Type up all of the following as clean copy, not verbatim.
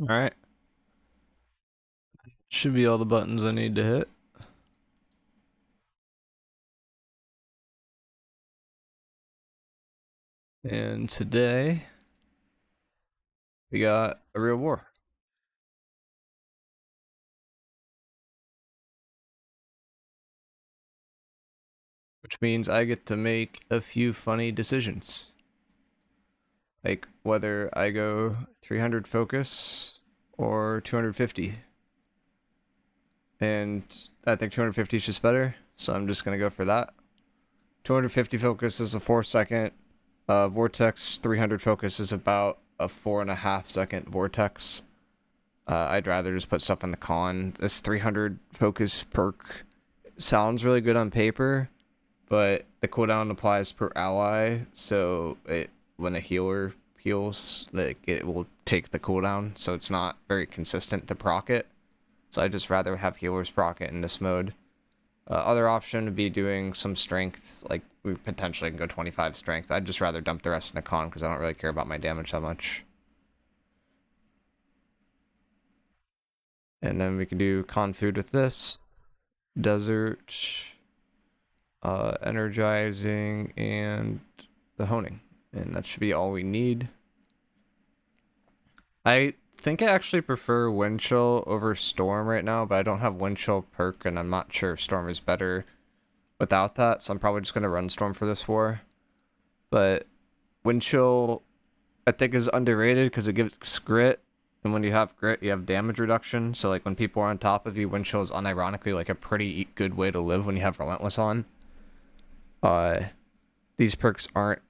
Alright. Should be all the buttons I need to hit. And today, we got a real war. Which means I get to make a few funny decisions. Like whether I go 300 focus or 250. And I think 250 is just better, so I'm just going to go for that. 250 focus is a 4-second vortex. 300 focus is about a 4.5-second vortex. I'd rather just put stuff in the con. This 300 focus perk sounds really good on paper, but the cooldown applies per ally, so when a healer heals, like it will take the cooldown, so it's not very consistent to proc it. So I'd just rather have healers proc it in this mode. Other option would be doing some strength, like we potentially can go 25 strength. I'd just rather dump the rest in the con because I don't really care about my damage that much. And then we can do con food with this. Desert, energizing, and the honing. And that should be all we need. I think I actually prefer wind chill over storm right now, but I don't have wind chill perk, and I'm not sure if storm is better without that, so I'm probably just going to run storm for this war. But wind chill, I think, is underrated because it gives grit, and when you have grit, you have damage reduction. So like when people are on top of you, wind chill is unironically like a pretty good way to live when you have relentless on. These perks aren't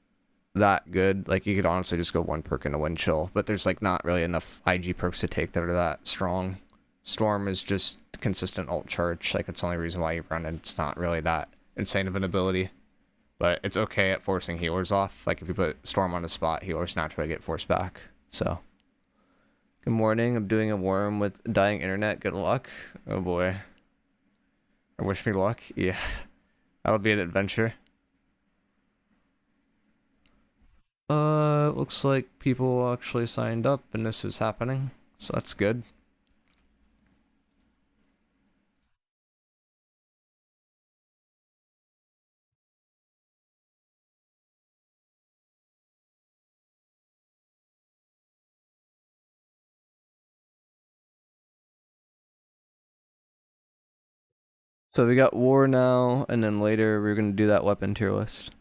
that good. Like you could honestly just go one perk into wind chill, but there's like not really enough IG perks to take that are that strong. Storm is just consistent ult charge. Like it's the only reason why you run it. It's not really that insane of an ability, but it's okay at forcing healers off. Like if you put Storm on a spot, healers naturally get forced back. So good morning. I'm doing a worm with dying internet. Good luck. Oh boy. Or wish me luck. Yeah. That'll be an adventure. Looks like people actually signed up and this is happening, so that's good. So we got war now, and then later we're gonna do that weapon tier list.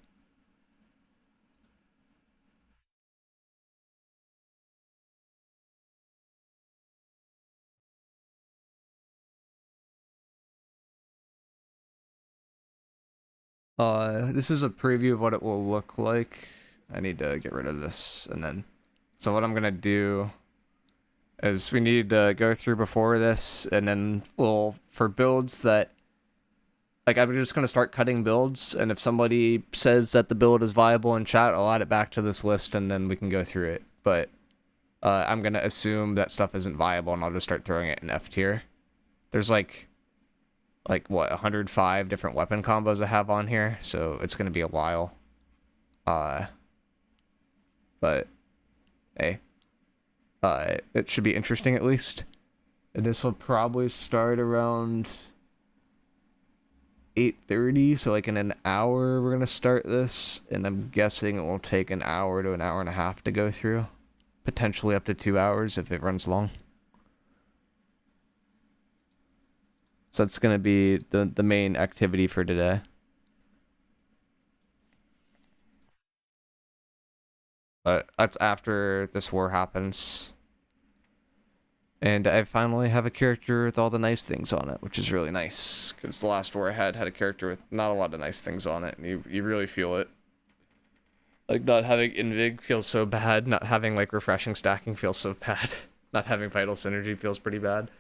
This is a preview of what it will look like. I need to get rid of this, and then, so what I'm gonna do is we need to go through before this, and then we'll, for builds that, like I'm just gonna start cutting builds, and if somebody says that the build is viable in chat, I'll add it back to this list, and then we can go through it. But I'm gonna assume that stuff isn't viable, and I'll just start throwing it in F tier. There's like what 105 different weapon combos I have on here, so it's gonna be a while. But hey, it should be interesting at least. And this will probably start around 8:30, so like in an hour we're gonna start this, and I'm guessing it will take an hour to an hour and a half to go through, potentially up to 2 hours if it runs long. So that's gonna be the main activity for today. But that's after this war happens. And I finally have a character with all the nice things on it, which is really nice. Because the last war I had a character with not a lot of nice things on it, and you really feel it. Like, not having Invig feels so bad, not having, like, refreshing stacking feels so bad. Not having Vital Synergy feels pretty bad.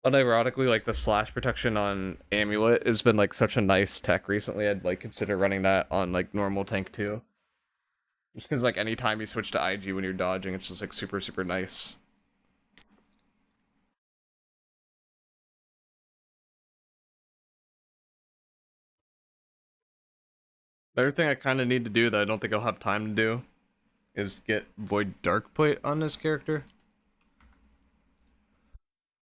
Unironically, like, the slash protection on Amulet has been, like, such a nice tech recently. I'd, like, consider running that on, like, normal tank, too. Just because, like, anytime you switch to IG when you're dodging, it's just, like, super, super nice. The other thing I kind of need to do that I don't think I'll have time to do is get Void Darkplate on this character.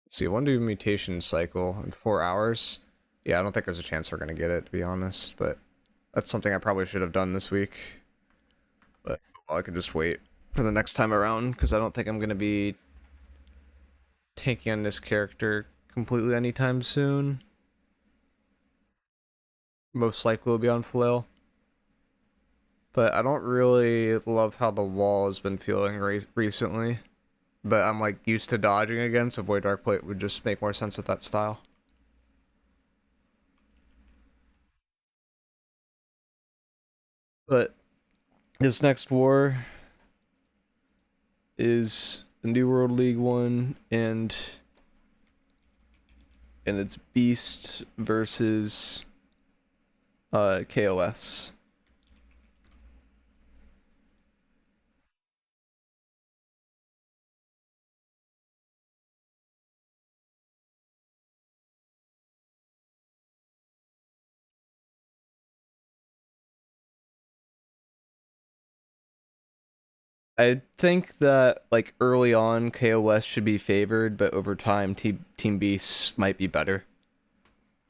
Let's see, 1 do mutation cycle in 4 hours. Yeah, I don't think there's a chance we're gonna get it, to be honest, but that's something I probably should have done this week. But well, I could just wait for the next time around, because I don't think I'm gonna be taking on this character completely anytime soon. Most likely will be on Flail. But I don't really love how the wall has been feeling recently. But I'm like used to dodging again, so Void Darkplate would just make more sense with that style. But this next war is the New World League one, and it's Beast versus KOS. I think that like early on KOS should be favored, but over time Team Beast might be better.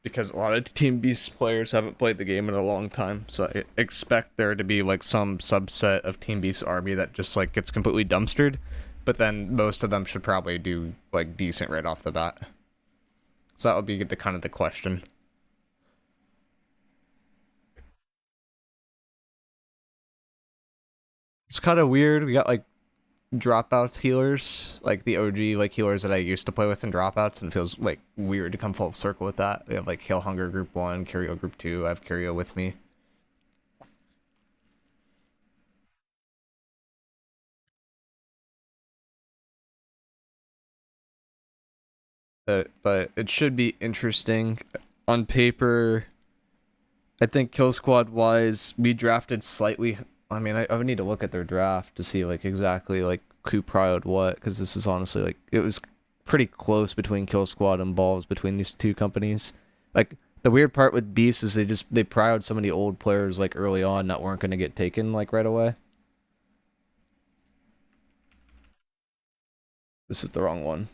Because a lot of Team Beast players haven't played the game in a long time, so I expect there to be like some subset of Team Beast's army that just like gets completely dumpstered, but then most of them should probably do like decent right off the bat. So that would be the kind of the question. It's kind of weird. We got like dropouts healers, like the OG like healers that I used to play with in dropouts, and it feels like weird to come full circle with that. We have like Hail Hunger Group 1, Curio Group 2. I have Curio with me. But it should be interesting. On paper, I think kill squad wise, we drafted slightly. I mean, I would need to look at their draft to see like exactly like who prioed what, because this is honestly like it was pretty close between kill squad and balls between these two companies. Like the weird part with Beast is they prioed so many old players like early on that weren't going to get taken like right away. This is the wrong one.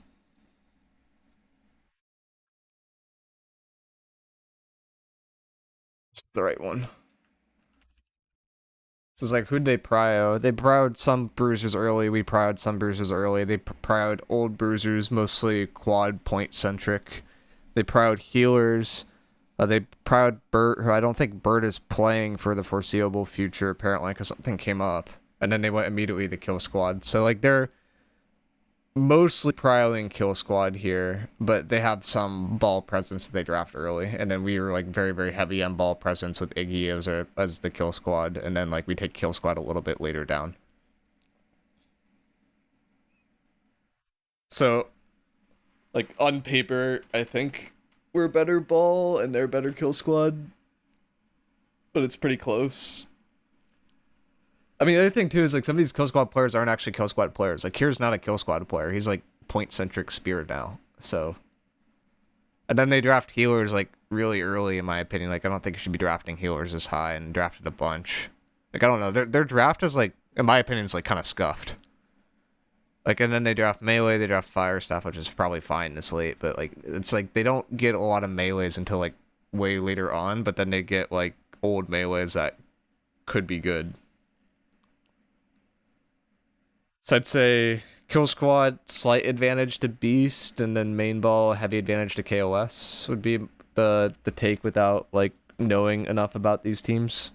It's the right one. So it's like, who'd they prio? They prioed some bruisers early. We prioed some bruisers early. They prioed old bruisers, mostly quad point centric. They prioed healers. They prioed Bert, who I don't think Bert is playing for the foreseeable future, apparently, because something came up. And then they went immediately to kill squad. So, like, they're mostly prioing kill squad here, but they have some ball presence that they draft early, and then we were like very very heavy on ball presence with Iggy as the kill squad, and then like we take kill squad a little bit later down. So like on paper, I think we're better ball and they're better kill squad, but it's pretty close. I mean, the other thing too is like some of these kill squad players aren't actually kill squad players. Like here's not a kill squad player. He's like point centric spear now. So and then they draft healers like really early, in my opinion. Like I don't think you should be drafting healers this high, and drafted a bunch. Like I don't know, their draft is like, in my opinion, is like kind of scuffed. Like and then they draft melee, they draft fire stuff, which is probably fine this late. But like it's like they don't get a lot of melees until like way later on. But then they get like old melees that could be good. So I'd say kill squad slight advantage to beast, and then main ball heavy advantage to KOS would be the take without like knowing enough about these teams.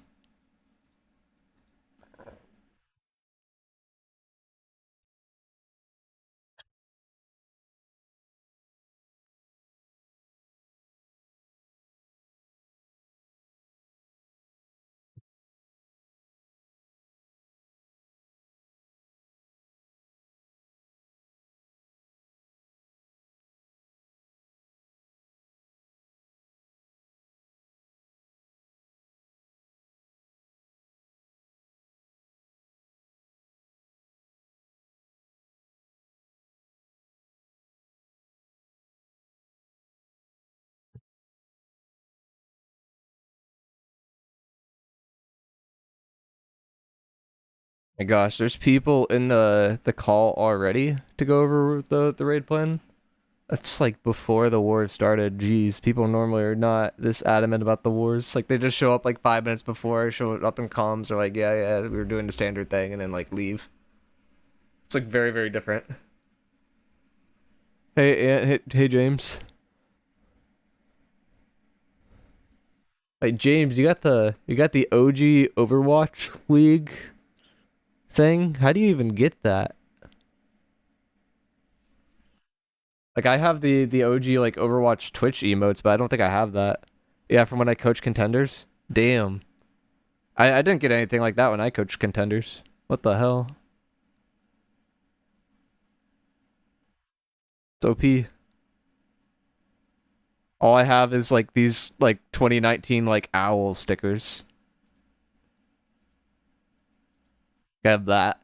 My gosh, there's people in the call already to go over the raid plan. That's like before the war started. Jeez, people normally are not this adamant about the wars. Like they just show up like 5 minutes before, show up in comms, or like, yeah, we were doing the standard thing, and then like leave. It's like very, very different. Hey, James. Hey, James, you got the OG Overwatch League thing? How do you even get that? Like I have the OG like Overwatch Twitch emotes, but I don't think I have that. Yeah, from when I coach contenders. Damn. I didn't get anything like that when I coached contenders. What the hell? It's OP. All I have is like these like 2019 like owl stickers. I have that.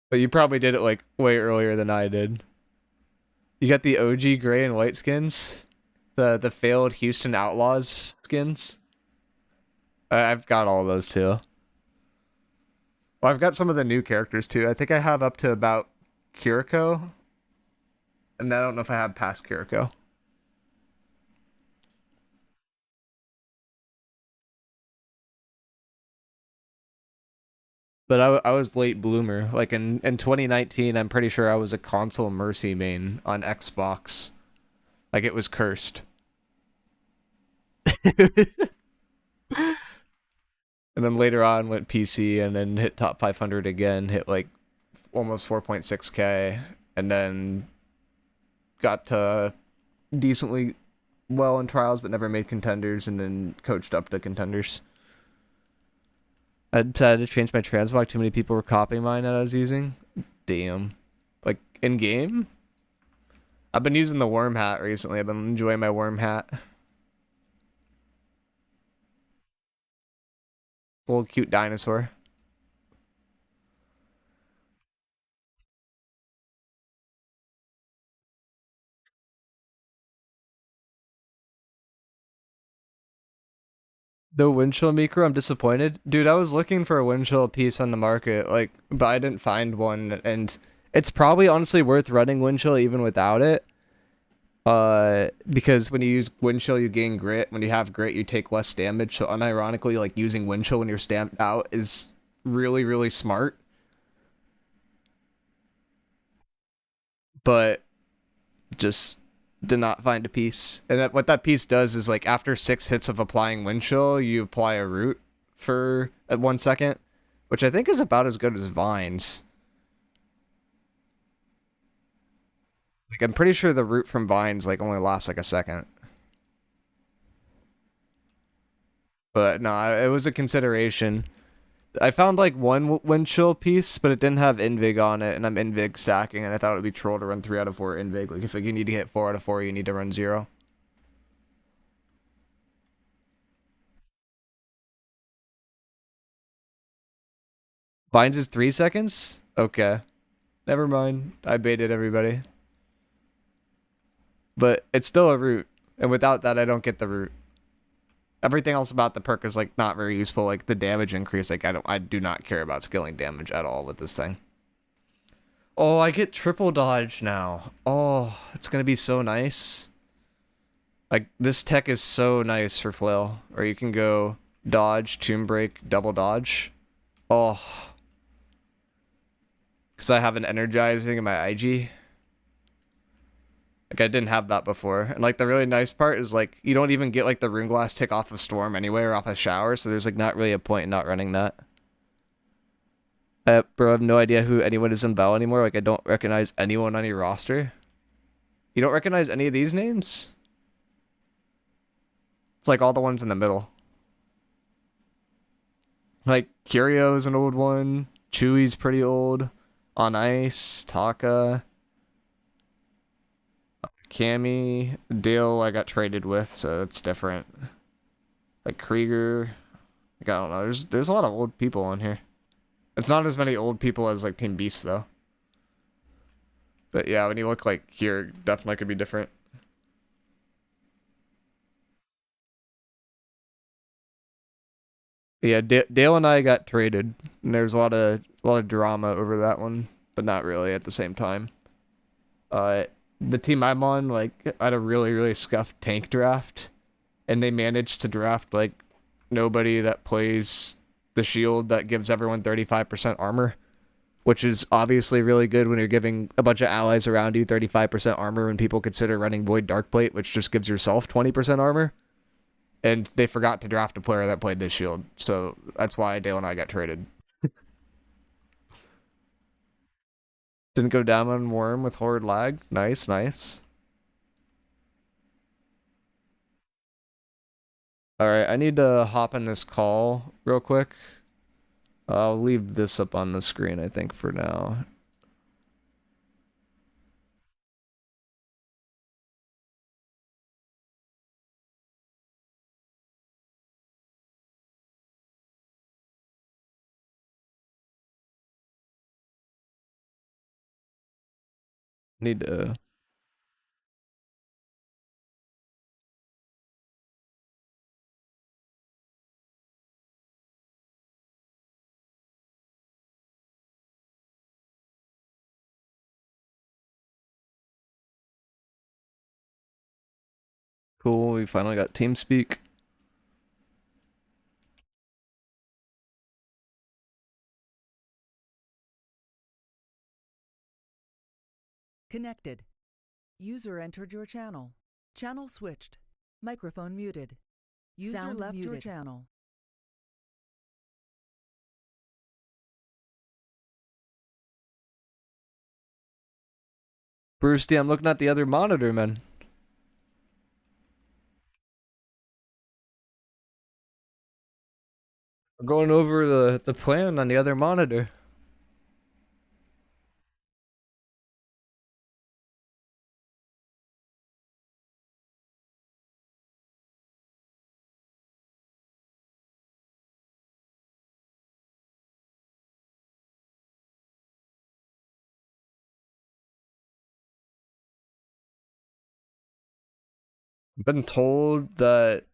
But you probably did it like way earlier than I did. You got the OG gray and white skins? The failed Houston Outlaws skins? I've got all those too. Well, I've got some of the new characters too. I think I have up to about Kiriko. And I don't know if I have past Kiriko. But I was late bloomer. Like in 2019, I'm pretty sure I was a console Mercy main on Xbox. Like it was cursed. And then later on went PC and then hit top 500 again, hit like almost 4.6k, and then got to decently well in trials but never made contenders, and then coached up to contenders. I decided to change my transmog. Too many people were copying mine that I was using. Damn. Like in game? I've been using the worm hat recently. I've been enjoying my worm hat. It's a little cute dinosaur. The windshield maker, I'm disappointed. Dude, I was looking for a windshield piece on the market, like, but I didn't find one, and it's probably honestly worth running windchill even without it. Because when you use windchill, you gain grit. When you have grit, you take less damage. So unironically, like using windchill when you're stamped out is really, really smart. But just did not find a piece. And what that piece does is like after 6 hits of applying wind chill, you apply a root for 1 second, which I think is about as good as vines. Like I'm pretty sure the root from vines like only lasts like a second. But no, it was a consideration. I found like one wind chill piece, but it didn't have invig on it, and I'm invig stacking, and I thought it would be troll to run 3 out of 4 invig. Like if you need to hit 4 out of 4, you need to run 0. Vines is 3 seconds? Okay. Never mind. I baited everybody. But it's still a root. And without that, I don't get the root. Everything else about the perk is like not very useful. Like the damage increase, like I do not care about scaling damage at all with this thing. Oh, I get triple dodge now. Oh, it's gonna be so nice. Like this tech is so nice for flail. Or you can go dodge, tomb break, double dodge. Oh. Because I have an energizing in my IG. Like I didn't have that before. And like the really nice part is like you don't even get like the rune glass tick off of storm anyway or off a shower, so there's like not really a point in not running that. Bro, I have no idea who anyone is in Bell anymore. Like I don't recognize anyone on your roster. You don't recognize any of these names? It's like all the ones in the middle. Like Curio's an old one. Chewy's pretty old. On Ice, Taka. Cammy, Dale I got traded with, so it's different. Like Krieger, like, I don't know. There's a lot of old people on here. It's not as many old people as like Team Beast though. But yeah, when you look like here, definitely could be different. Yeah, Dale and I got traded, and there's a lot of drama over that one, but not really at the same time. Uh, the team I'm on, like, had a really scuffed tank draft, and they managed to draft like nobody that plays the shield that gives everyone 35% armor, which is obviously really good when you're giving a bunch of allies around you 35% armor when people consider running Void Darkplate, which just gives yourself 20% armor. And they forgot to draft a player that played this shield, so that's why Dale and I got traded. Didn't go down on Worm with Horde lag. Nice, nice. Alright, I need to hop in this call real quick. I'll leave this up on the screen, I think, for now. Need to... Cool, we finally got TeamSpeak. Connected. User entered your channel. Channel switched. Microphone muted. User Sound left muted. Your channel. Brewsty, I'm looking at the other monitor, man. We're going over the plan on the other monitor. Been told that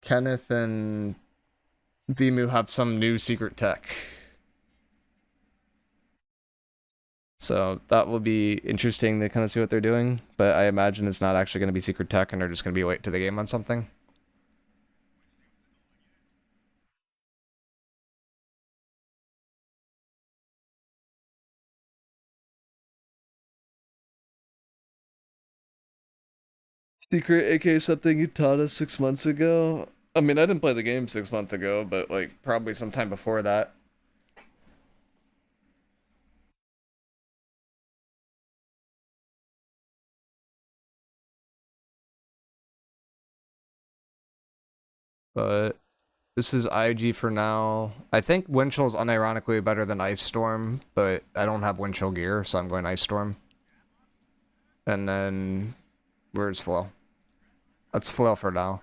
Kenneth and Demu have some new secret tech. So that will be interesting to kind of see what they're doing. But I imagine it's not actually going to be secret tech and they're just going to be late to the game on something. Secret AK something you taught us 6 months ago? I mean, I didn't play the game 6 months ago, but like probably sometime before that. But this is IG for now. I think Windchill is unironically better than Ice Storm, but I don't have Windchill gear, so I'm going Ice Storm. And then where's Flail? That's Flail for now.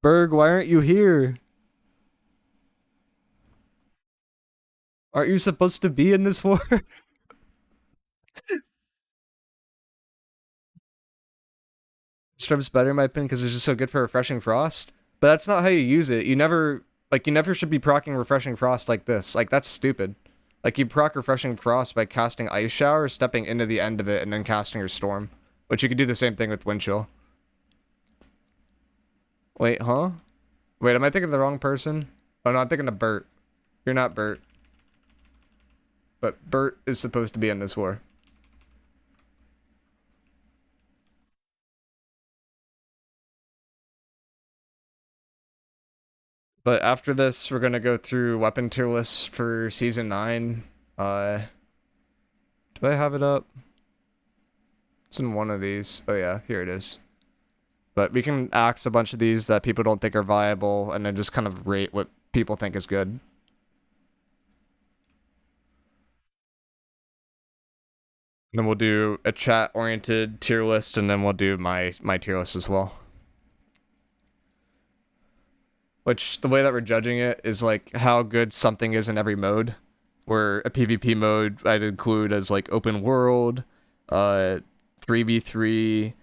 Berg, why aren't you here? Aren't you supposed to be in this war? Strip's better in my opinion because it's just so good for Refreshing Frost. But that's not how you use it. You never should be proccing Refreshing Frost like this. Like that's stupid. Like you proc Refreshing Frost by casting Ice Shower, stepping into the end of it, and then casting your Storm. Which you could do the same thing with Windchill. Wait, huh? Wait, am I thinking of the wrong person? Oh no, I'm thinking of Bert. You're not Bert. But Bert is supposed to be in this war. But after this, we're gonna go through weapon tier lists for season 9. Do I have it up? It's in one of these. Oh yeah, here it is. But we can axe a bunch of these that people don't think are viable, and then just kind of rate what people think is good. And then we'll do a chat-oriented tier list, and then we'll do my tier list as well. Which the way that we're judging it is like how good something is in every mode. Where a PvP mode I'd include as like open world, 3v3,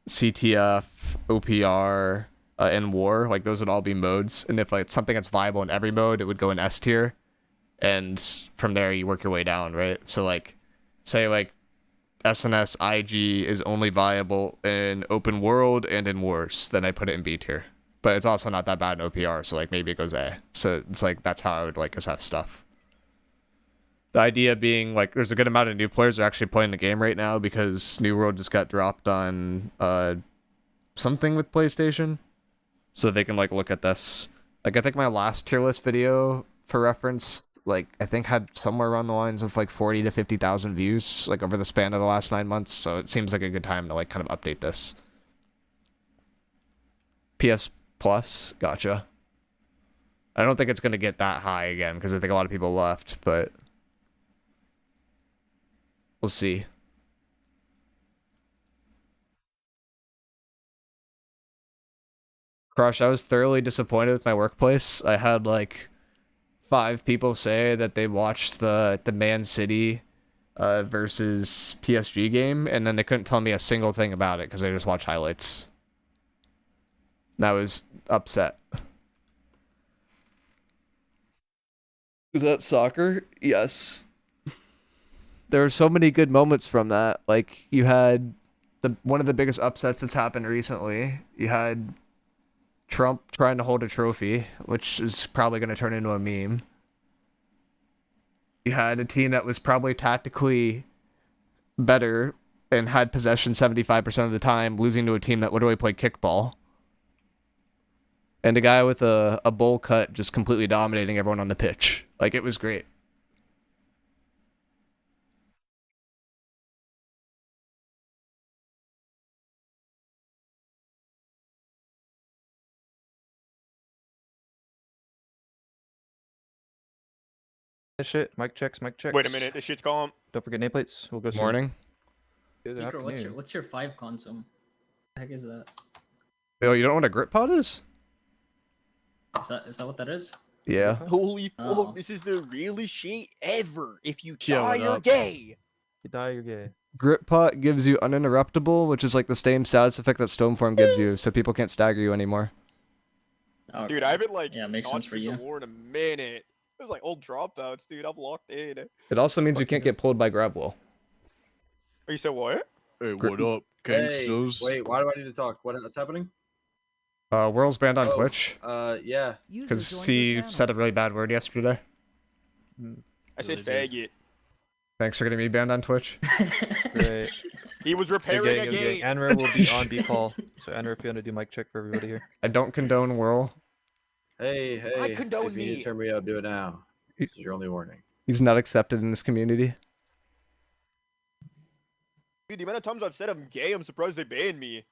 CTF, OPR, and war. Like those would all be modes. And if like something that's viable in every mode, it would go in S tier. And from there you work your way down, right? So like, say like SNS IG is only viable in open world and in wars, then I put it in B tier. But it's also not that bad in OPR, so like maybe it goes A. So it's like that's how I would like assess stuff. The idea being like there's a good amount of new players that are actually playing the game right now because New World just got dropped on something with PlayStation. So they can like look at this. Like I think my last tier list video for reference, like I think had somewhere around the lines of like 40 to 50,000 views like over the span of the last 9 months. So it seems like a good time to like kind of update this. PS Plus, gotcha. I don't think it's gonna get that high again because I think a lot of people left, but we'll see. Crush, I was thoroughly disappointed with my workplace. I had like 5 people say that they watched the Man City versus PSG game, and then they couldn't tell me a single thing about it because they just watched highlights. And I was upset. Is that soccer? Yes. There were so many good moments from that. Like you had one of the biggest upsets that's happened recently. You had Trump trying to hold a trophy, which is probably going to turn into a meme. You had a team that was probably tactically better and had possession 75% of the time, losing to a team that literally played kickball. And a guy with a bowl cut just completely dominating everyone on the pitch. Like, it was great. This shit. Mic checks. Mic checks. Wait a minute, this shit's calm. Don't forget nameplates. We'll go soon. Morning. Good Miicrow, afternoon. what's your 5 consum? What the heck is that? Oh, you don't know what a grip pod is? Is that what that is? Yeah. Holy Oh. fuck, this is the realest shit ever. If you Yeah, die, what you're up? gay. You die, you're gay. Grip pot gives you uninterruptible, which is like the same status effect that Stoneform gives you, so people can't stagger you anymore. Oh, Dude, I haven't like Yeah, makes sense for the you. war in a minute. It was like old dropouts, dude. I'm locked in. It also means you can't get pulled by grab wall. Are you said what? Hey, what up, gangsters? Hey, wait, why do I need to talk? What's happening? Whirl's banned on Oh, Twitch User Yeah. because joined he your channel. said a really bad word yesterday. I said Really, dude? faggot. Thanks for getting me banned on Twitch. Great. He was You're repairing gay, a you're gate. gay. Anra will be on B call. So Anra, if you want to do mic check for everybody here. I don't condone Whirl. Hey, condone if you need me. to turn me up, do it now. This is your only warning. He's not accepted in this community. Dude, the amount of times I've said I'm gay, I'm surprised they banned me.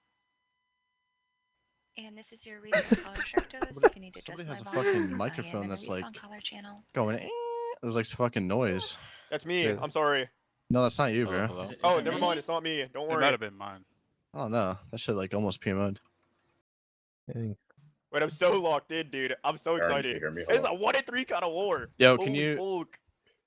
And this is your reasonable collar Sharktos. If you need to adjust Somebody my has a volume, fucking I am microphone in the that's, respawn like, collar channel. Going, there's like some fucking noise. That's me. Really? I'm sorry. No, that's not you, bro. Is it- Oh, is it never me? mind. It's not me. Don't It worry. might have been mine. Oh no, that shit like almost PMO'd. Dang. Wait, I'm so locked in, dude. I'm so excited. It's a 1 in 3 kind of war. Yo, Holy can you fuck.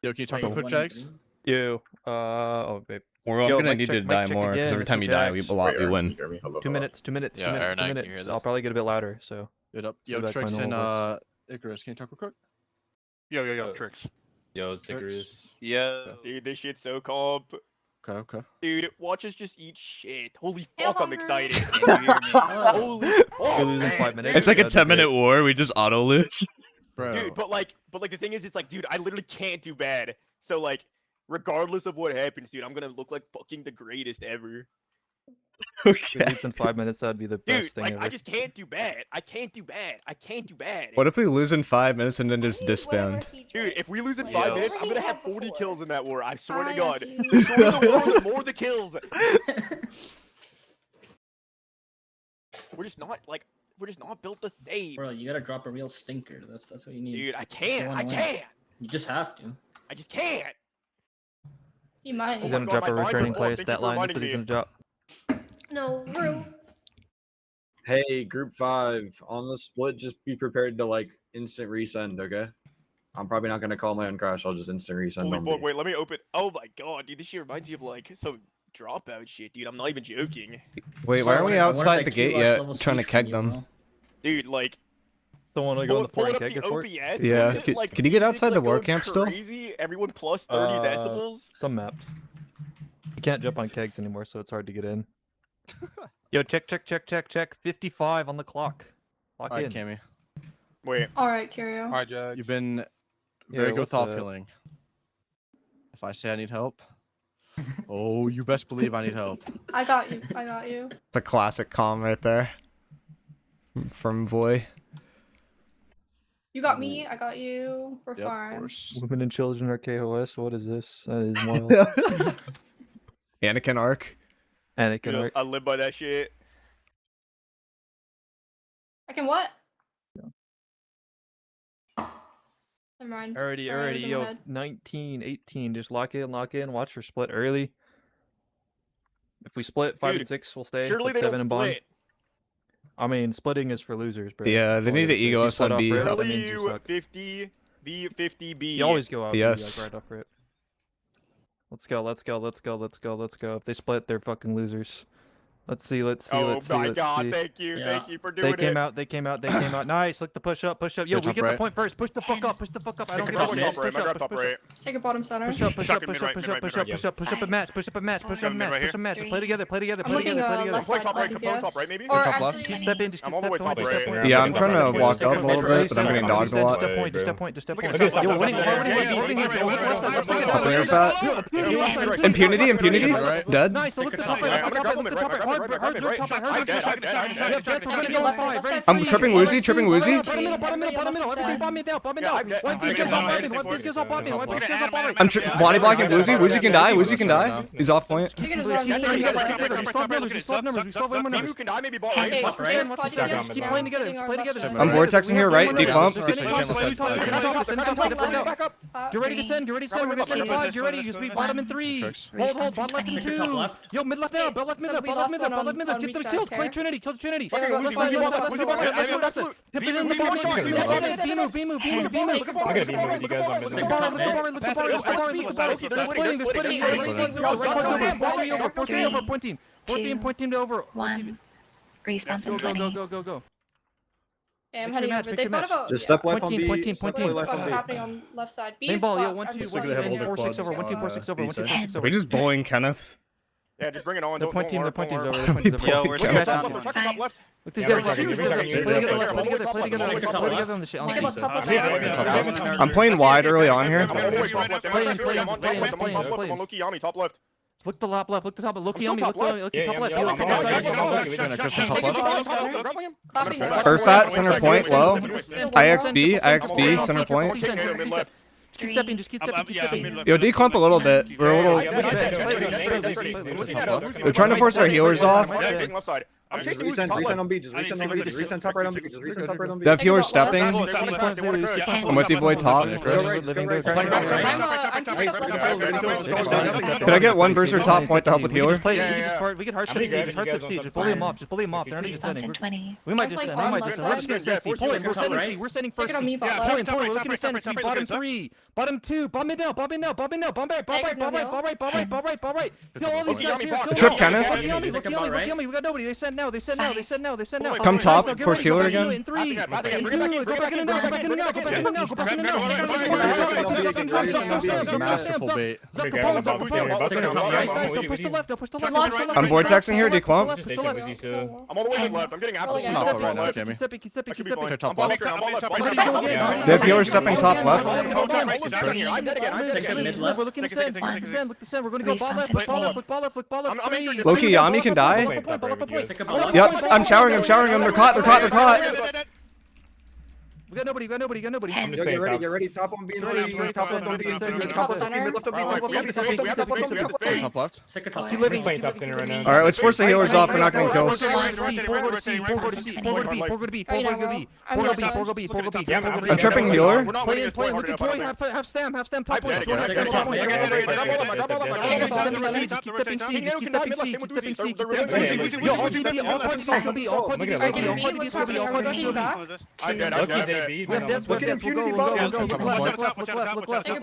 talk Wait, about quick 1 in checks? 3? You. Oh, babe. We're all Yo, gonna mic need check- you to mic die check more because again, every Mr. time you die, we Jax. win. 2 minutes. 2 minutes. Yeah, 2 minutes. Aaron, 2 I can minutes. hear this. I'll probably get a bit louder. So. Good up. So Yo, back to my Tricks and normal Icarus, can you talk real quick? Yo, tricks. Yo, Tricks. Yo. Dude, this shit's so comp. Okay. Dude, watch us just eat shit. Holy Hell fuck, I'm hunger. excited. Oh. Holy fuck. You're losing man. 5 minutes. It's like a That'd be 10-minute great. war. We just auto lose. Bro. Dude, but like the thing is, it's like, dude, I literally can't do bad. So like, regardless of what happens, dude, I'm gonna look like fucking the greatest ever. If we lose in 5 minutes, that'd be the best Dude, thing like, ever. I just can't do bad. I can't do bad. What if we lose in 5 minutes and then just disband? Dude, if we lose in Yo. 5 minutes, I'm Whatever gonna he have had 40 before. kills in that war. I swear to Ah, God. yes, The shorter the war, the more the kills. We're just not built to save. Bro, you gotta drop a real stinker. That's what you need. Dude, I can't. wanna I win. can't. You just have to. I just can't. You might. He's Oh gonna my drop God, a my mind's returning blocked. player Thank you stat for line. That's what reminding he's gonna drop. No, Rue. Hey, group 5 on the split. Just be prepared to like instant resend. Okay. I'm probably not gonna call my own crash. I'll just instant resend Holy on fuck, B. wait, let me open. Oh my god, dude, this shit reminds me of like some dropout shit, dude. I'm not even joking. Wait, why aren't we I wanted outside that the Q gate watch yet? level Trying to speech from keg you, them. bro. Dude, like, Don't want to go on the pulling fort up and keg the it for it? OBS. Yeah, dude, could- like, could you get music's, outside the like, war going camp still? Crazy. Everyone plus 30 decibels. Some maps. You can't jump on kegs anymore, so it's hard to get in. Yo, check. 55 on the clock. Lock Alright, in. Cammy. Wait, Alright, Curio. Alright, Jax. You've been very good with what's off up? healing. If I say I need help, oh, you best believe I need help. I got you. I got you. It's a classic comm right there. From Voy. You got me. I got you. We're Yep, of fine. course. Women and children are KOS. What is this? That is wild. Anakin arc. Anakin, dude, right? I live by that shit. I can what? Never mind. Already, Sorry, I was in my yo, head. 19, 18. Just lock in. Watch for split early. If we split 5 Dude, and 6, we'll stay. Surely Put they 7 don't and bond. split. I mean, splitting is for losers, bro. Yeah, That's they all I need to gotta say. ego You us split on off B. rip, Early that means you U suck. 50, B 50B. You always go out. Yes. Like, right off rip. Let's go. If they split, they're fucking losers. Let's see. Oh my god, thank you Yeah. for doing They came it. out. Nice. Look the push up. Yo, Good we top get right. the point first. Push the fuck up. I don't My give a grab shit. top right, my grab top right. Take a bottom center. Push up Shotgun mid right, mid right, mid right. push up a match. Push up a match. Shotgun mid right here. Just play together. I'm looking left Point side. top right, on component DPS. top right, maybe? Or Top left. actually, Keep stepping. Just I'm keep all the way stepping. top Just step right. point. Yeah, I'm trying to walk Step up a point, little step bit, but I'm point, getting step dogged a point, lot. Step point. Just step Look point. at the top Yo, left. winning. Up near fat. Impunity. Dead. Nice. Look the top right. I'm gonna grab him in right, Hard. I'm dead. I'm tripping Woozy. Bottom middle. Everything bomb me down. One piece goes on bottom. I'm body blocking Woozy. Woozy can die. He's off point. You're gonna zone. We still have numbers. Maybe you can die, maybe bot right. Okay, Top right. quad Shotgun DPS mid Keep now. playing together. Hitting our Play left together. side. I'm vortexing here, right? Deep bump. Back up. Get ready to send. We're gonna send 5. Get ready. Just be bottom in 3. Hold. Bottom left in 2. Yo, mid left now. Bot left mid. Get the kills. Play Trinity. Kill the Trinity. Fucking Left side. Hit it in the bottom. B-move. Look the bar. They're splitting. 14 pointing to over. 1. Response in 20. Go. Okay, I'm Make heading sure over. match, They've make got sure about. Just step life on Point B. team, point step team. life on What's B. happening on left side? B Main is ball, yo, fucked. 1 I'm 2 just 1 letting 2 you know. 4 6 over. 1 2 4 6 over. 1 2 4 6 over. We just bullying Kenneth. Yeah, just bring it on. The Don't point team. worry, The point don't team's worry. over. The point team's over. Yo, Look we're at Top that. left, top left. These Yeah, guys we're left. talking- Play we're talking- together on the shit. Take a look, couple of I'm playing wide early on here. I'm all the way top left. Play in, I'm play in, on play in, top left. I'm play in, on top left. play I'm in. on Loki Yami, top left. Look the top left. Look the top. Look still Yami. top Look left. the top left. Yeah, Yo, I'm come on on, top guys, left. come on. We're gonna Christian top left. Bopping the Earth fat, center point, low. IXB, Come on, center point. Mid left. Keep stepping. Just keep stepping. Keep stepping. Yo, declump a little bit. We're a little. They're trying to force our healers off. Left side. I'm Just chasing resend, top resend left. on B. Just resend on B. Just resend top right on B. Just resend top right on B. They have healers stepping. I'm with the boy top. Go right, go right. Can I get one burster top point to help with We can healer? just play. Yeah, We can hard step siege. Hard step siege. Just bully them off. Just bully them off. They're not even Response sending. in 20. We might just send. We might just send. We're just gonna send C. Pull it. We're sending C. We're sending Take first it on C. me, bot Pull left. in. We're looking to send C. Bottom 3. Bottom 2. Bomb it now. Bomb it now. Bomb right. Kill all these guys here. Trip Kenneth. Look Yami. We got nobody. They send now. Come top, Get force ready, healer go back again. in 3, Back 2, in, go bring it back back in in, now. bring it back in. Masterful bait. Push the left. I'm vortexing here, declump. Push the left. I'm all the way mid left. I'm getting absolutely Not nothing right now, left. Cammy. Keep stepping. I should be Keep fine. They're top I'm on left. left, I'm on left. They have healers stepping top left. I'm dead again. We're looking to send. Look to send. We're going to go ball left. Look ball left. I'm anchoring this. Loki Yami can die. Take a ball. Yep, I'm showering him. They're caught. We got nobody. I'm just Yo, staying top. get ready. Top on being Ready, three. ready, Top top left on being center. center. Top Top left on center. being lift up being top left. Top left. Second Keep top. Keep living. playing top center right now. All right, let's force the healers off. We're not getting kills. Four go to C. Four go to B. Four go to B. Four go to B. I'm tripping healer. We're not Play letting in, this play. play Look hard at enough. Joy. Have stem. Top I point. bet it, Joy, yeah, have yeah, stem. yeah, Top point. yeah, yeah, Keep stepping C. Yo, all DB, all parties go B. All parties go B. All parties go B. All parties go B. I'm dead. Loki's AB. We have deaths. Look at Impunity. Go. Look left. You're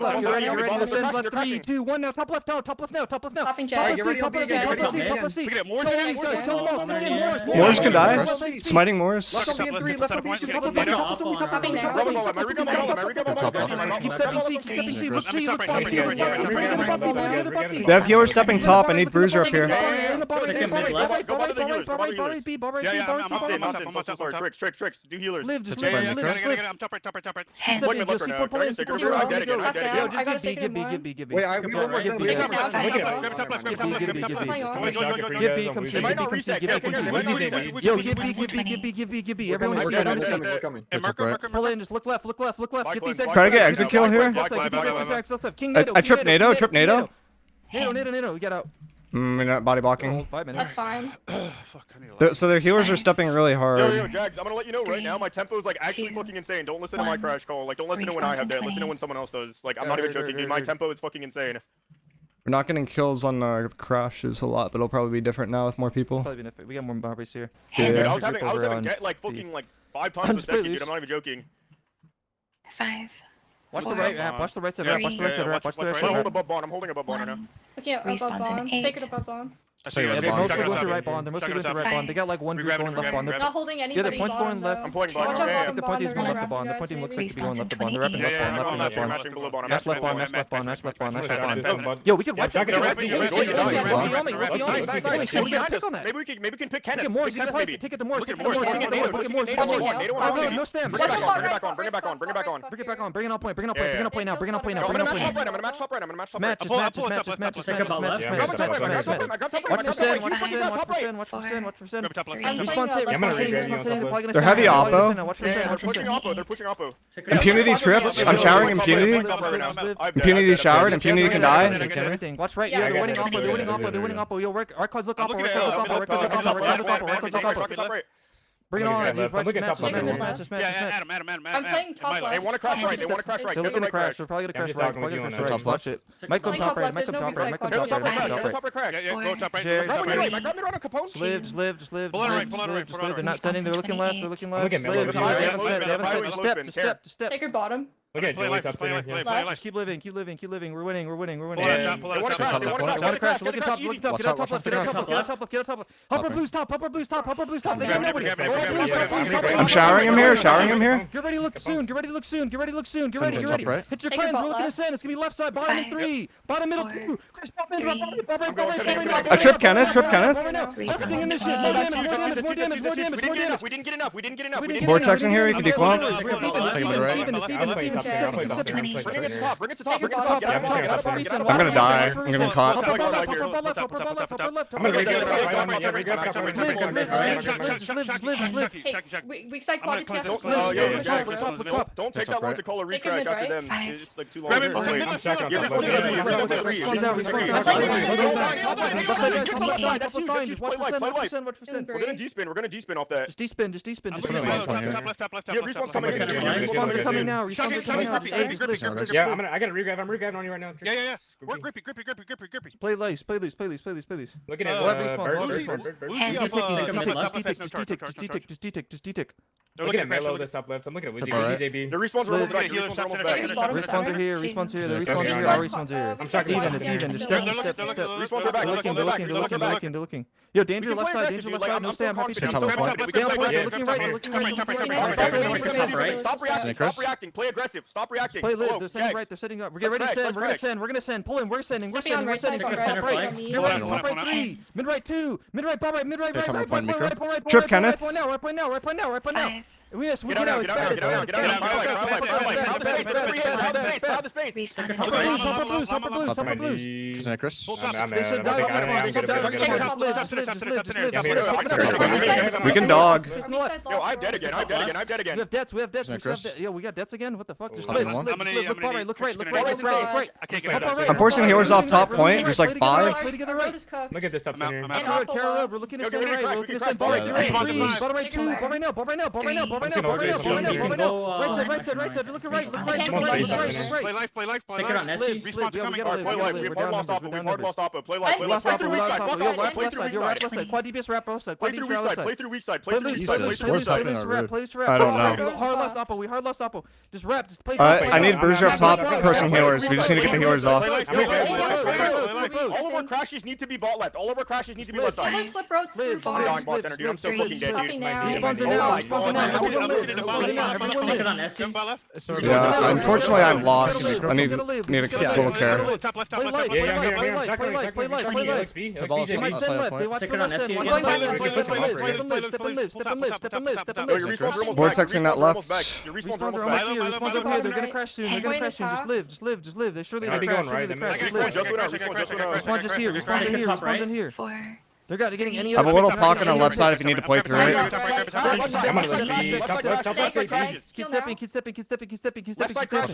ready. Defend left. 3, 2, 1. Now top left now. Top left now. Topping Top Jet. left C. Top left C. Top left C. Top left C. We can get more Kill damage. these guys. Kill them all. Stick in Morris. Morris can die. Morris. Smiting Morris. Left on being three. Left on being two. Top left on being top left on being top left on being top left on being top left on being top left on being top left. Keep stepping C. Keep stepping C. Look C. Look bottom C. Look bottom C. Bring it to the bottom C. Bring it to the bottom C. They have healers stepping top. I need Bruiser up here. Tricks. Do healers. Live, just Yeah, live, live. I'm top right. Fucking left right now. Zero. Yo, I gotta just take give it more. B. Wait, we want more Give B. Take it now. Grab Give top left. Give B. Give B. Give Give B. Come see. It might Give B. not Come see. reset. Give B. Come Wait, see. wait, wait, wait, Yo, wait, give B. We're Everyone coming. see. Everyone see. We're coming. Hey, Marco. Pull in. Just look left. Get these Try to get exit kill here. King I trip NATO. NATO. Get out. We're not body blocking. 5 minutes. That's fine. Fuck, I need to So their healers are stepping really Yo, hard. Jags, I'm gonna let you know right now, my tempo is like actually fucking insane. Don't listen to my crash call. Like, don't listen to when I have that. Listen to when someone else does. Like, I'm not even joking, dude. My tempo is fucking insane. We're not getting kills on crashes a lot, but it'll probably be different now with more people. We got more Barbies here. Dude, Yeah. I was having get like fucking like 5 times a second, dude. I'm not even joking. 5. Watch the right map. Watch the right side map. Watch the right side map. Watch the right I'm side holding map. above bond. I'm holding above bond right now. Okay, above Respawns in bomb. 8. Sacred above bomb. Yeah, they're mostly going to right bond. They're mostly going to right bond. They got like one group going left bond. Not holding Yeah, anybody. the point's going left. I'm pulling Watch bond. out, Yeah, bottom The bond, point team's they're going gonna left the bond. The wrap point you team looks guys, like to be going left the bond. They're wrapping Yeah, left bond. I'm Left bond. matching below bond. Match left bond. Match left bond. Match left bond. Match left bond. Yo, we can wipe Yeah, that. shotgun, Holy shit, we got pick on that. Maybe we can pick Take Kenneth. it Morris. Pick Kenneth, maybe. Take it to Morris. Look Take at it to Morris. Morris. Look at Morris. No stem. Bring it back on. Bring it back on. Bring it back on. Bring it back on. Bring it on point. Bring it on point. Bring it on point now. Bring it on point now. I'm Bring it gonna on match top point. right. I'm gonna match top right. I'm gonna match top Match. Watch percent. They're heavy oppo. They're pushing oppo. They're pushing oppo. Impunity trips. I'm showering Impunity. Impunity showered. Impunity can die. Everything. Watch right. Yeah, They're winning oppo. They're winning oppo. They're winning oppo. Yo, our cards look oppo. Our cards look oppo. Bring it on. I'm playing top left. They want to crash right. They're looking to crash. They're probably gonna crash right. Probably gonna crash right. Watch it. Might come top right. Might come top right. Might come top right. Just live. They're not sending. They're looking left. Live. They haven't sent. Just step. Take your bottom. Okay, Joey top center. Left. Keep living. We're winning. They want to crash. They want to crash. Look at top. Get out top left. Upper blues top. They got nobody. I'm showering him here. Get ready to look soon. Get ready. Right. Hit your Take your friends. We're bot looking to left. send. It's gonna be left side. Bottom in 3. Bottom middle 2. Chris, pop in. I trip Kenneth. Everything in this shit. More damage. We didn't get enough. Vortex in here. You can declump. Bring it to top. I'm gonna die. I'm gonna get caught. Weak side quad cast. Don't take that long to call a Take a recrash mid, after right? them. 5. It's like too long. I'm stuck on top We're gonna de-spin off that. Just de-spin. Yeah, respawn's coming. Respawns are coming now. Yeah, I got a regrab. I'm regrabbing on you right now. Yeah. Work grippy. Play loose. Looking at Just de-tick. They're looking looking at at Melo this top left. I'm looking at Wizzy. Alright. Wizzy's AB. The respawns are almost back. The Healers respawns are almost Here's back. bottom Respawns center. are here. The respawns Okay, are here. Our respawns are here. I'm shocking. It's even. Just step. Respawns are back. They're looking. Yo, danger left side. No stam. Happy Stay stay on on point. They're looking right. Stop reacting. Play aggressive. Stop reacting. Play live. Hello, They're setting Jags. right. They're setting up. We're ready to send. We're gonna send. Pull in. We're sending. Stepping on right side. Top right. Top right 3. Mid right 2. Mid right. Top right. Mid right. Right point. Trip Kenneth. Right point now. Five. Yes, we Get out, get out, get out, get out. Crowd the space. Hopper blues. Is that Chris? They should die. We can dog. Yo, I'm dead again. We have debts. Chris? Yo, we got debts again. What the fuck? Just How live. many? Look right. Look right. I can't get it. I'm forcing healers off top point. There's like 5. Look at this top center. We're looking to send right. We're looking to send ball right. Ball right 2. Ball right now. Right side. Look right. Play life. Sticker on Nessie. Respawn's coming. Play life. We have hard lost oppo. Play life. Left side. Quad DPS wrap left side. Play through weak side. Play through weak side. What's happening on red? I don't know. Hard lost oppo. Just rap. Just play. I need Bruiser up top, person healers. We just need to get the healers off. All of our crashes need to be bot left. All of our crashes need to be left side. Slip roads through I'm dying bot center, dude. I'm so fucking dead, dude. Yeah, unfortunately I'm lost. I need a little care. Top left. Play life. Vortexing that left. Respawns are almost here. They're gonna crash soon. Just live. They surely Be going right. Respawn just here. Respawn in here. 4. They're getting any I have a other little pocket on the left side if you need to play through it. Keep stepping.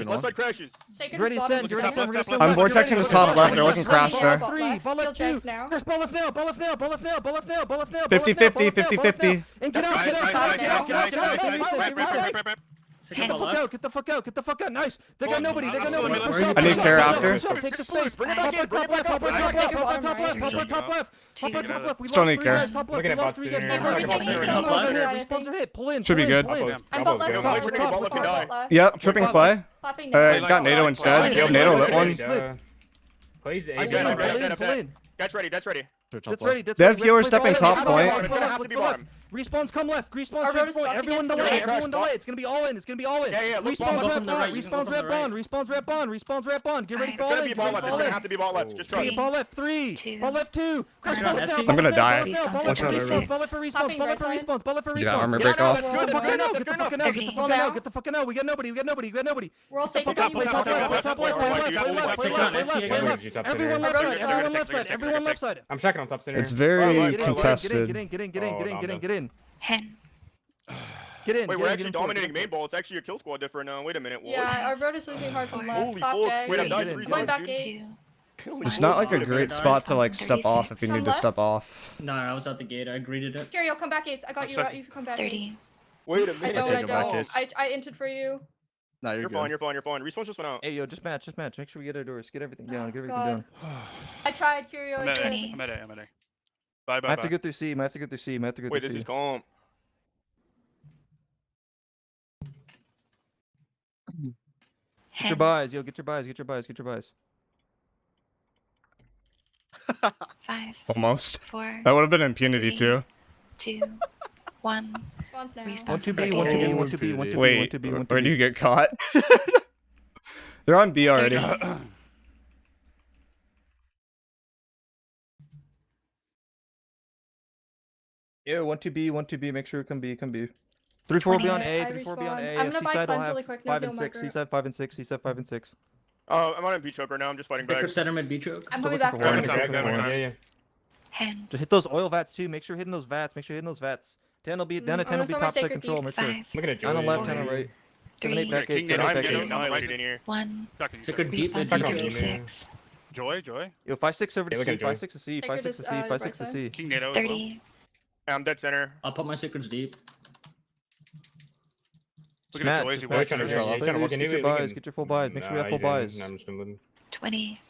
Left side crashes. Ready to send. I'm vortexing his top left. They're looking crash there. 3. Ball left 2. Chris, ball left now. 50-50. And get out. Get the fuck out. Nice. They got nobody. Push up. I need care after. Take the space. Top left. Still need care. Respawns are hit. Pull in. Should be good. I'm bot left. Yep, tripping play. Got NATO instead. NATO lit one. Plays I'm A. dead. Pull in. That's ready. That's ready. They have healers stepping top point. Respawns come left. Respawns Our road straight is point. fucking Everyone empty. delay. It's gonna be all in. Yeah, look, Respawns go rep from the on. right, you can go Respawns from the rep right. on. Respawns rep on. Get ready for It's all gonna in. be ball left. It's gonna have to be ball left. Just trust. Okay, ball left 3. 2. Ball left 2. Chris, ball left I'm now. gonna die. Ball left Watch out, for everyone. respawns. Ball left for respawns. Ball left for You got respawns. armor break off. Get the fuck out. Get the fuck out. Get the fuck out. We got nobody. We're all safe. Fuck out. Play top left. Everyone left side. I'm checking on top center. It's very Get contested. in. Hen. Get in. Wait, we're actually dominating main ball. It's actually a kill squad different now. Wait a minute. What? Yeah, our road is losing hard from left. Holy Top fuck. Jags. Wait, I'm dying Get in. 3 Going times, back dude. 8. It's not like a great spot to like step off if you need to step off. No, I was at the gate. I greeted it. Carry, you'll come back 8. I got you. You can come back 30. 8. Wait a I minute. don't. take it back, kids. I entered for you. No, You're fine. Respawn just went out. Hey, yo, just match. Make sure we get our doors. Get everything down. God. I tried, Curio. I'm at A. Bye. I have to go through C. Wait, this is calm. Get your buys, yo. Get your buys. 5. Almost. 4. That would have been impunity too. 2. 1. Spawns now. Respawn. 1 2 B, 1 2 B, 1 2 B, 1 2 B, Wait, 1 2 B, 1 2 where do B. you get caught? They're on B already. Yeah, 1 2 B, 1 2 B. Make sure it come B. 3 4 B on A, I 3 4 B on respawn. A. I'm gonna C buy side will cleanse have really quick, no 5 deal and 6. marker. C side 5 and 6. C side 5 and 6. I'm on a B choke right now. I'm just fighting back. Sticker center mid B choke. I'm Still coming back. looking for Go one. ahead. Yeah. Hen. Just hit those oil vats too. Make sure hitting those vats. 10 will be down to 10 will be top side control. Make sure. 5. Look at it. 9 on left, 4, 10 on right. 3, 7 8 back 8. King 7 8 Nate, back I'm 8. getting Dominated in here. 1. Sticker deep mid Respawn B to choke. 6. Joy. Yo, 5 6 over to Yeah, look C. at 5 Joey. 6 to C. Take 5 her 6 to to, C. 5 6 right to side. C. King NATO. 30. I'm dead center. I'll put my secrets deep. Look at Joy. Just We're trying to match. walk in. Get your buys. Get your full buys. Make sure we have full buys. I'm just gonna 20.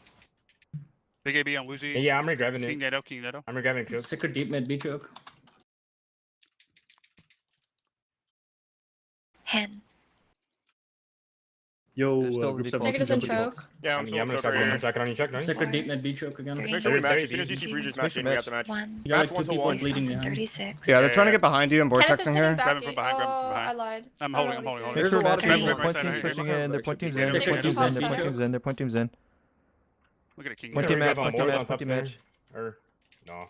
Big AB on Woozy. Yeah, I'm regrabbing King it. NATO. I'm regrabbing it. Sticker deep mid B choke. Hen. Yo, Take it as in choke. Yeah, I'm Yeah, I'm still gonna right here. check it on you. Check on you. Sticker deep mid B choke again. Three. Make sure we match. As soon There as you see you Breezes go. matching, we have to match. 1. You got like Match 2 1 to 1. people bleeding behind. 36. Yeah, they're Yeah, trying to yeah. get behind you and Kenneth is vortexing sitting here. back Grab him from eight. behind, grab him from Oh, behind. I lied. I'm I don't holding know him. what There's he a lot of said. people. Grab Point center, teams grab pushing center. in. Their point teams in. Take it top Their center. point teams in. Look at a King Point NATO. team match. Grab on Point team Morris match. on top Point team match. center. Or no.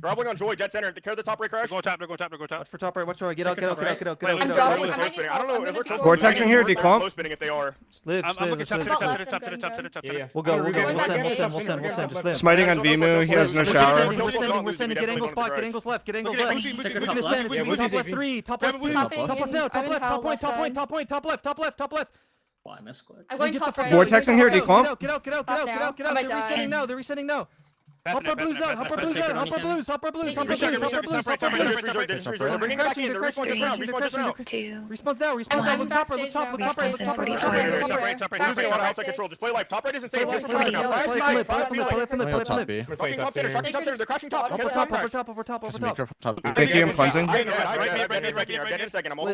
Groveling on Joy, dead center. Care of the top right crash. Go top, go top, go top. Watch for top right. Watch for right. Get out. I'm Totally dropping. close I might need spinning. I don't help. know if they're close Vortexing here, spinning. decomp. Close spinning if they are. Live, I'm looking top center, Top top left, center, top center, I'm top going, center, top Yeah, center. yeah. We'll go. We'll We'll send, send. we'll send, We'll send. Just live. Smiting on Vimu. He has no shower. We're sending. Get angles spot. Get angles left. Get angles left. Mushi, We're Mushi, gonna Mushi, send. Mushi, It's Mushi, top Mushi. left 3. Top left 2. Topping Top left now. Top I'm in left. hell, Top point. Top left point. side. Top point. Top point. Top left. Top left. Oh, I missed click. I'm going Get the top fuck right. Vortexing here, Get decomp. Get out. Top now. I might They're die. resetting now. They're resetting now. Hopper blues out, Hopper blues out, Hopper blues, Hopper blues, Hopper blues, Hopper blues, Hopper blues. They're bringing back in. They're respawn just now. Respawn just now. Respawn's now, respawn's now. Look top right, look top right, look top right, look top right. Top right. Losing a lot of outside control. Just play life. Top right isn't safe. Play Play from now. left, play left, play left, play left, Top play B. Fucking top center. Fucking top center. They're crashing top. Upper top, upper top, upper top, upper Just top. miicrow top B. Thank you, I'm cleansing. I'm dead in a second. I'm all. We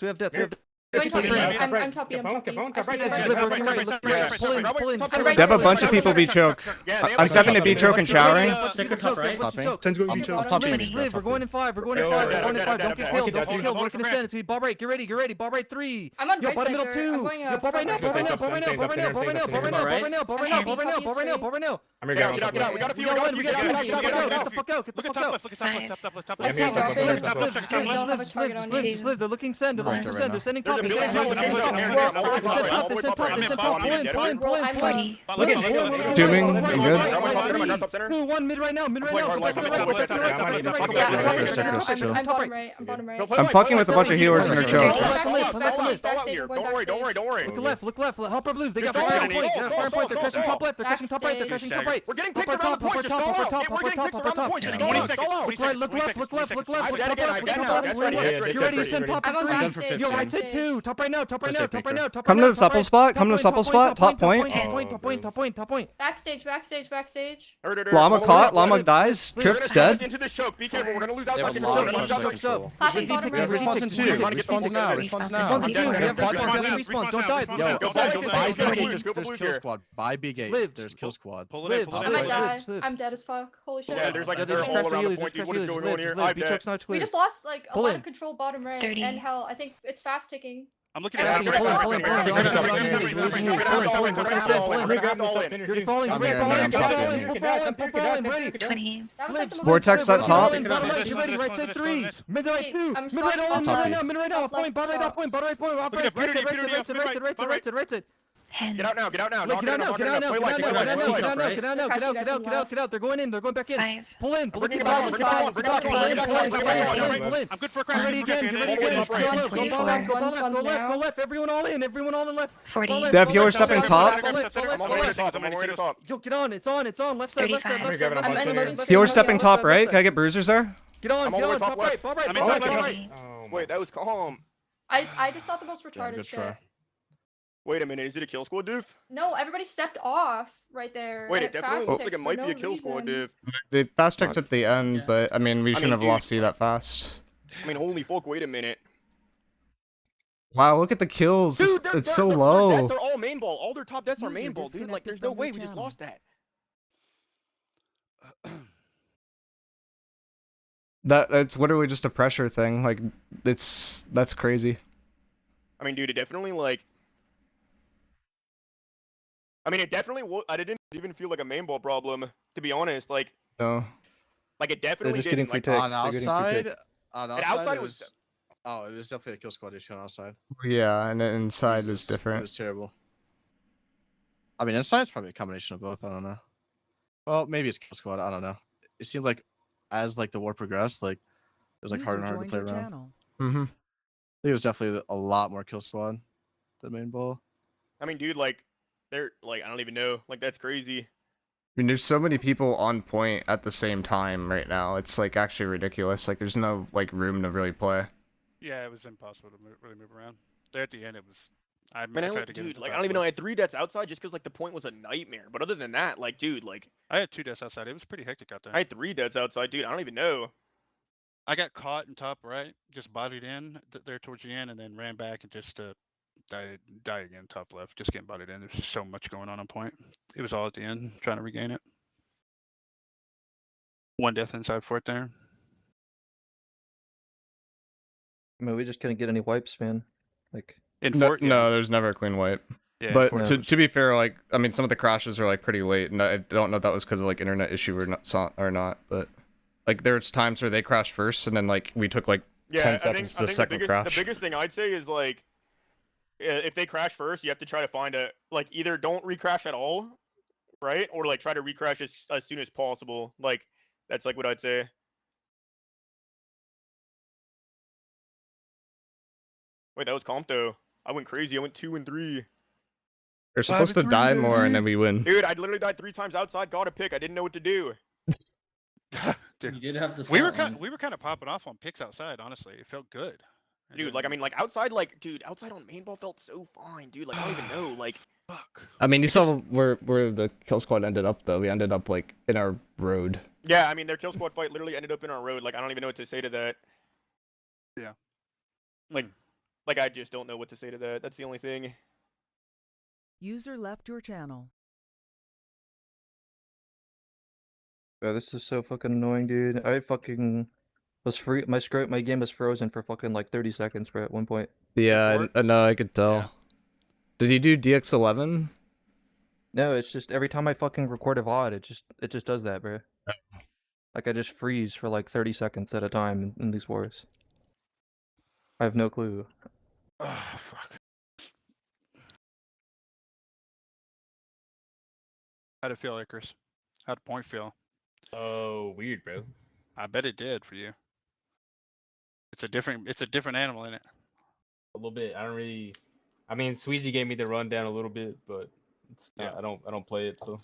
have death, we have death. Going top B. Top I'm right. top B. I'm Capone, top B. Capone, I top see right, you top guys. right. Look right, look right. Pull in, pull in. I'm right. They have a bunch of people B choke. I'm stepping to B choke and showering. Sticker top right. Top A. Choke. 10's going B choke. Top B. Live, we're going in 5, we're going in Yo, 5, we're dead, going in 5. Don't get killed, don't get killed. We're looking to send. It's gonna be ball right. Get ready. Ball right 3. I'm on Yo, right bottom middle sector. 2. I'm going Yo, ball right now, ball right now, ball right now, ball right now, ball right now, ball right now, ball right now, ball right now, ball right now, ball right now, ball right now. I'm Get out. We got a few. We got the fuck out. Get the fuck out. Look at top left. I see top you left, guys. top left, We don't have a target on you. Just live. They're looking send. They're looking send. They're sending top. They're There's a sending building top. coming They're up. sending top. They send top. They send top. Pull in. Look at Dooming, I'm good. 2, 1 mid right now. Mid right now. I'm bottom right. I'm bottom right. I'm fucking with a bunch of healers in their choke. Don't worry. Look left. Hopper blues. They got fire point. They got fire point. They're crashing top left. They're crashing top right. They're crashing top right. We're getting Upper picks around top. the point. Upper top. Upper top. Upper top. Upper top. Just Yeah. stall out. Look right. Look left. Look left. Look left. Look top left. Look top left. Get Get ready. Send top. I'm on Done right for stage. 15. Yo, right side 2. Top right now. Top right now. Top right now. Top Come right to now. the supple spot. Come to the supple spot. Top point. Top point. Backstage. Llama caught. Llama dies. Trips dead. Into this choke. Be careful. We're gonna lose outside They have a lot control. of We're gonna lose outside outside control. Clapping bottom We have right. response in 2. Response now. Response now. Response in 2. We have response. Don't die. Yo, Go by back. B gate, Go there's blue kill here. squad. By B gate, Live. there's kill squad. Pull it in. I might die. Live. I'm dead as fuck. Holy shit. Yeah, there's like Yeah, they're just all crash around the healers. point. Just Dude, what is crash going on here? healers. I'm B dead. choke's not We clear. just lost like a Pull lot in. of control bottom right. 30. And hell, I think it's fast ticking. I'm looking Yeah, at pull in. You're falling. I'm You're here, falling. I'm top You're end. falling. Ready. 20. That was like the most Vortex that top. Get ready. Right side 3. Mid right 2. I'm Mid sorry, right top on. left. Mid right now. Point. Bottom right. Point. Bottom right. Point. Right side. Right side. Right side. Hen. Get out now. Get out now. Get out. They're going in. They're going back in. 5. Pull in. I'm good for a crash. Ready again. Go left. Everyone all in left. 40. They have healers stepping top. I'm on the way to top. I'm on the way to top. Yo, get on. It's on. Left side. 35. Healer stepping top right. Can I get bruisers there? Get on. I'm all the way top left. Top right. I'm in top left. Wait, that was calm. I just saw the most Yeah, retarded good shit. try. Wait a minute. Is it a kill squad, dude? No, everybody stepped off right there. Wait, and it definitely looks like it fast-ticked might for be a no kill squad, reason. dude. They fast checked at the end, Yeah. but I mean, we shouldn't have dude. lost you that fast. I mean, holy fuck. Wait a minute. Wow, look at the kills. Dude, It's so their low. deaths are all main ball. All their top deaths are User main ball, dude. Like, there's disconnected no from way your we just channel. lost that. That's literally just a pressure thing. Like, that's crazy. I mean, dude, it definitely like. I mean, it definitely. I didn't even feel like a main ball problem, to be honest. Like No. it definitely didn't. Like, On outside, outside it was- Oh, it was definitely a kill squad issue on outside. Yeah, and then inside is Jesus, It different. was terrible. I mean, inside's probably a combination of both. I don't know. Well, maybe it's kill squad. I don't know. It seemed like as like the war progressed, like it was like harder and harder to play around. Mm-hmm. I think it was definitely a lot more kill squad than main ball. I mean, dude, like, they're like, I don't even know. Like, that's crazy. I mean, there's so many people on point at the same time right now. It's like actually ridiculous. Like, there's no like room to really play. Yeah, it was impossible to really move around. There at the end, it was. I Man, tried to get dude, into like, the I don't even know. I back had 3 deaths outside just because like the point was a nightmare. But other than that, like, dude, like, foot. I had 2 deaths outside. It was pretty hectic out there. I had 3 deaths outside, dude. I don't even know. I got caught in top right, just bodied in there towards the end, and then ran back and just die again top left, just getting bodied in. There's just so much going on point. It was all at the end, trying to regain it. 1 death inside fort there. I mean, we just couldn't get any wipes, man. Like, In No, fort, yeah. no, there's never a clean wipe. Yeah, in But fort, to, it was- to be fair, like, I mean, some of the crashes are like pretty late, and I don't know if that was because of like internet issue or not. But like, there's times where they crashed first, and then like we took like Yeah, 10 I seconds to think the second the crash. biggest thing I'd say is like, if they crash first, you have to try to find a like either don't recrash at all, right, or like try to recrash as soon as possible. Like that's like what I'd say. Wait, that was Compto. I went crazy. I went 2 and 3. They're supposed to die more, and then we win. Dude, I literally died 3 times outside. Got a pick. I didn't know what to do. Dude, You did have to. we were kind of popping off on picks outside. Honestly, it felt good. And Dude, like I then- mean, like outside, like dude, outside on main ball felt so fine, dude. Like I don't even know, like fuck. I mean, you It saw where the kill squad ended up though. We ended up like in our road. Yeah, I mean, their kill squad fight literally ended up in our road. Like I don't even know what to say to that. Yeah. Like I just don't know what to say to that. That's the only thing. User left your channel. Bro, this is so fucking annoying, dude. I fucking was free. My game was frozen for fucking like 30 seconds, bro. At one point. Yeah, I know. I could tell. Yeah. Did you do DX11? No, it's just every time I fucking record a VOD, it just does that, bro. Like I just freeze for like 30 seconds at a time in these wars. I have no clue. Oh fuck. How'd it feel, Icarus? How'd point feel? Oh, weird, bro. I bet it did for you. It's a different animal in it. A little bit. I don't really. I mean, Sweezy gave me the rundown a little bit, but it's not, Yeah. I don't play it, so.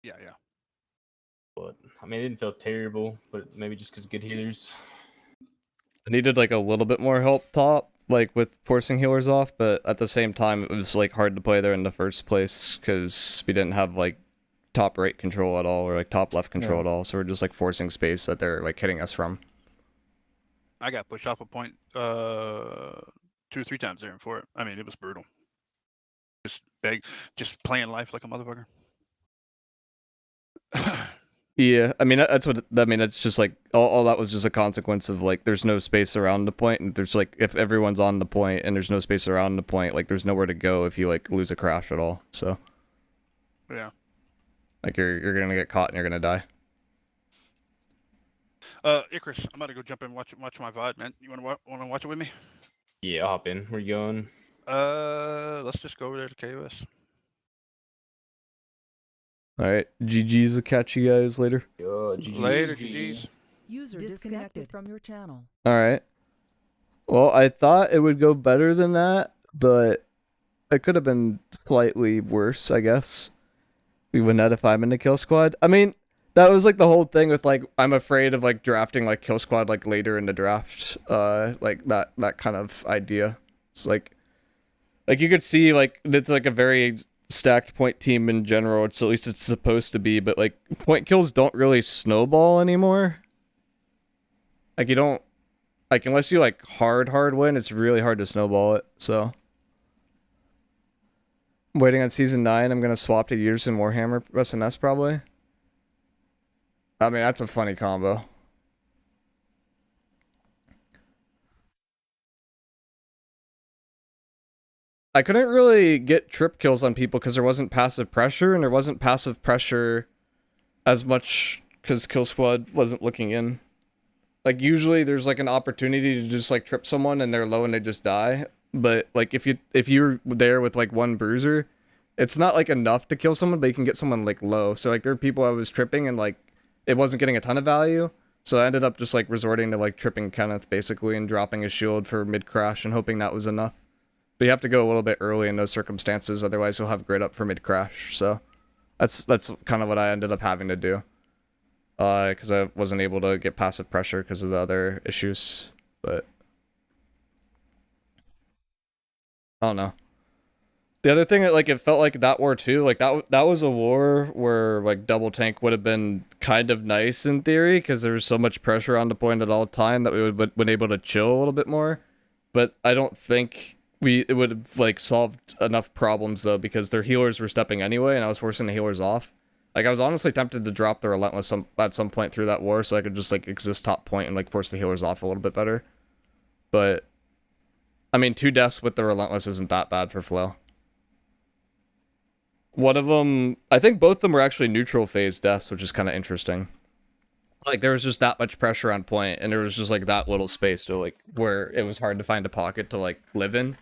Yeah. But I mean, it didn't feel terrible, but maybe just because good healers. I needed like a little bit more help top, like with forcing healers off, but at the same time, it was like hard to play there in the first place because we didn't have like top right control at all or like top left control at all. So we're just like forcing space that they're like hitting us from. I got pushed off a point 2 or 3 times there for it. I mean, it was brutal. Just playing life like a motherfucker. Yeah, I mean that's what I mean. It's just like all that was just a consequence of like there's no space around the point, and there's like if everyone's on the point and there's no space around the point, like there's nowhere to go if you like lose a crash at all. So Yeah. like you're gonna get caught and you're gonna die. Icarus, I'm about to go jump in and watch my VOD, man. You wanna watch it with me? Yeah, I'll hop in. Where you going? Let's just go over there to KOS. All right, GG's. Will catch you guys later. Yo, GG's. Later, GG's. User disconnected from your channel. All right. Well, I thought it would go better than that, but it could have been slightly worse, I guess. We wouldn't have if I'm in the kill squad. I mean, that was like the whole thing with like I'm afraid of like drafting like kill squad like later in the draft. Like that kind of idea. It's like you could see like it's like a very stacked point team in general. It's at least it's supposed to be, but like point kills don't really snowball anymore. Like you don't like unless you like hard win, it's really hard to snowball it. So I'm waiting on season 9. I'm gonna swap to Years and Warhammer SNS probably. I mean that's a funny combo. I couldn't really get trip kills on people because there wasn't passive pressure, and there wasn't passive pressure as much because Kill Squad wasn't looking in. Like, usually there's, like, an opportunity to just, like, trip someone and they're low and they just die. But, like, if you're there with, like, one bruiser, it's not, like, enough to kill someone, but you can get someone, like, low. So, like, there are people I was tripping and, like, it wasn't getting a ton of value. So I ended up just, like, resorting to, like, tripping Kenneth, basically, and dropping a shield for mid-crash and hoping that was enough. But you have to go a little bit early in those circumstances, otherwise you'll have grid up for mid-crash, so that's kind of what I ended up having to do. Because I wasn't able to get passive pressure because of the other issues, but I don't know. The other thing that, like, it felt like that war too, like, that was a war where, like, double tank would have been kind of nice in theory, because there was so much pressure on the point at all time that we would have been able to chill a little bit more, but I don't think it would have like solved enough problems though, because their healers were stepping anyway and I was forcing the healers off. Like I was honestly tempted to drop the Relentless at some point through that war so I could just like exist top point and like force the healers off a little bit better. But I mean 2 deaths with the Relentless isn't that bad for Flow. One of them, I think both of them were actually neutral phase deaths, which is kind of interesting. Like there was just that much pressure on point and there was just like that little space to like where it was hard to find a pocket to like live in.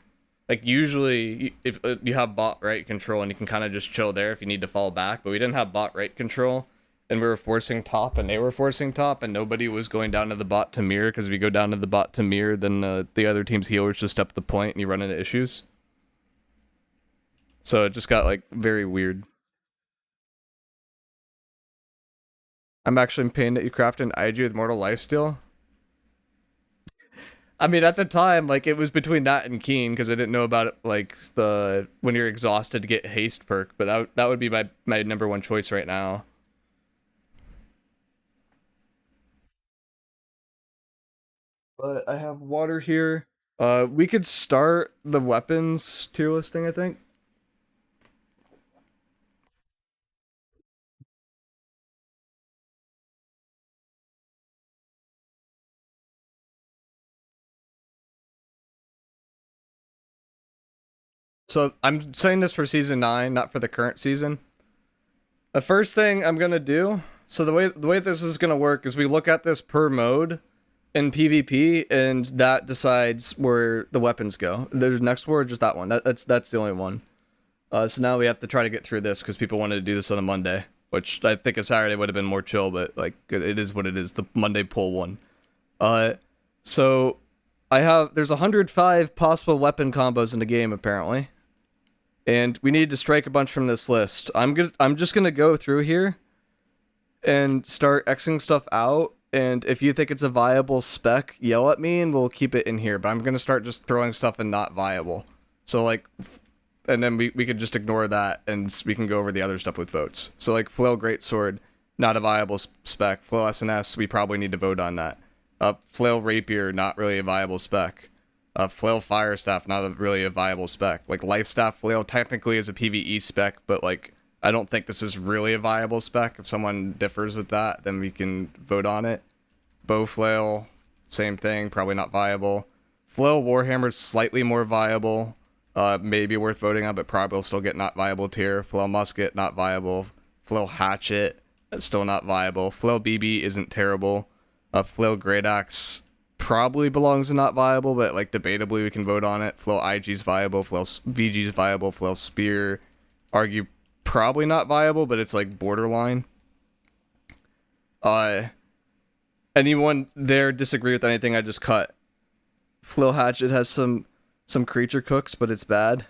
Like, usually, if you have bot right control and you can kind of just chill there if you need to fall back, but we didn't have bot right control, and we were forcing top, and they were forcing top, and nobody was going down to the bot to mirror, because if you go down to the bot to mirror, then the other team's healers just step the point, and you run into issues. So it just got, like, very weird. I'm actually in pain that you crafted an IG with Mortal Lifesteal. I mean, at the time, like, it was between that and Keen, because I didn't know about it, like, the when you're exhausted to get haste perk, but that would be my number one choice right now. But I have water here. We could start the weapons tier listing, I think. So I'm saying this for season 9, not for the current season. The first thing I'm gonna do, so the way this is gonna work is we look at this per mode in PvP, and that decides where the weapons go. There's next war, just that one. That's the only one. So now we have to try to get through this because people wanted to do this on a Monday, which I think a Saturday would have been more chill, but like it is what it is. The Monday pull one. So there's 105 possible weapon combos in the game apparently, and we need to strike a bunch from this list. I'm just gonna go through here and start Xing stuff out. And if you think it's a viable spec, yell at me and we'll keep it in here. But I'm going to start just throwing stuff in not viable. So like, and then we could just ignore that and we can go over the other stuff with votes. So like Flail Greatsword, not a viable spec. Flail SNS, we probably need to vote on that. Flail Rapier, not really a viable spec. Flail Firestaff, not really a viable spec. Like Lifestaff Flail technically is a PvE spec, but like, I don't think this is really a viable spec. If someone differs with that, then we can vote on it. Bow Flail, same thing, probably not viable. Flail Warhammer's slightly more viable, maybe worth voting on, but probably will still get not viable tier. Flail Musket, not viable. Flail Hatchet, still not viable. Flail BB isn't terrible. Flail Great Axe probably belongs in not viable, but like debatably we can vote on it. Flail IG's viable. Flail VG's viable. Flail Spear, argue probably not viable, but it's like borderline. Anyone there disagree with anything I just cut? Flail Hatchet has some creature cooks, but it's bad.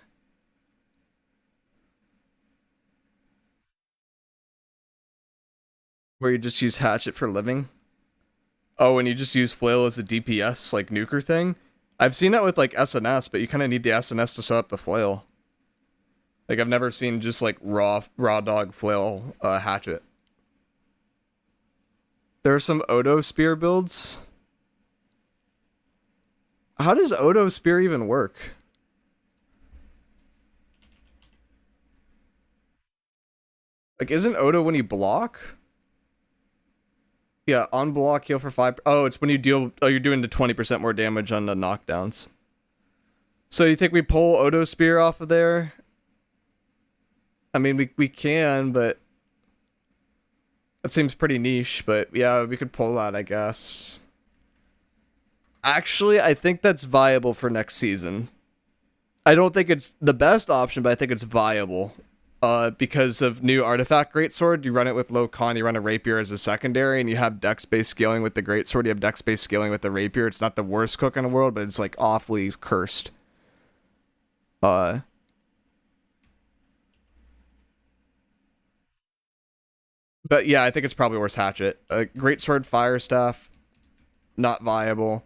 Where you just use Hatchet for living. Oh, and you just use Flail as a DPS like nuker thing. I've seen that with like SNS, but you kind of need the SNS to set up the Flail. Like, I've never seen just, like, raw dog Flail Hatchet. There are some Odo Spear builds. How does Odo Spear even work? Like, isn't Odo when you block? Yeah, on block, heal for 5. Oh, it's when you deal... Oh, you're doing the 20% more damage on the knockdowns. So you think we pull Odo Spear off of there? I mean, we can, but that seems pretty niche, but yeah, we could pull that, I guess. Actually, I think that's viable for next season. I don't think it's the best option, but I think it's viable. Because of new artifact Greatsword, you run it with low con, you run a Rapier as a secondary, and you have dex-based scaling with the Greatsword, you have dex-based scaling with the Rapier. It's not the worst cook in the world, but it's like awfully cursed. But yeah, I think it's probably worse Hatchet. Greatsword, Firestaff, not viable.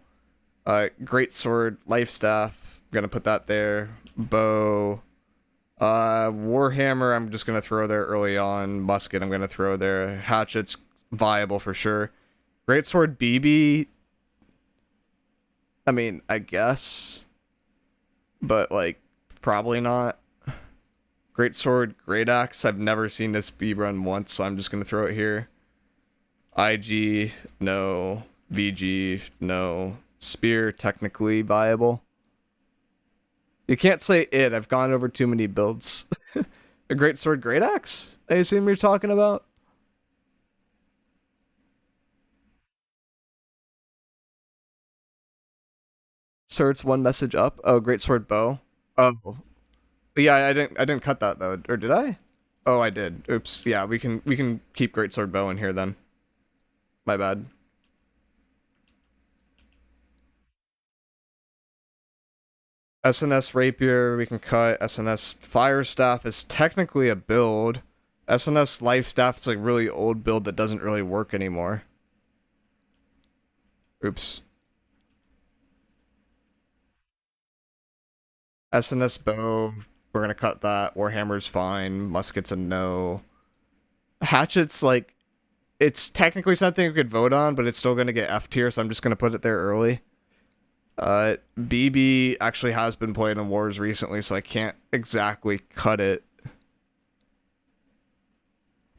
Greatsword, Lifestaff, I'm gonna put that there. Bow. Warhammer, I'm just gonna throw there early on. Musket, I'm gonna throw there. Hatchet's viable for sure. Greatsword, BB. I mean, I guess. But, like, probably not. Greatsword, Great Axe, I've never seen this be run once, so I'm just gonna throw it here. IG, no. VG, no. Spear, technically viable. You can't say it, I've gone over too many builds. A Greatsword, Great Axe, I assume you're talking about? Sword's one message up. Oh, Greatsword Bow. Oh. Yeah, I didn't cut that though, or did I? Oh, I did. Oops. Yeah, we can keep Greatsword Bow in here then. My bad. SNS Rapier, we can cut. SNS Firestaff is technically a build. SNS life staff is like really old build that doesn't really work anymore. Oops. SNS bow, we're gonna cut that. Warhammer's fine. Musket's a no. Hatchet's like, it's technically something we could vote on, but it's still gonna get F tier, so I'm just gonna put it there early. BB actually has been played in wars recently, so I can't exactly cut it.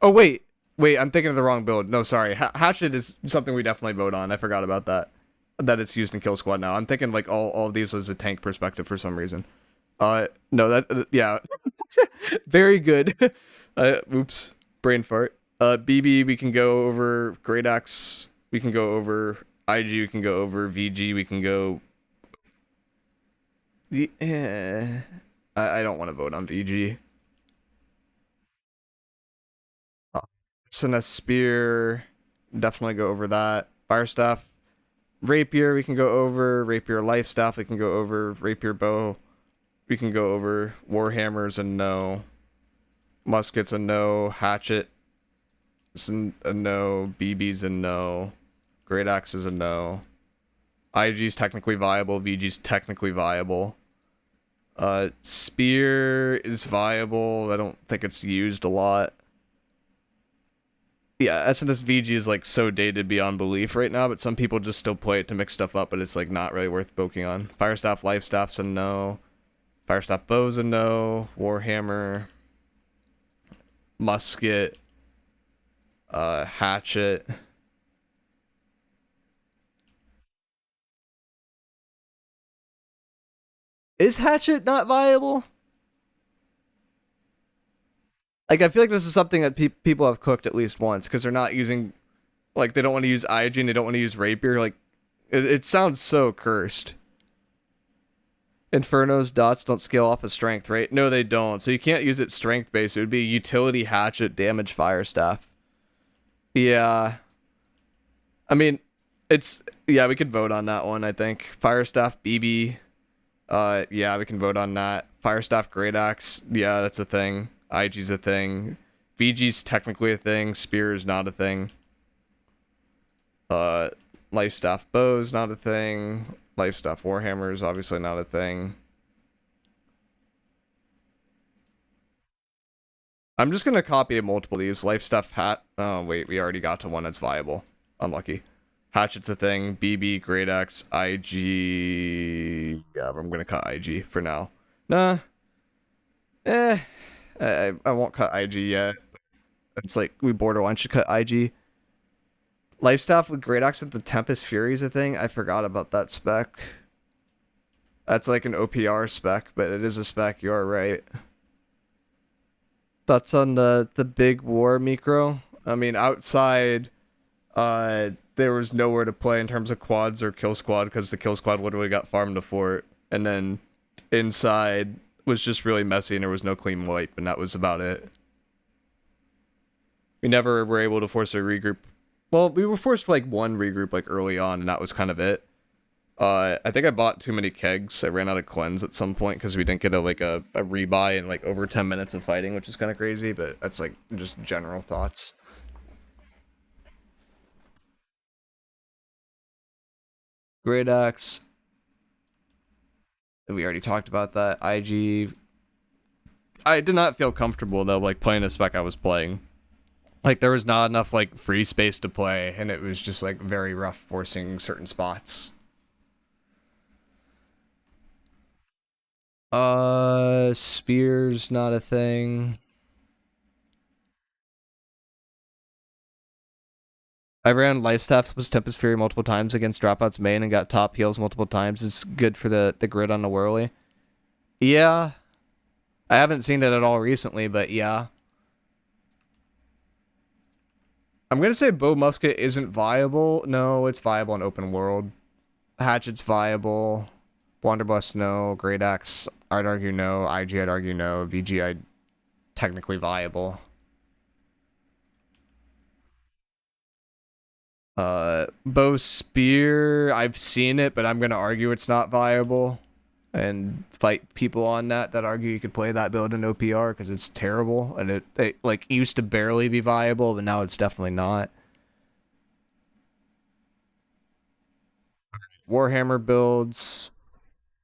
Oh, wait, I'm thinking of the wrong build. No, sorry. Hatchet is something we definitely vote on. I forgot about that. That it's used in Kill Squad now. I'm thinking like all of these as a tank perspective for some reason. No, that, yeah. Very good. Oops, brain fart. BB, we can go over. Great Axe, we can go over. IG, we can go over. VG, we can go. I don't want to vote on VG. SNS Spear, definitely go over that. Fire Staff, Rapier, we can go over. Rapier Life Staff, we can go over. Rapier Bow, we can go over. Warhammer's a no. Musket's a no. Hatchet is a no. BB's a no. Great Axe is a no. IG's technically viable. VG's technically viable. Spear is viable. I don't think it's used a lot. Yeah, SNS VG is like so dated beyond belief right now, but some people just still play it to mix stuff up, but it's like not really worth poking on. Fire Staff, Life Staff's a no. Fire Staff Bow's a no. Warhammer, Musket, Hatchet. Is Hatchet not viable? Like, I feel like this is something that people have cooked at least once, because they're not using, like, they don't want to use IG and they don't want to use Rapier. Like, it sounds so cursed. Inferno's dots don't scale off of strength, right? No, they don't. So you can't use it strength based. It would be utility hatchet, damage fire staff. Yeah. I mean, it's, yeah, we could vote on that one, I think. Fire staff, BB. Yeah, we can vote on that. Fire staff, Great Axe. Yeah, that's a thing. IG's a thing. VG's technically a thing. Spear is not a thing. Life staff Bow's not a thing. Life staff Warhammer is obviously not a thing. I'm just gonna copy multiple of these. Life staff hat. Oh wait, we already got to one that's viable. Unlucky. Hatchet's a thing. BB, Great Axe, IG. Yeah, I'm gonna cut IG for now. Nah. I won't cut IG yet. It's like we borderline should cut IG. Life staff with Great Axe at the Tempest Fury is a thing. I forgot about that spec. That's like an OPR spec, but it is a spec. You are right. Thoughts on the big war, miicrow? I mean, outside, there was nowhere to play in terms of quads or kill squad because the kill squad literally got farmed to fort, and then inside was just really messy and there was no clean wipe, and that was about it. We never were able to force a regroup. Well, we were forced to like one regroup like early on, and that was kind of it. I think I bought too many kegs. I ran out of cleanse at some point because we didn't get a rebuy in like over 10 minutes of fighting, which is kind of crazy, but that's like just general thoughts. Great Axe. We already talked about that. IG. I did not feel comfortable though, like playing the spec I was playing. Like there was not enough like free space to play, and it was just like very rough forcing certain spots. Spear's not a thing. I ran Life Staff was Tempest Fury multiple times against Dropout's main and got top heals multiple times. It's good for the grid on the whirly. Yeah. I haven't seen it at all recently, but yeah. I'm gonna say Bow Musket isn't viable. No, it's viable in open world. Hatchet's viable. Blunderbuss, no. Great Axe, I'd argue no. IG, I'd argue no. VG, I'd technically viable. Bow Spear, I've seen it, but I'm gonna argue it's not viable. and fight people on that argue you could play that build in OPR because it's terrible and it like used to barely be viable, but now it's definitely not. Warhammer builds,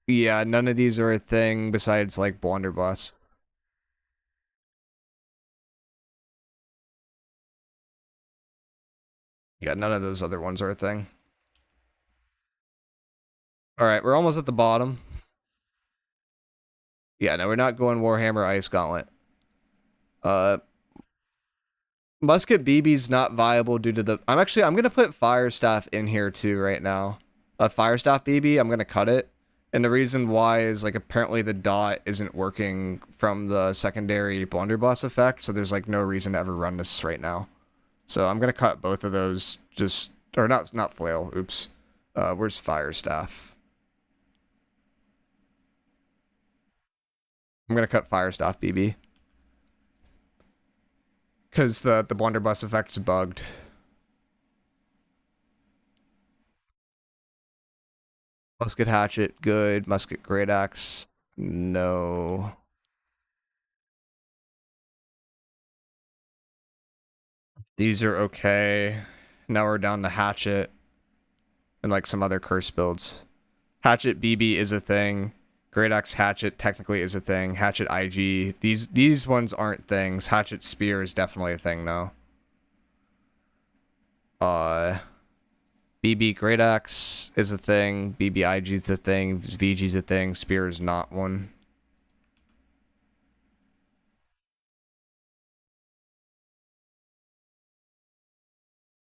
yeah, none of these are a thing besides like Blunderbuss. Yeah, none of those other ones are a thing. Alright, we're almost at the bottom. Yeah, no, we're not going Warhammer Ice Gauntlet. Musket BB's not viable due to the... I'm gonna put Fire Staff in here too right now. Fire Staff BB, I'm gonna cut it. And the reason why is, like, apparently the dot isn't working from the secondary Blunderbuss effect, so there's, like, no reason to ever run this right now. So I'm gonna cut both of those, just... Or not Flail, oops. Where's Fire Staff? I'm gonna cut Fire Staff BB. Because the Blunderbuss effect's bugged. Musket Hatchet, good. Musket Great Axe, no. These are okay. Now we're down to Hatchet. And like some other curse builds. Hatchet BB is a thing. Great Axe Hatchet technically is a thing. Hatchet IG. These ones aren't things. Hatchet Spear is definitely a thing though. BB Great Axe is a thing. BB IG is a thing. VG is a thing. Spear is not one.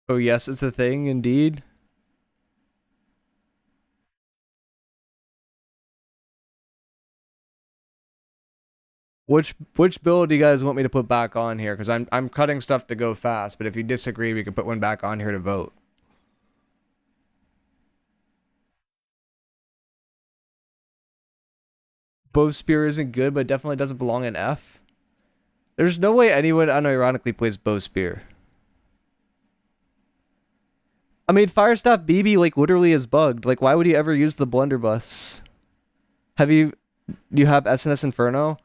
Oh yes, it's a thing indeed. Which build do you guys want me to put back on here? Because I'm cutting stuff to go fast, but if you disagree, we could put one back on here to vote. Bow Spear isn't good, but definitely doesn't belong in F. There's no way anyone unironically plays Bow Spear. I mean, Firestaff BB like literally is bugged. Like, why would you ever use the Blunderbuss? Do you have SNS Inferno?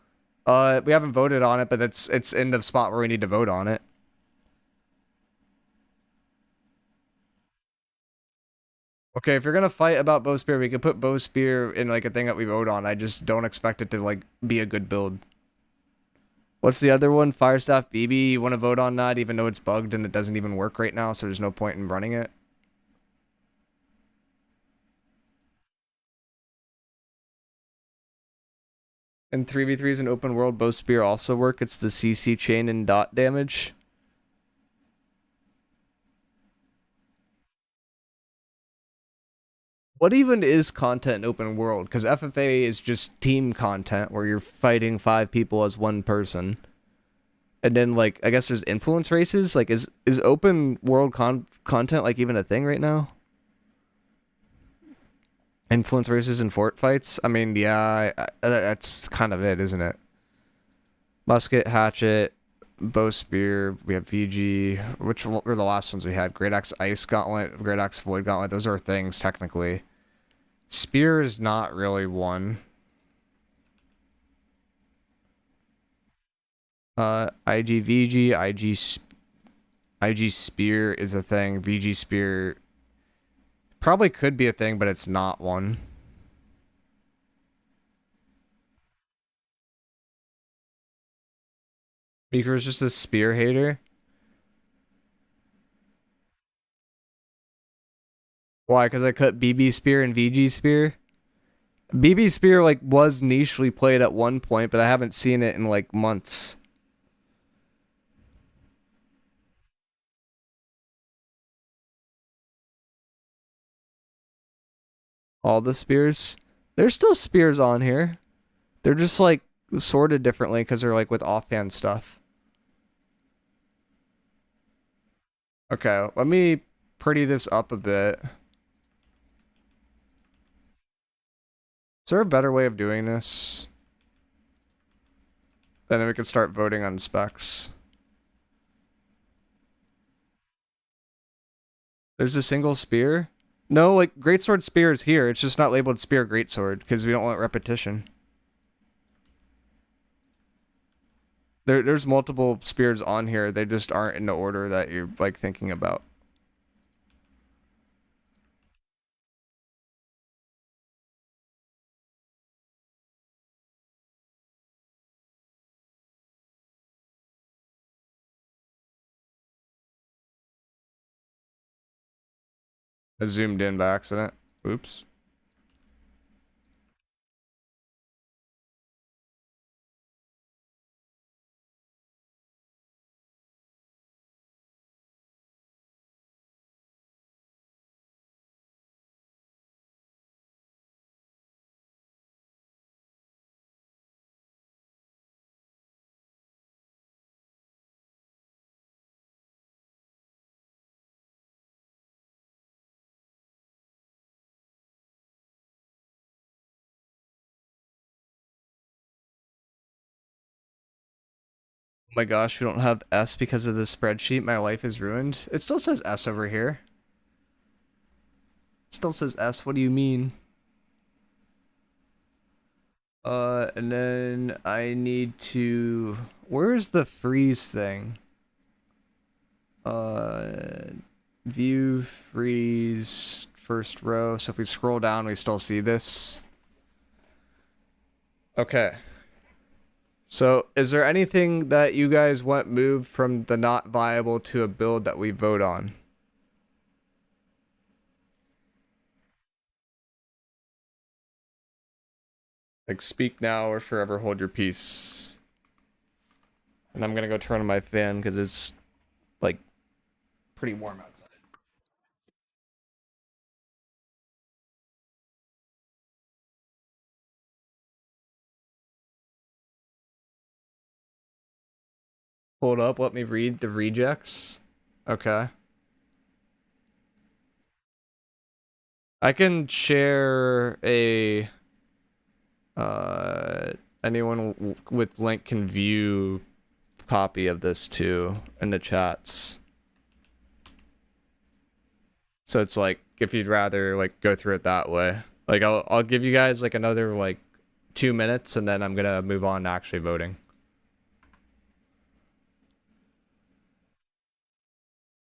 We haven't voted on it, but it's in the spot where we need to vote on it. Okay, if you're gonna fight about Bow Spear, we could put Bow Spear in like a thing that we vote on. I just don't expect it to like be a good build. What's the other one? Firestaff BB. You want to vote on that, even though it's bugged and it doesn't even work right now, so there's no point in running it. And 3v3s in open world, Bow Spear also work. It's the CC chain and dot damage. What even is content in open world? Because FFA is just team content where you're fighting 5 people as one person. And then, like, I guess there's influence races. Like, is open world content, like, even a thing right now? Influence races and fort fights? I mean, yeah, that's kind of it, isn't it? Musket, Hatchet, Bow Spear, we have VG. Which were the last ones we had? Great Axe Ice Gauntlet, Great Axe Void Gauntlet. Those are things, technically. Spear is not really one. IG VG, IG Spear is a thing. VG Spear probably could be a thing, but it's not one. miicrow is just a spear hater. Why? Because I cut BB Spear and VG Spear? BB Spear, like, was nichely played at one point, but I haven't seen it in, like, months. All the spears? There's still spears on here. They're just, like, sorted differently because they're, like, with offhand stuff. Okay, let me pretty this up a bit. Is there a better way of doing this? Then we could start voting on specs. There's a single spear? No, like greatsword spear is here. It's just not labeled spear greatsword because we don't want repetition. There's multiple spears on here. They just aren't in the order that you're like thinking about. I zoomed in by accident. Oops. Oh my gosh, we don't have S because of this spreadsheet. My life is ruined. It still says S over here. It still says S. What do you mean? And then I need to... Where's the freeze thing? View, freeze, first row. So if we scroll down, we still see this. Okay. So is there anything that you guys want moved from the not viable to a build that we vote on? Like speak now or forever hold your peace. And I'm gonna go turn on my fan because it's like pretty warm outside. Hold up, let me read the rejects. Okay. I can share a anyone with link can view copy of this too in the chats. So it's like if you'd rather like go through it that way. Like I'll give you guys like another like 2 minutes and then I'm gonna move on to actually voting.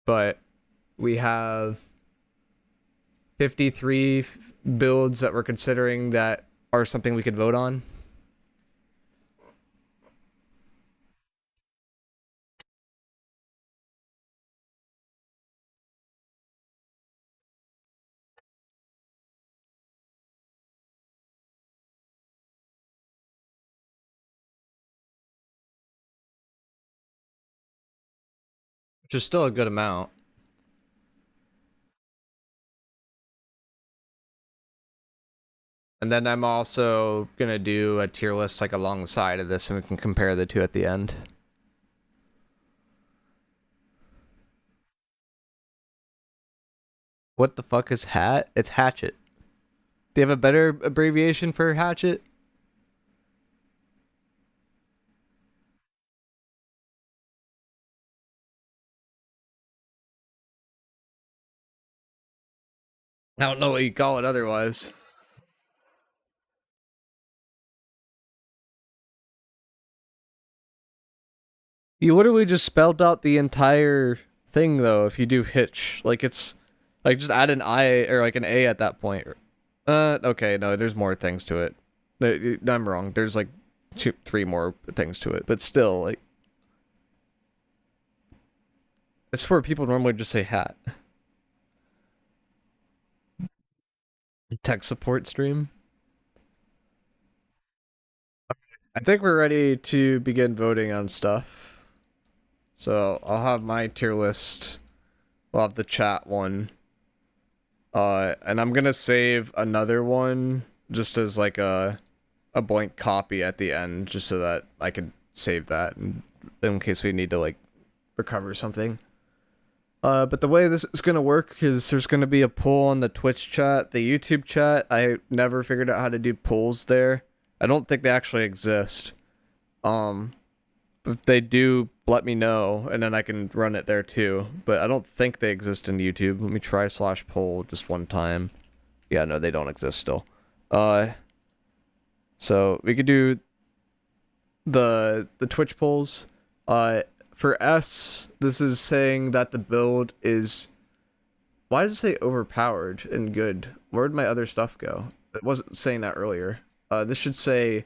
But we have 53 builds that we're considering that are something we could vote on. Which is still a good amount. And then I'm also gonna do a tier list like alongside of this and we can compare the two at the end. What the fuck is hat? It's hatchet. Do you have a better abbreviation for hatchet? I don't know what you call it otherwise. You literally just spelled out the entire thing though if you do hitch. Like it's like just add an I or like an A at that point. Okay, no, there's more things to it. I'm wrong. There's like 3 more things to it, but still like it's for people normally just say hat. Tech support stream. I think we're ready to begin voting on stuff. So I'll have my tier list. We'll have the chat one. And I'm gonna save another one just as like a blank copy at the end, just so that I can save that in case we need to like recover something. But the way this is gonna work is there's gonna be a poll on the Twitch chat, the YouTube chat. I never figured out how to do polls there. I don't think they actually exist. But if they do, let me know, and then I can run it there too. But I don't think they exist in YouTube. Let me try /poll just one time. Yeah, no, they don't exist still. So we could do the Twitch polls. For S, this is saying that the build is... Why does it say overpowered and good? Where'd my other stuff go? It wasn't saying that earlier. This should say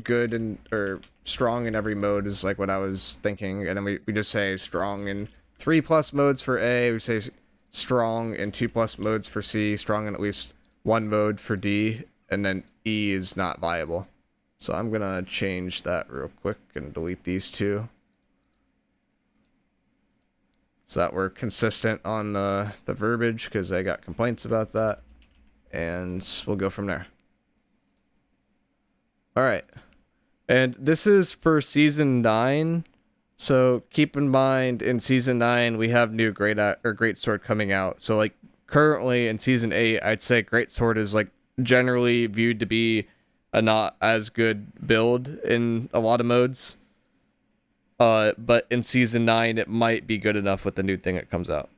good and or strong in every mode is like what I was thinking, and then we just say strong in 3+ modes for A, we say strong in 2+ modes for C, strong in at least 1 mode for D, and then E is not viable. So I'm gonna change that real quick and delete these two, so that we're consistent on the verbiage, because I got complaints about that, and we'll go from there. Alright, and this is for Season 9, so keep in mind, in Season 9, we have new Greatsword coming out, so like, currently in Season 8, I'd say Greatsword is like, generally viewed to be a not as good build in a lot of modes, but in Season 9, it might be good enough with the new thing that comes out.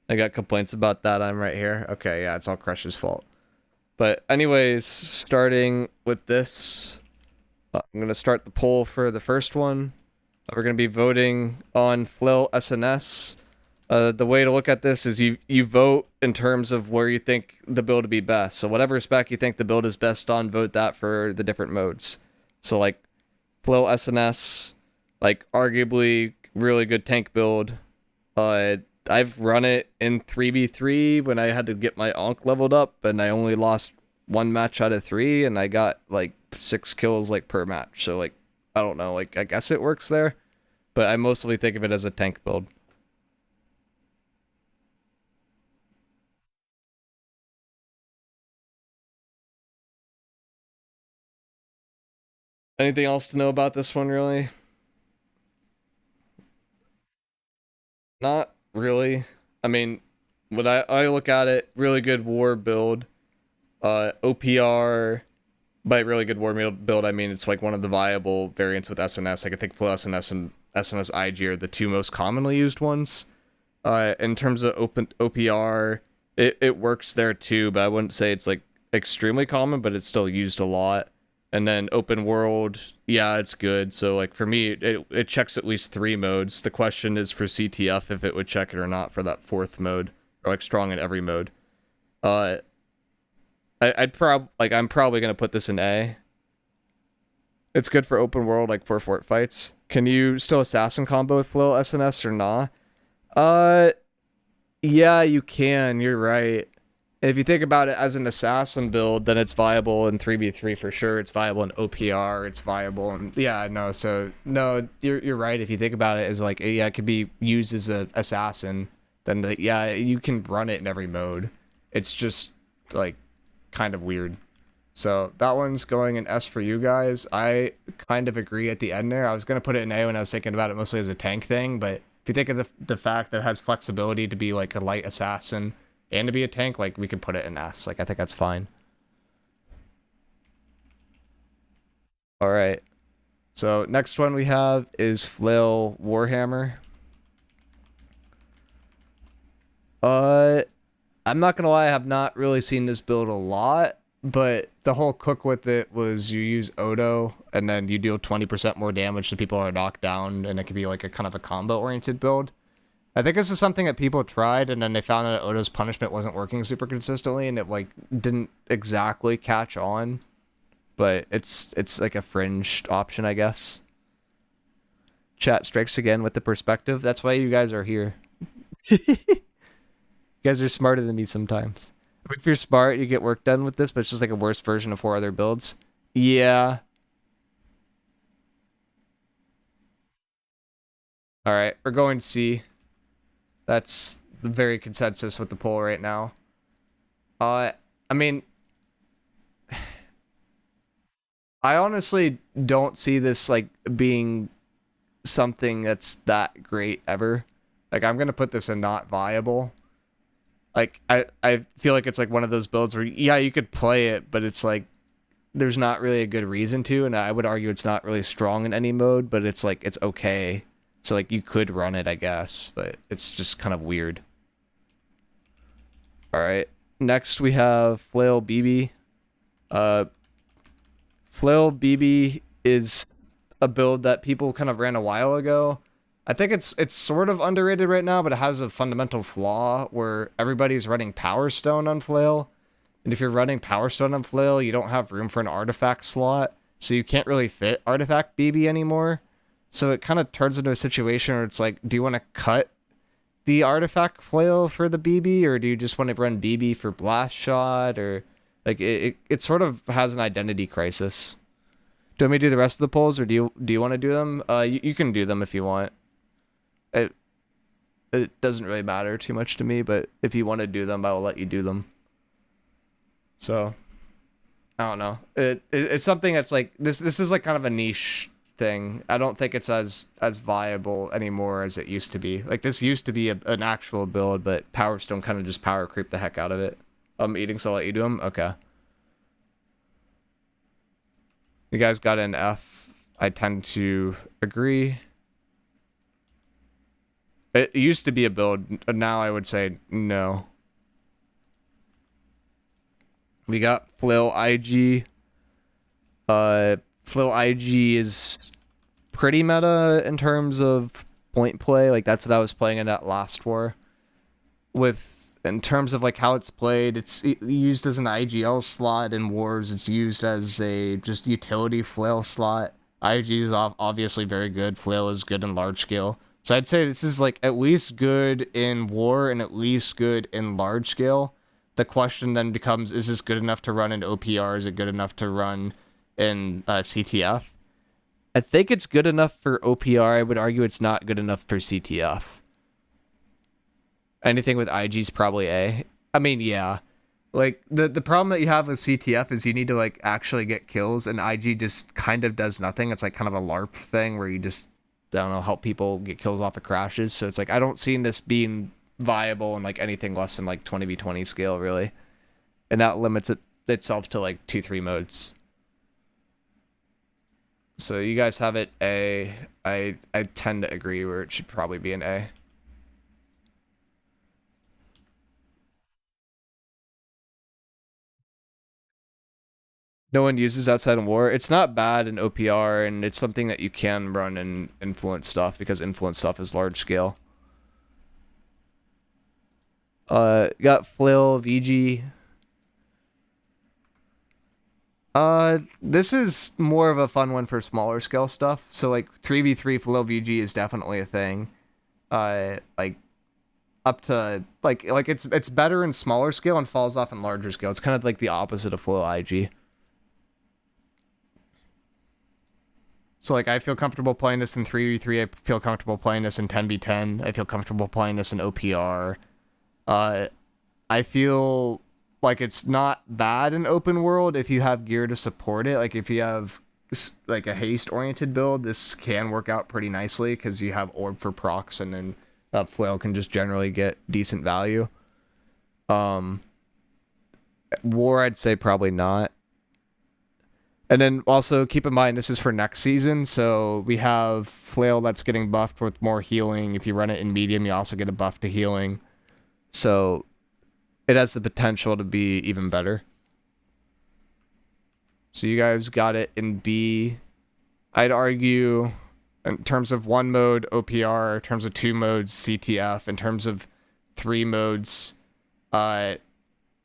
I got complaints about that, I'm right here. Okay, yeah, it's all Crush's fault. But anyways, starting with this, I'm going to start the poll for the first one. We're going to be voting on Flil SNS. The way to look at this is you vote in terms of where you think the build would be best. So whatever spec you think the build is best on, vote that for the different modes. So like Flil SNS, like arguably really good tank build. I've run it in 3v3 when I had to get my Onk leveled up, and I only lost 1 match out of 3, and I got like 6 kills like per match. So like, I don't know, like I guess it works there, but I mostly think of it as a tank build. Anything else to know about this one, really? Not really. I mean, when I look at it, really good war build. OPR, by really good war build, I mean it's like one of the viable variants with SNS. Like I think Full SNS and SNS IG are the 2 most commonly used ones. In terms of OPR, it works there too, but I wouldn't say it's like extremely common, but it's still used a lot. And then open world, yeah, it's good. So like for me, it checks at least 3 modes. The question is for CTF if it would check it or not for that 4th mode, or like strong in every mode. I'm probably gonna put this in A. It's good for open world, like for fort fights. Can you still assassin combo with Flow SNS or nah? Yeah, you can. You're right. If you think about it as an assassin build, then it's viable in 3v3 for sure. It's viable in OPR. It's viable in... Yeah, no, so... No, you're right. If you think about it as like, yeah, it could be used as an assassin, then yeah, you can run it in every mode. It's just, like, kind of weird. So that one's going in S for you guys. I kind of agree at the end there. I was going to put it in A when I was thinking about it mostly as a tank thing, but if you think of the fact that it has flexibility to be like a light assassin and to be a tank, like we could put it in S. Like I think that's fine. All right. So next one we have is Flail Warhammer. I'm not gonna lie, I have not really seen this build a lot, but the whole cook with it was you use Odo and then you deal 20% more damage to people who are knocked down, and it could be like a kind of a combo oriented build. I think this is something that people tried and then they found that Odo's punishment wasn't working super consistently and it like didn't exactly catch on, but it's like a fringe option, I guess. Chat strikes again with the perspective. That's why you guys are here. You guys are smarter than me sometimes. If you're smart, you get work done with this, but it's just like a worse version of 4 other builds. Yeah. Alright, we're going C. That's the very consensus with the poll right now. I mean... I honestly don't see this, like, being something that's that great ever. Like, I'm gonna put this in not viable. Like, I feel like it's like one of those builds where, yeah, you could play it, but it's like, there's not really a good reason to, and I would argue it's not really strong in any mode, but it's like, it's okay. So like you could run it, I guess, but it's just kind of weird. All right. Next we have Flail BB. Flail BB is a build that people kind of ran a while ago. I think it's sort of underrated right now, but it has a fundamental flaw where everybody's running Power Stone on Flail. And if you're running Power Stone on Flail, you don't have room for an artifact slot, so you can't really fit artifact BB anymore. So it kind of turns into a situation where it's like, do you want to cut the artifact Flail for the BB, or do you just want to run BB for blast shot? Or like it sort of has an identity crisis. Do you want me to do the rest of the polls, or do you want to do them? You can do them if you want. It doesn't really matter too much to me, but if you want to do them, I will let you do them. So I don't know. It's something that's like this is like kind of a niche thing. I don't think it's as viable anymore as it used to be. Like this used to be an actual build, but Power Stone kind of just power creep the heck out of it. I'm eating, so I'll let you do them. Okay. You guys got an F. I tend to agree. It used to be a build. Now I would say no. We got Flail IG. Flail IG is pretty meta in terms of point play. Like that's what I was playing in that last war. In terms of like how it's played, it's used as an IGL slot in wars. It's used as a just utility Flail slot. IG is obviously very good. Flail is good in large scale. So I'd say this is like at least good in war and at least good in large scale. The question then becomes, is this good enough to run in OPR? Is it good enough to run in CTF? I think it's good enough for OPR. I would argue it's not good enough for CTF. Anything with IG is probably A. I mean, yeah. Like, the problem that you have with CTF is you need to, like, actually get kills, and IG just kind of does nothing. It's, like, kind of a LARP thing where you just, I don't know, help people get kills off of crashes. So it's, like, I don't see this being viable in, like, anything less than, like, 20v20 scale, really. And that limits itself to, like, 2-3 modes. So you guys have it A. I tend to agree where it should probably be an A. No one uses outside in war. It's not bad in OPR, and it's something that you can run in influence stuff because influence stuff is large scale. Got Flail VG. This is more of a fun one for smaller scale stuff. So like 3v3 Flail VG is definitely a thing. Like up to like it's better in smaller scale and falls off in larger scale. It's kind of like the opposite of Flail IG. So, like, I feel comfortable playing this in 3v3. I feel comfortable playing this in 10v10. I feel comfortable playing this in OPR. I feel like it's not bad in open world if you have gear to support it. Like, if you have, like, a haste-oriented build, this can work out pretty nicely because you have orb for procs, and then Flail can just generally get decent value. War, I'd say probably not. And then also keep in mind, this is for next season, so we have Flail that's getting buffed with more healing. If you run it in medium, you also get a buff to healing. So it has the potential to be even better. So you guys got it in B. I'd argue in terms of 1 mode, OPR, in terms of 2 modes, CTF, in terms of 3 modes,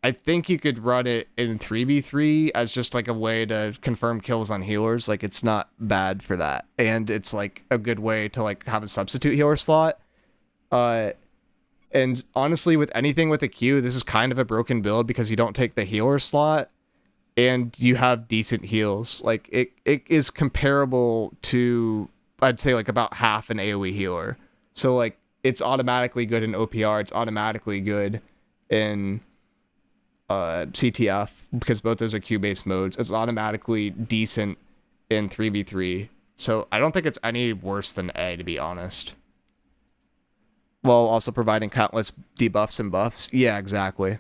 I think you could run it in 3v3 as just like a way to confirm kills on healers. Like it's not bad for that. And it's like a good way to like have a substitute healer slot. And honestly, with anything with a Q, this is kind of a broken build because you don't take the healer slot and you have decent heals. Like it is comparable to, I'd say like about half an AoE healer. So like it's automatically good in OPR. It's automatically good in CTF because both those are Q-based modes. It's automatically decent in 3v3. So I don't think it's any worse than A, to be honest. While also providing countless debuffs and buffs. Yeah, exactly.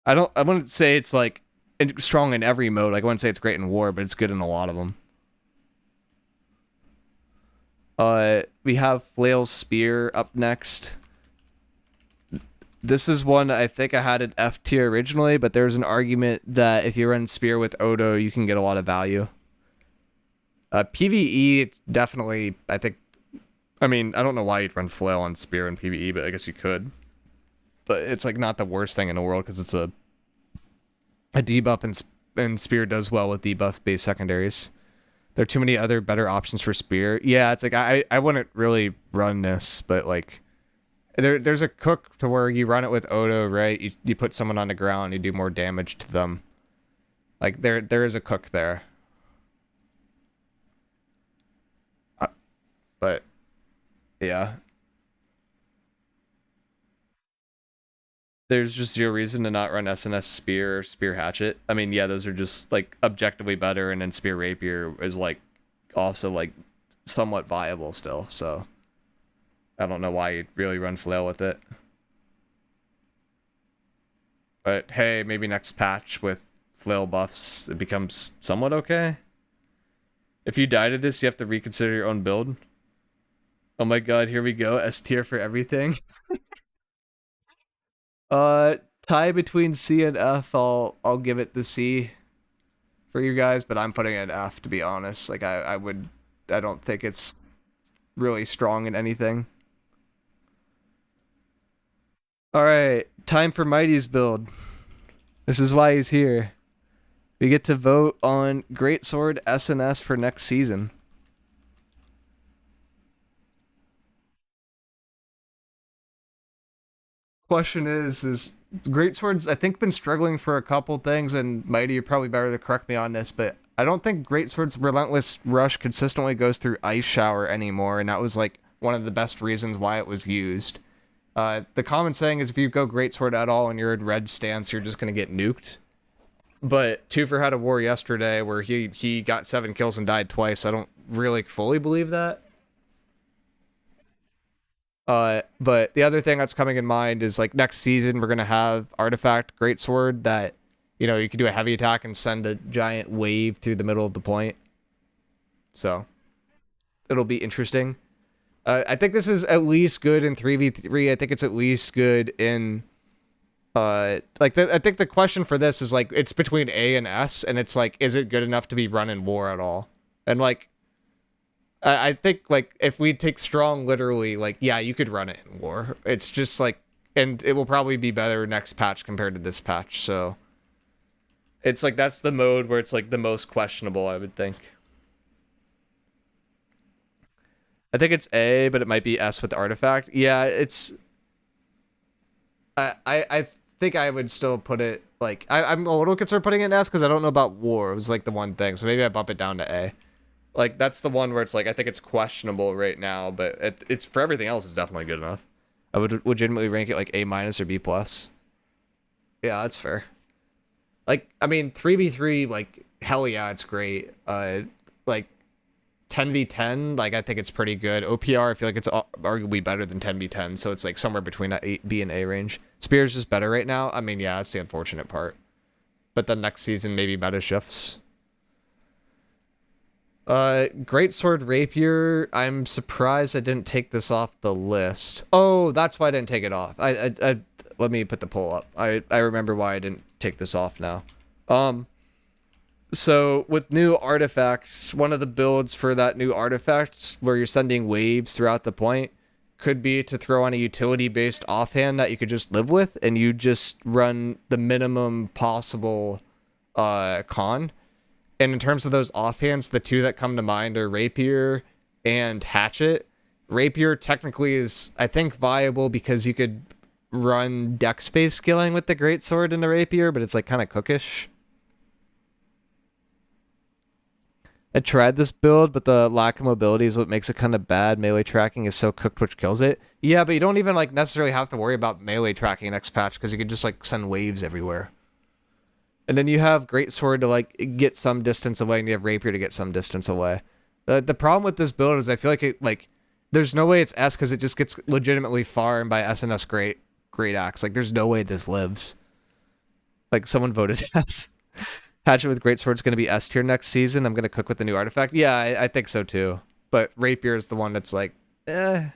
I wouldn't say it's like strong in every mode. Like I wouldn't say it's great in war, but it's good in a lot of them. We have Flail Spear up next. This is one I think I had an F tier originally, but there's an argument that if you run Spear with Odo, you can get a lot of value. PvE, it's definitely, I think, I mean, I don't know why you'd run Flail on Spear in PvE, but I guess you could. But it's like not the worst thing in the world because it's a debuff, and Spear does well with debuff-based secondaries. There are too many other better options for Spear. Yeah, it's like I wouldn't really run this, but like there's a cook to where you run it with Odo, right? You put someone on the ground, you do more damage to them. Like there is a cook there. But yeah. There's just zero reason to not run SNS Spear or Spear Hatchet. I mean, yeah, those are just like objectively better, and then Spear Rapier is like also like somewhat viable still, so I don't know why you'd really run Flail with it. But hey, maybe next patch with Flail buffs, it becomes somewhat okay. If you die to this, you have to reconsider your own build. Oh my god, here we go. S tier for everything. Tie between C and F. I'll give it the C for you guys, but I'm putting it in F to be honest. Like I don't think it's really strong in anything. All right, time for Mighty's build. This is why he's here. We get to vote on Greatsword SNS for next season. Question is Greatsword's I think been struggling for a couple things, and Mighty, you're probably better to correct me on this, but I don't think Greatsword's Relentless Rush consistently goes through Ice Shower anymore, and that was like one of the best reasons why it was used. The common saying is if you go Greatsword at all and you're in red stance, you're just gonna get nuked. But Twofer had a war yesterday where he got 7 kills and died twice. I don't really fully believe that. But the other thing that's coming in mind is like next season we're gonna have Artifact Greatsword that, you know, you can do a heavy attack and send a giant wave through the middle of the point. So it'll be interesting. I think this is at least good in 3v3. I think it's at least good in I think the question for this is like it's between A and S, and it's like, is it good enough to be run in war at all? And like I think like if we take strong literally, like yeah, you could run it in war. It's just like, and it will probably be better next patch compared to this patch. So it's like that's the mode where it's like the most questionable, I would think. I think it's A, but it might be S with Artifact. Yeah, it's I think I would still put it like I'm a little concerned putting it in S because I don't know about war. It was like the one thing, so maybe I bump it down to A. Like that's the one where it's like I think it's questionable right now, but it's for everything else it's definitely good enough. I would legitimately rank it like A- or B+. Yeah, that's fair. Like I mean 3v3, like hell yeah, it's great. Like 10v10, like I think it's pretty good. OPR, I feel like it's arguably better than 10v10, so it's like somewhere between that B and A range. Spear's just better right now. I mean, yeah, that's the unfortunate part. But the next season maybe meta shifts. Greatsword Rapier, I'm surprised I didn't take this off the list. Oh, that's why I didn't take it off. I let me put the poll up. I remember why I didn't take this off now. So with new artifacts, one of the builds for that new artifact where you're sending waves throughout the point could be to throw on a utility-based offhand that you could just live with, and you just run the minimum possible con. And in terms of those offhands, the two that come to mind are Rapier and Hatchet. Rapier technically is, I think, viable because you could run dex-based skilling with the Greatsword and the Rapier, but it's like kind of cookish. I tried this build, but the lack of mobility is what makes it kind of bad. Melee tracking is so cooked, which kills it. Yeah, but you don't even like necessarily have to worry about melee tracking next patch because you can just like send waves everywhere. And then you have Greatsword to like get some distance away, and you have Rapier to get some distance away. The problem with this build is I feel like it like there's no way it's S because it just gets legitimately far, and by SNS Great Axe, like there's no way this lives. Like someone voted S. Hatchet with Greatsword's going to be S tier next season. I'm going to cook with the new artifact. Yeah, I think so too. But Rapier is the one that's like, eh.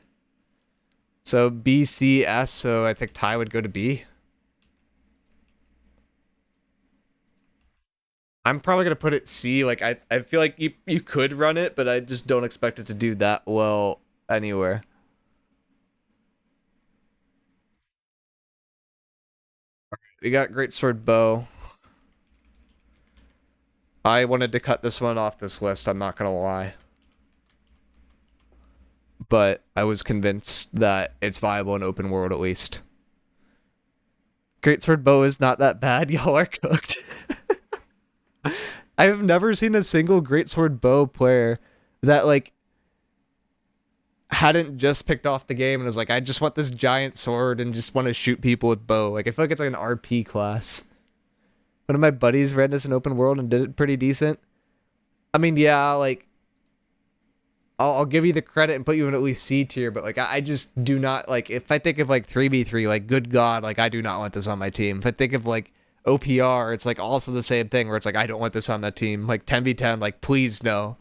So B, C, S. So I think Ty would go to B. I'm probably going to put it C. Like, I feel like you could run it, but I just don't expect it to do that well anywhere. We got Greatsword Bow. I wanted to cut this one off this list, I'm not going to lie. But I was convinced that it's viable in open world at least. Greatsword Bow is not that bad. Y'all are cooked. I have never seen a single Greatsword Bow player that, like, hadn't just picked off the game and was like, I just want this giant sword and just want to shoot people with bow. Like, I feel like it's like an RP class. One of my buddies ran this in open world and did it pretty decent. I mean, yeah, like, I'll give you the credit and put you in at least C tier, but like, I just do not, like, if I think of like 3v3, like, good God, like, I do not want this on my team. If I think of like OPR, it's like also the same thing where it's like, I don't want this on that team. Like 10v10, like, please no.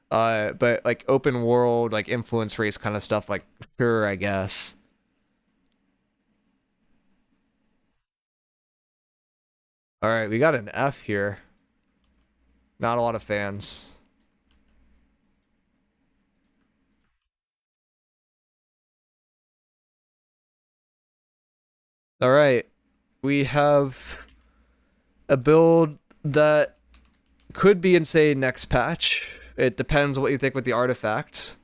But like open world, like influence race kind of stuff, like, sure, I guess. All right, we got an F here. Not a lot of fans. All right, we have a build that could be insane next patch. It depends what you think with the artifact.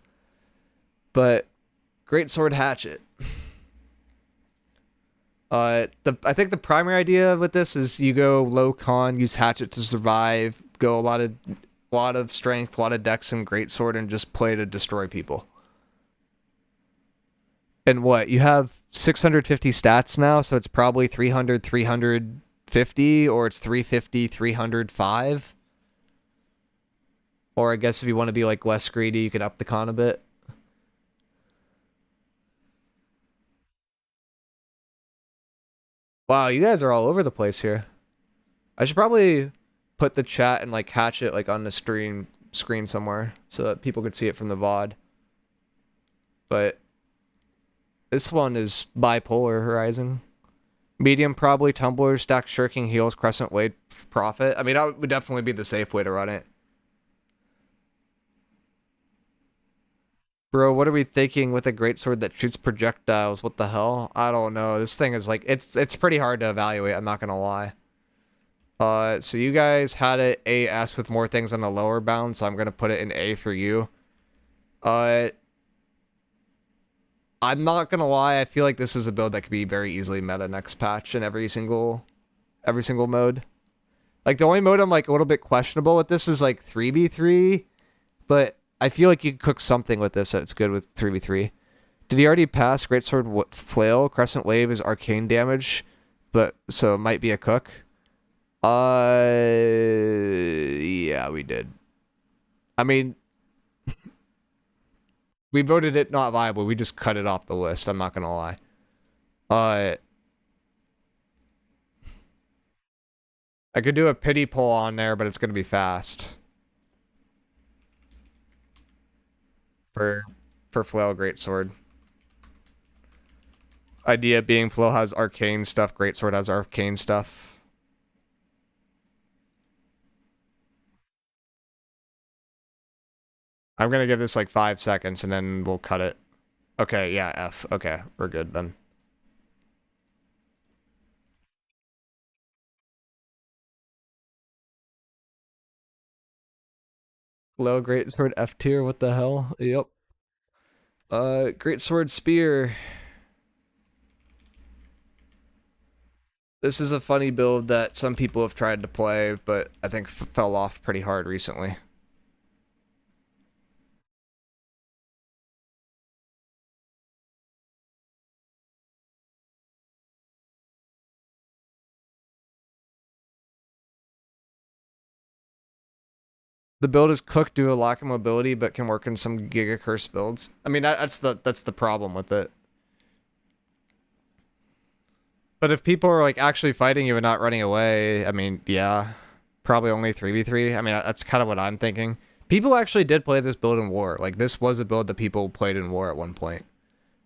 But Greatsword Hatchet. I think the primary idea with this is you go low con, use Hatchet to survive, go a lot of strength, a lot of dex and Greatsword, and just play to destroy people. And what? You have 650 stats now, so it's probably 300, 350, or it's 350, 305. Or I guess if you want to be like less greedy, you can up the con a bit. Wow, you guys are all over the place here. I should probably put the chat and like Hatchet like on the screen somewhere so that people could see it from the VOD. But this one is bipolar Horizon. Medium probably Tumbler, Stack Shirking, Heals, Crescent Wave, Profit. I mean, that would definitely be the safe way to run it. Bro, what are we thinking with a greatsword that shoots projectiles? What the hell? I don't know. This thing is like, it's pretty hard to evaluate, I'm not gonna lie. So you guys had it AS with more things on the lower bound, so I'm gonna put it in A for you. I'm not gonna lie, I feel like this is a build that could be very easily meta next patch in every single mode. Like, the only mode I'm like a little bit questionable with this is like 3v3, but I feel like you could cook something with this that's good with 3v3. Did he already pass Greatsword Flail? Crescent Wave is arcane damage, but so it might be a cook. Yeah, we did. I mean, we voted it not viable. We just cut it off the list. I'm not gonna lie. I could do a pity poll on there, but it's gonna be fast. For Flail Greatsword. Idea being Flail has arcane stuff, Greatsword has arcane stuff. I'm gonna give this like 5 seconds and then we'll cut it. Okay, yeah, F. Okay, we're good then. Flail Greatsword F tier, what the hell? Yep. Greatsword Spear. This is a funny build that some people have tried to play, but I think fell off pretty hard recently. The build is cooked due to lack of mobility, but can work in some Giga Curse builds. I mean, that's the problem with it. But if people are like actually fighting you and not running away, I mean, yeah, probably only 3v3. I mean, that's kind of what I'm thinking. People actually did play this build in war. Like, this was a build that people played in war at one point.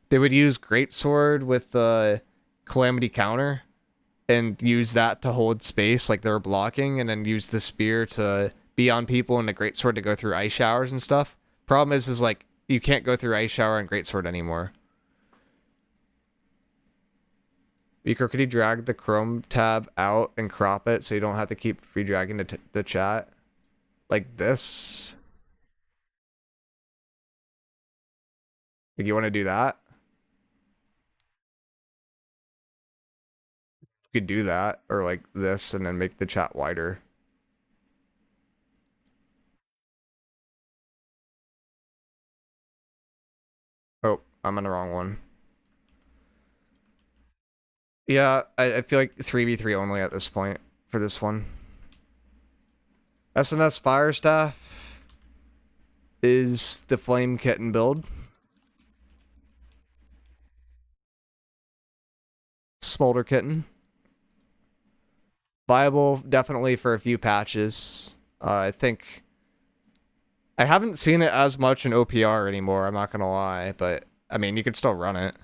They would use Greatsword with the Calamity counter and use that to hold space like they were blocking, and then use the spear to be on people and the Greatsword to go through ice showers and stuff. Problem is like, you can't go through ice shower and Greatsword anymore. miicrow, could you drag the Chrome tab out and crop it so you don't have to keep redragging the chat? Like this? Like, you want to do that? You could do that, or like this, and then make the chat wider. Oh, I'm on the wrong one. Yeah, I feel like 3v3 only at this point for this one. SNS Firestaff is the Flame Kitten build. Smolder Kitten. Viable definitely for a few patches. I think I haven't seen it as much in OPR anymore, I'm not gonna lie, but I mean, you could still run it.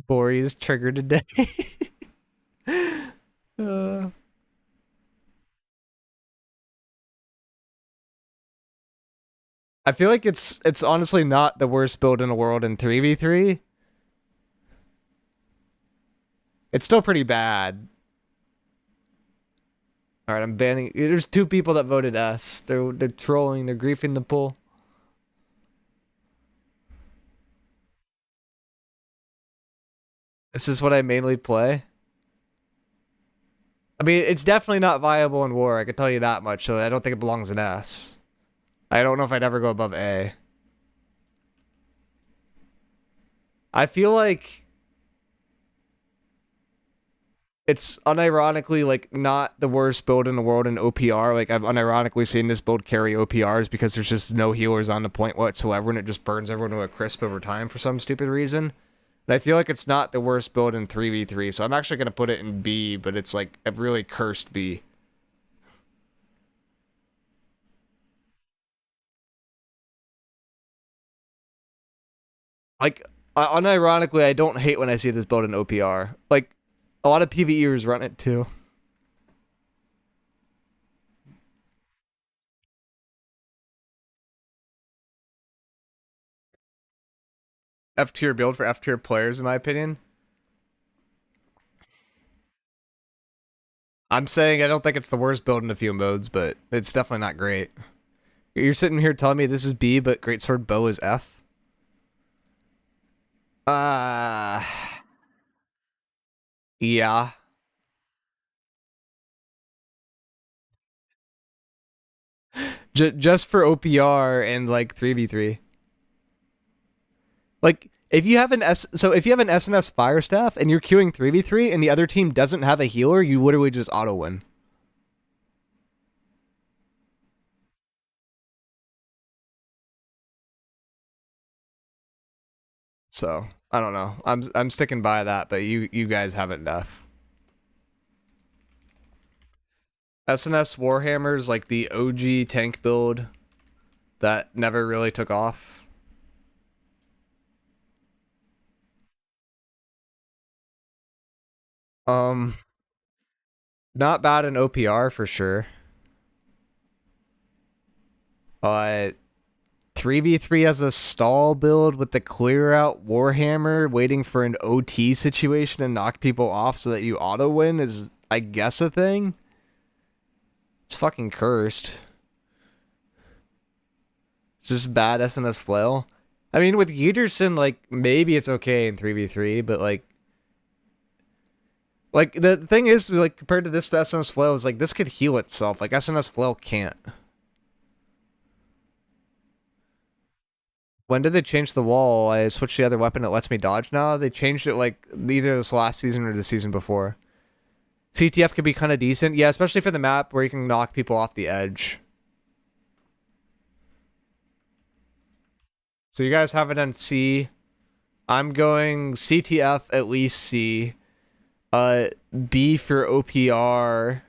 Bori is triggered today. I feel like it's honestly not the worst build in the world in 3v3. It's still pretty bad. Alright, I'm banning. There's 2 people that voted S. They're trolling, they're griefing the poll. This is what I mainly play. I mean, it's definitely not viable in war, I can tell you that much, so I don't think it belongs in S. I don't know if I'd ever go above A. I feel like it's unironically like not the worst build in the world in OPR. Like, I've unironically seen this build carry OPRs because there's just no healers on the point whatsoever, and it just burns everyone to a crisp over time for some stupid reason. And I feel like it's not the worst build in 3v3, so I'm actually going to put it in B, but it's like a really cursed B. Like, unironically, I don't hate when I see this build in OPR. Like, a lot of PvEers run it too. F tier build for F tier players, in my opinion. I'm saying I don't think it's the worst build in a few modes, but it's definitely not great. You're sitting here telling me this is B, but Greatsword Bow is F? Yeah. Just for OPR and like 3v3. Like, if you have an if you have an SNS Firestaff and you're queuing 3v3 and the other team doesn't have a healer, you literally just auto win. So, I don't know. I'm sticking by that, but you guys have enough. SNS Warhammer's like the OG tank build that never really took off. Not bad in OPR for sure. 3v3 as a stall build with the clear out Warhammer waiting for an OT situation to knock people off so that you auto win is, I guess, a thing. It's fucking cursed. It's just bad SNS flail. I mean, with Yeaterson, like, maybe it's okay in 3v3, but like the thing is, like, compared to this SNS flail, is like this could heal itself. Like, SNS flail can't. When did they change the wall? I switched the other weapon, it lets me dodge now. They changed it like either this last season or the season before. CTF could be kind of decent. Yeah, especially for the map where you can knock people off the edge. So you guys have it on C. I'm going CTF at least C. B for OPR.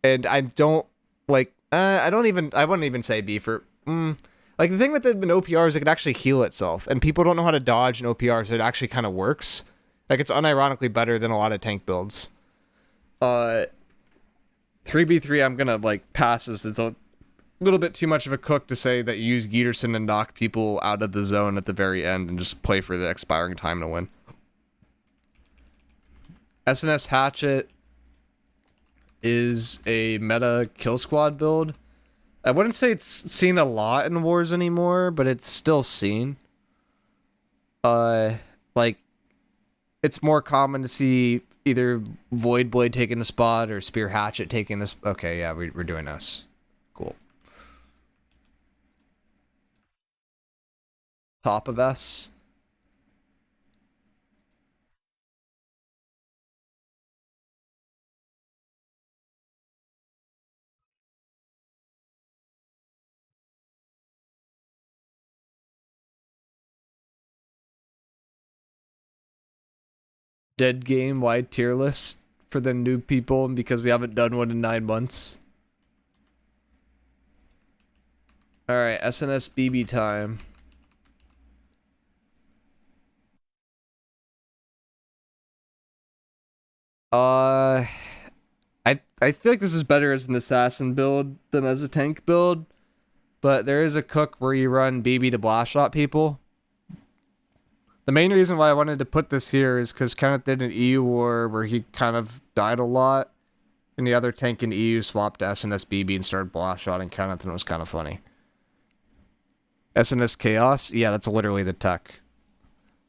And I don't like. I wouldn't even say B for. Like the thing with an OPR is it can actually heal itself, and people don't know how to dodge an OPR, so it actually kind of works. Like it's unironically better than a lot of tank builds. 3v3, I'm gonna like pass this. It's a little bit too much of a cook to say that you use Geeterson and knock people out of the zone at the very end and just play for the expiring time to win. SNS Hatchet is a meta kill squad build. I wouldn't say it's seen a lot in wars anymore, but it's still seen. Like, it's more common to see either Void Blade taking a spot or Spear Hatchet taking this. Okay, yeah, we're doing S. Cool. Top of S. Dead game wide tier list for the new people because we haven't done one in 9 months. Alright, SNS BB time. I feel like this is better as an assassin build than as a tank build, but there is a cook where you run BB to blast shot people. The main reason why I wanted to put this here is because Kenneth did an EU war where he kind of died a lot, and the other tank in EU swapped to SNS BB and started blast shotting Kenneth, and it was kind of funny. SNS Chaos? Yeah, that's literally the tech.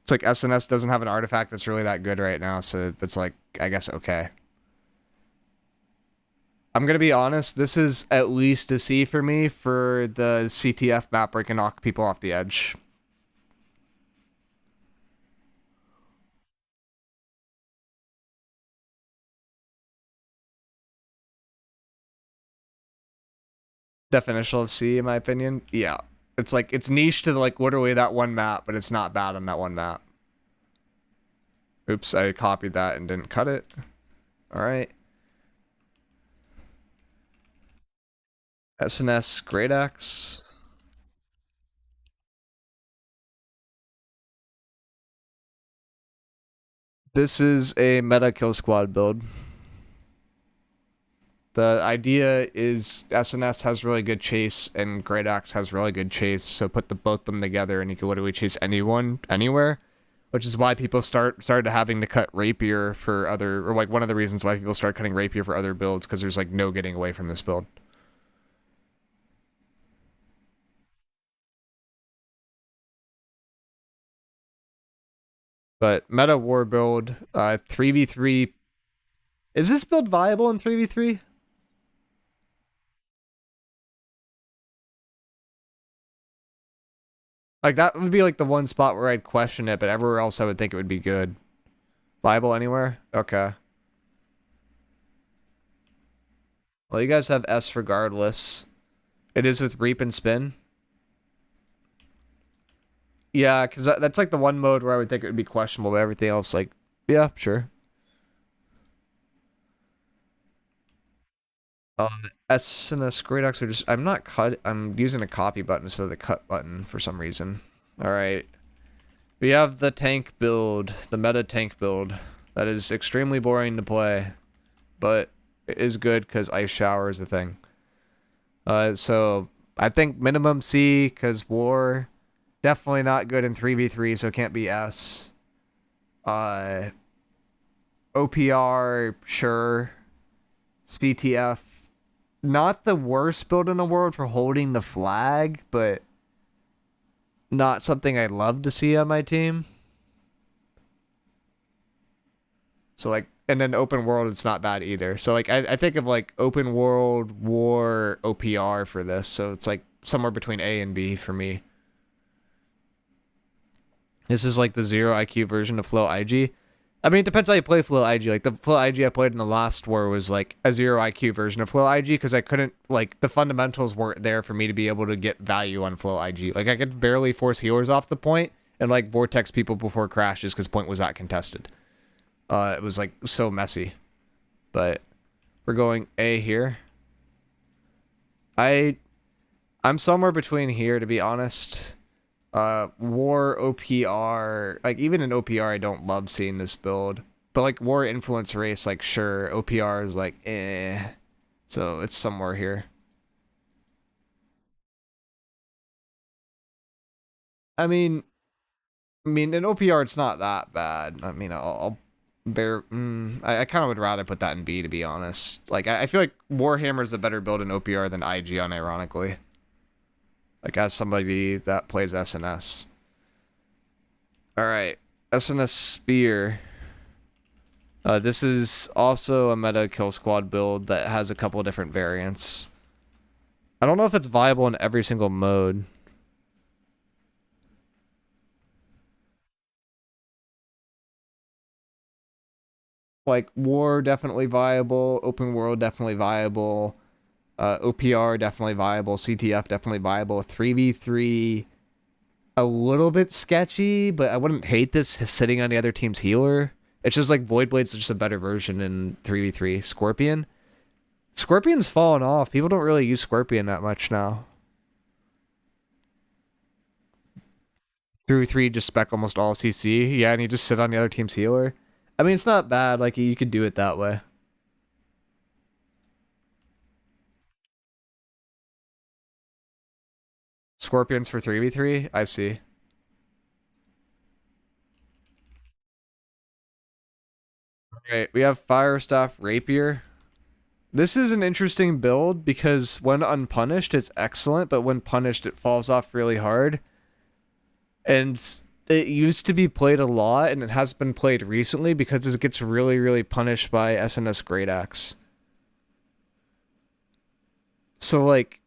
It's like SNS doesn't have an artifact that's really that good right now, so it's like, I guess, okay. I'm gonna be honest, this is at least a C for me for the CTF map where I can knock people off the edge. Definition of C, in my opinion. Yeah. It's like, it's niche to like literally that one map, but it's not bad on that one map. Oops, I copied that and didn't cut it. Alright. SNS Great Axe. This is a meta kill squad build. The idea is SNS has really good chase and Great Axe has really good chase, so put both them together and you can literally chase anyone, anywhere. Which is why people started having to cut Rapier for other, or like one of the reasons why people start cutting Rapier for other builds, because there's like no getting away from this build. But meta war build, 3v3. Is this build viable in 3v3? Like, that would be like the one spot where I'd question it, but everywhere else I would think it would be good. Viable anywhere? Okay. Well, you guys have S regardless. It is with Reap and Spin. Yeah, because that's like the one mode where I would think it would be questionable, but everything else, like, yeah, sure. S and S Great Axe are just, I'm using a copy button instead of the cut button for some reason. Alright. We have the tank build, the meta tank build. That is extremely boring to play, but it is good because Ice Shower is the thing. So I think minimum C, because war, definitely not good in 3v3, so it can't be S. OPR, sure. CTF, not the worst build in the world for holding the flag, but not something I'd love to see on my team. So like, and then open world, it's not bad either. So like, I think of like open world, war, OPR for this. So it's like somewhere between A and B for me. This is like the 0 IQ version of Flow IG. I mean, it depends how you play Flow IG. Like, the Flow IG I played in the last war was, like, a 0 IQ version of Flow IG, because I couldn't, like, the fundamentals weren't there for me to be able to get value on Flow IG. Like, I could barely force healers off the point, and, like, vortex people before crashes, because point was not contested. It was, like, so messy. But we're going A here. I'm somewhere between here, to be honest. War, OPR, like, even in OPR, I don't love seeing this build. But, like, War Influence Race, like, sure. OPR is, like, eh. So, it's somewhere here. I mean, in OPR, it's not that bad. I mean, I'll bear... I kind of would rather put that in B, to be honest. Like, I feel like Warhammer's a better build in OPR than IG, unironically. Like, as somebody that plays SNS. Alright. SNS Spear. This is also a meta kill squad build that has a couple different variants. I don't know if it's viable in every single mode. Like, War, definitely viable. Open World, definitely viable. OPR, definitely viable. CTF, definitely viable. 3v3, a little bit sketchy, but I wouldn't hate this sitting on the other team's healer. It's just like Void Blade's just a better version in 3v3. Scorpion? Scorpion's fallen off. People don't really use Scorpion that much now. 3v3 just spec almost all CC. Yeah, and you just sit on the other team's healer. I mean, it's not bad. Like, you could do it that way. Scorpions for 3v3? I see. Alright, we have Fire Staff Rapier. This is an interesting build because when unpunished, it's excellent, but when punished, it falls off really hard. And it used to be played a lot, and it has been played recently because it gets really, really punished by SNS Great Axe. So, like,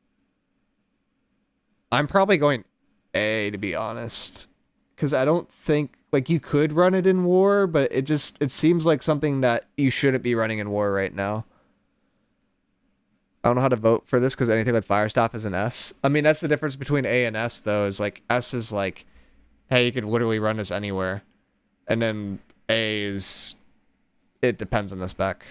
I'm probably going A, to be honest. Because I don't think, like, you could run it in War, but it seems like something that you shouldn't be running in War right now. I don't know how to vote for this because anything with Fire Staff is an S. I mean, that's the difference between A and S, though, is like, S is like, hey, you could literally run this anywhere. And then A is, it depends on the spec.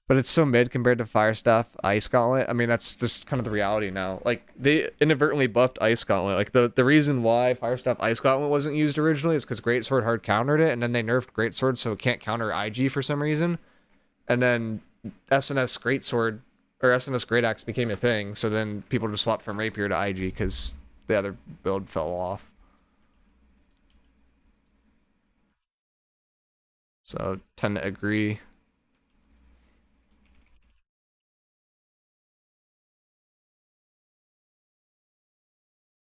But it's so mid compared to Fire Staff, Ice Gauntlet. I mean, that's just kind of the reality now. Like, they inadvertently buffed Ice Gauntlet. Like, the reason why Fire Staff Ice Gauntlet wasn't used originally is because Greatsword hard countered it, and then they nerfed Greatsword so it can't counter IG for some reason. And then SNS Greatsword, or SNS Great Axe became a thing, so then people just swapped from Rapier to IG because the other build fell off. So, tend to agree.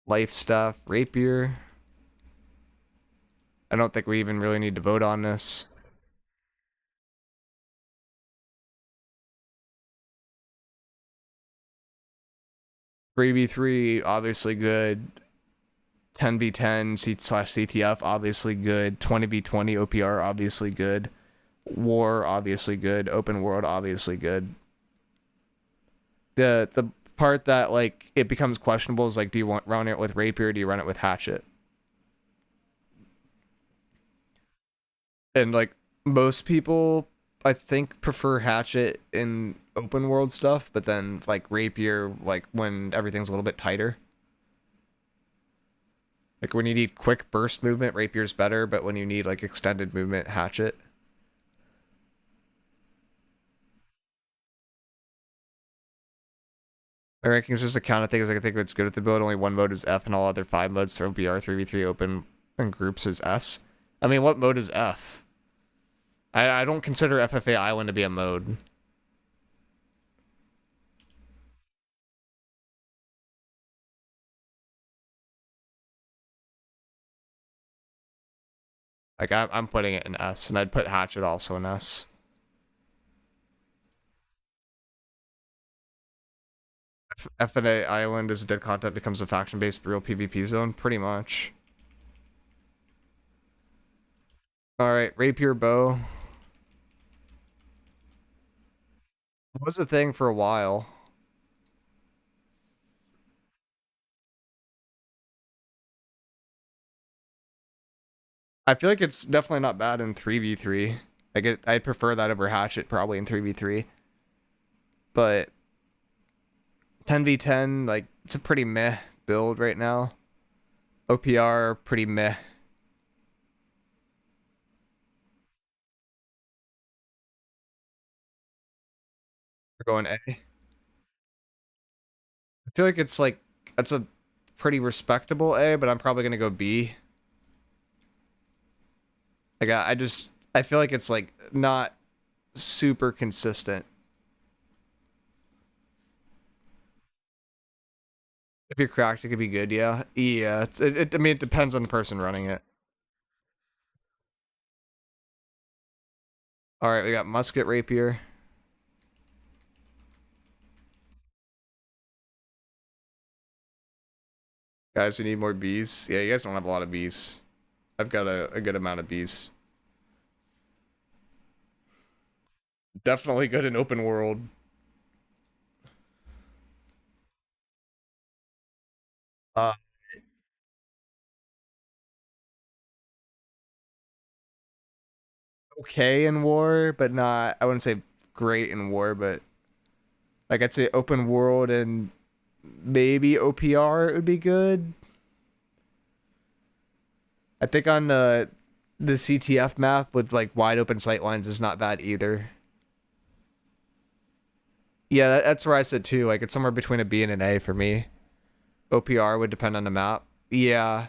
Life Staff, Rapier. I don't think we even really need to vote on this. Three v 3 obviously good. 10v10 C/CTF obviously good. 20v20 OPR obviously good. War obviously good. Open World obviously good. The part that, like, it becomes questionable is, like, do you run it with Rapier or do you run it with Hatchet? And, like, most people, I think, prefer Hatchet in open world stuff, but then, like, Rapier, like, when everything's a little bit tighter. Like, when you need quick burst movement, Rapier's better, but when you need, like, extended movement, Hatchet. My rankings just a count of things I can think of it's good at the build. Only one mode is F and all other 5 modes, so BR, 3v3, open, and groups is S. I mean, what mode is F? I don't consider FFA Island to be a mode. Like, I'm putting it in S, and I'd put Hatchet also in S. FNA Island is dead content becomes a faction-based real PvP zone? Pretty much. All right, rapier bow. It was a thing for a while. I feel like it's definitely not bad in 3v3. I'd prefer that over hatchet probably in 3v3. But 10v10, like, it's a pretty meh build right now. OPR, pretty meh. We're going A. I feel like it's like, that's a pretty respectable A, but I'm probably gonna go B. Like, I feel like it's like not super consistent. If you're cracked, it could be good, yeah. Yeah, I mean, it depends on the person running it. Alright, we got musket rapier. Guys, we need more bees. Yeah, you guys don't have a lot of bees. I've got a good amount of bees. Definitely good in open world. Okay in war, but not, I wouldn't say great in war, but like I'd say open world and maybe OPR would be good. I think on the CTF map with like wide open sightlines is not bad either. Yeah, that's where I said too. Like it's somewhere between a B and an A for me. OPR would depend on the map. Yeah.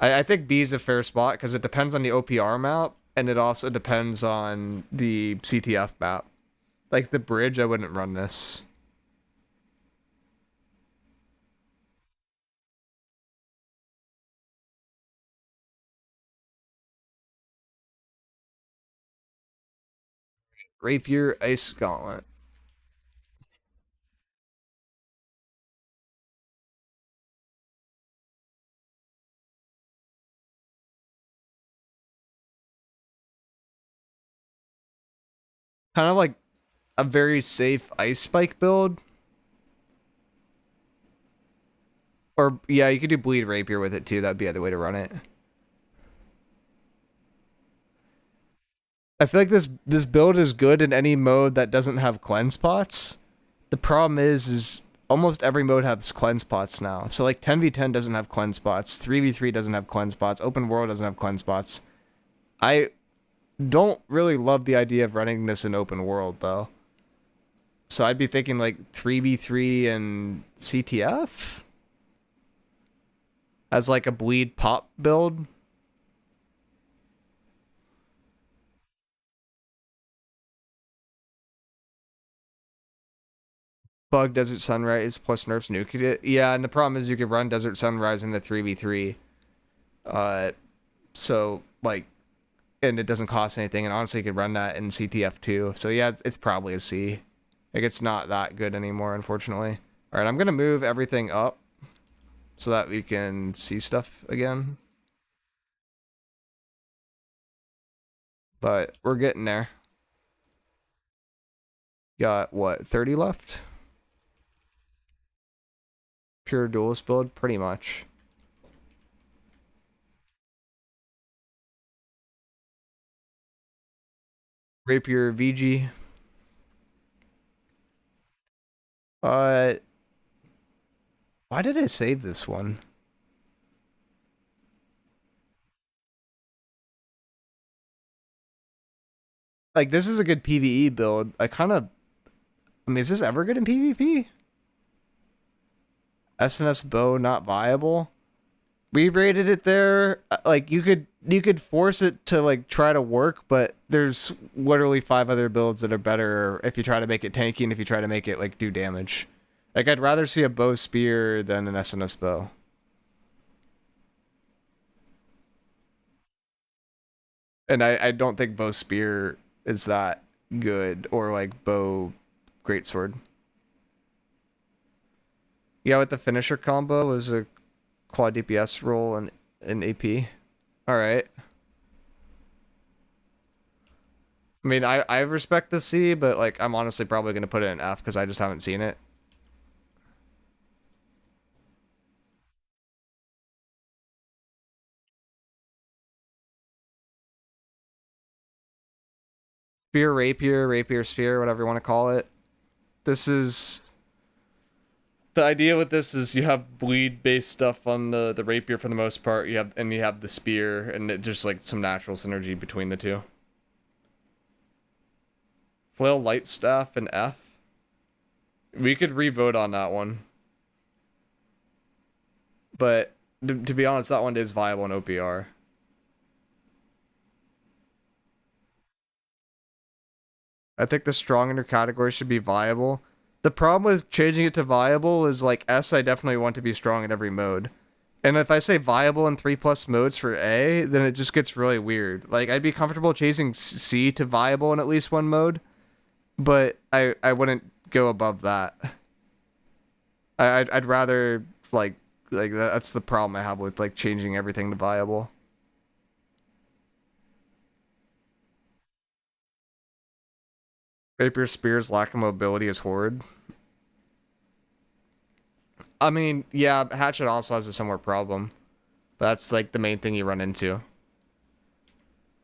I think B is a fair spot because it depends on the OPR map and it also depends on the CTF map. Like the bridge, I wouldn't run this. Rapier, Ice Gauntlet. Kind of like a very safe ice spike build. Or yeah, you could do bleed rapier with it too. That'd be the other way to run it. I feel like this build is good in any mode that doesn't have cleanse pots. The problem is almost every mode has cleanse pots now. So like 10v10 doesn't have cleanse pots, 3v3 doesn't have cleanse pots, open world doesn't have cleanse pots. I don't really love the idea of running this in open world though. So I'd be thinking like 3v3 and CTF as like a bleed pop build. Bug Desert Sunrise plus nerfs nuked it. Yeah, and the problem is you could run Desert Sunrise into 3v3. So like, and it doesn't cost anything, and honestly you could run that in CTF too. So yeah, it's probably a C. Like it's not that good anymore, unfortunately. Alright, I'm gonna move everything up so that we can see stuff again. But we're getting there. Got what, 30 left? Pure duelist build, pretty much. Rapier VG. Why did I save this one? Like, this is a good PvE build. I mean, is this ever good in PvP? SNS bow not viable. We rated it there. Like, you could force it to like try to work, but there's literally 5 other builds that are better if you try to make it tanky and if you try to make it like do damage. Like, I'd rather see a bow spear than an SNS bow. And I don't think bow spear is that good, or like bow greatsword. Yeah, with the finisher combo was a quad DPS roll and an AP. All right. I mean, I respect the C, but like I'm honestly probably gonna put it in F because I just haven't seen it. Spear, rapier, rapier, spear, whatever you want to call it. This is the idea with this is you have bleed based stuff on the rapier for the most part. You have the spear, and it just like some natural synergy between the two. Flail, light staff, and F. We could re-vote on that one, but to be honest, that one is viable in OPR. I think the strong under category should be viable. The problem with changing it to viable is like S, I definitely want to be strong in every mode. And if I say viable in 3+ modes for A, then it just gets really weird. Like, I'd be comfortable changing C to viable in at least one mode, but I wouldn't go above that. I'd rather, like that's the problem I have with, like, changing everything to viable. Rapier Spear's lack of mobility is horrid. I mean, yeah, Hatchet also has a similar problem. But that's, like, the main thing you run into.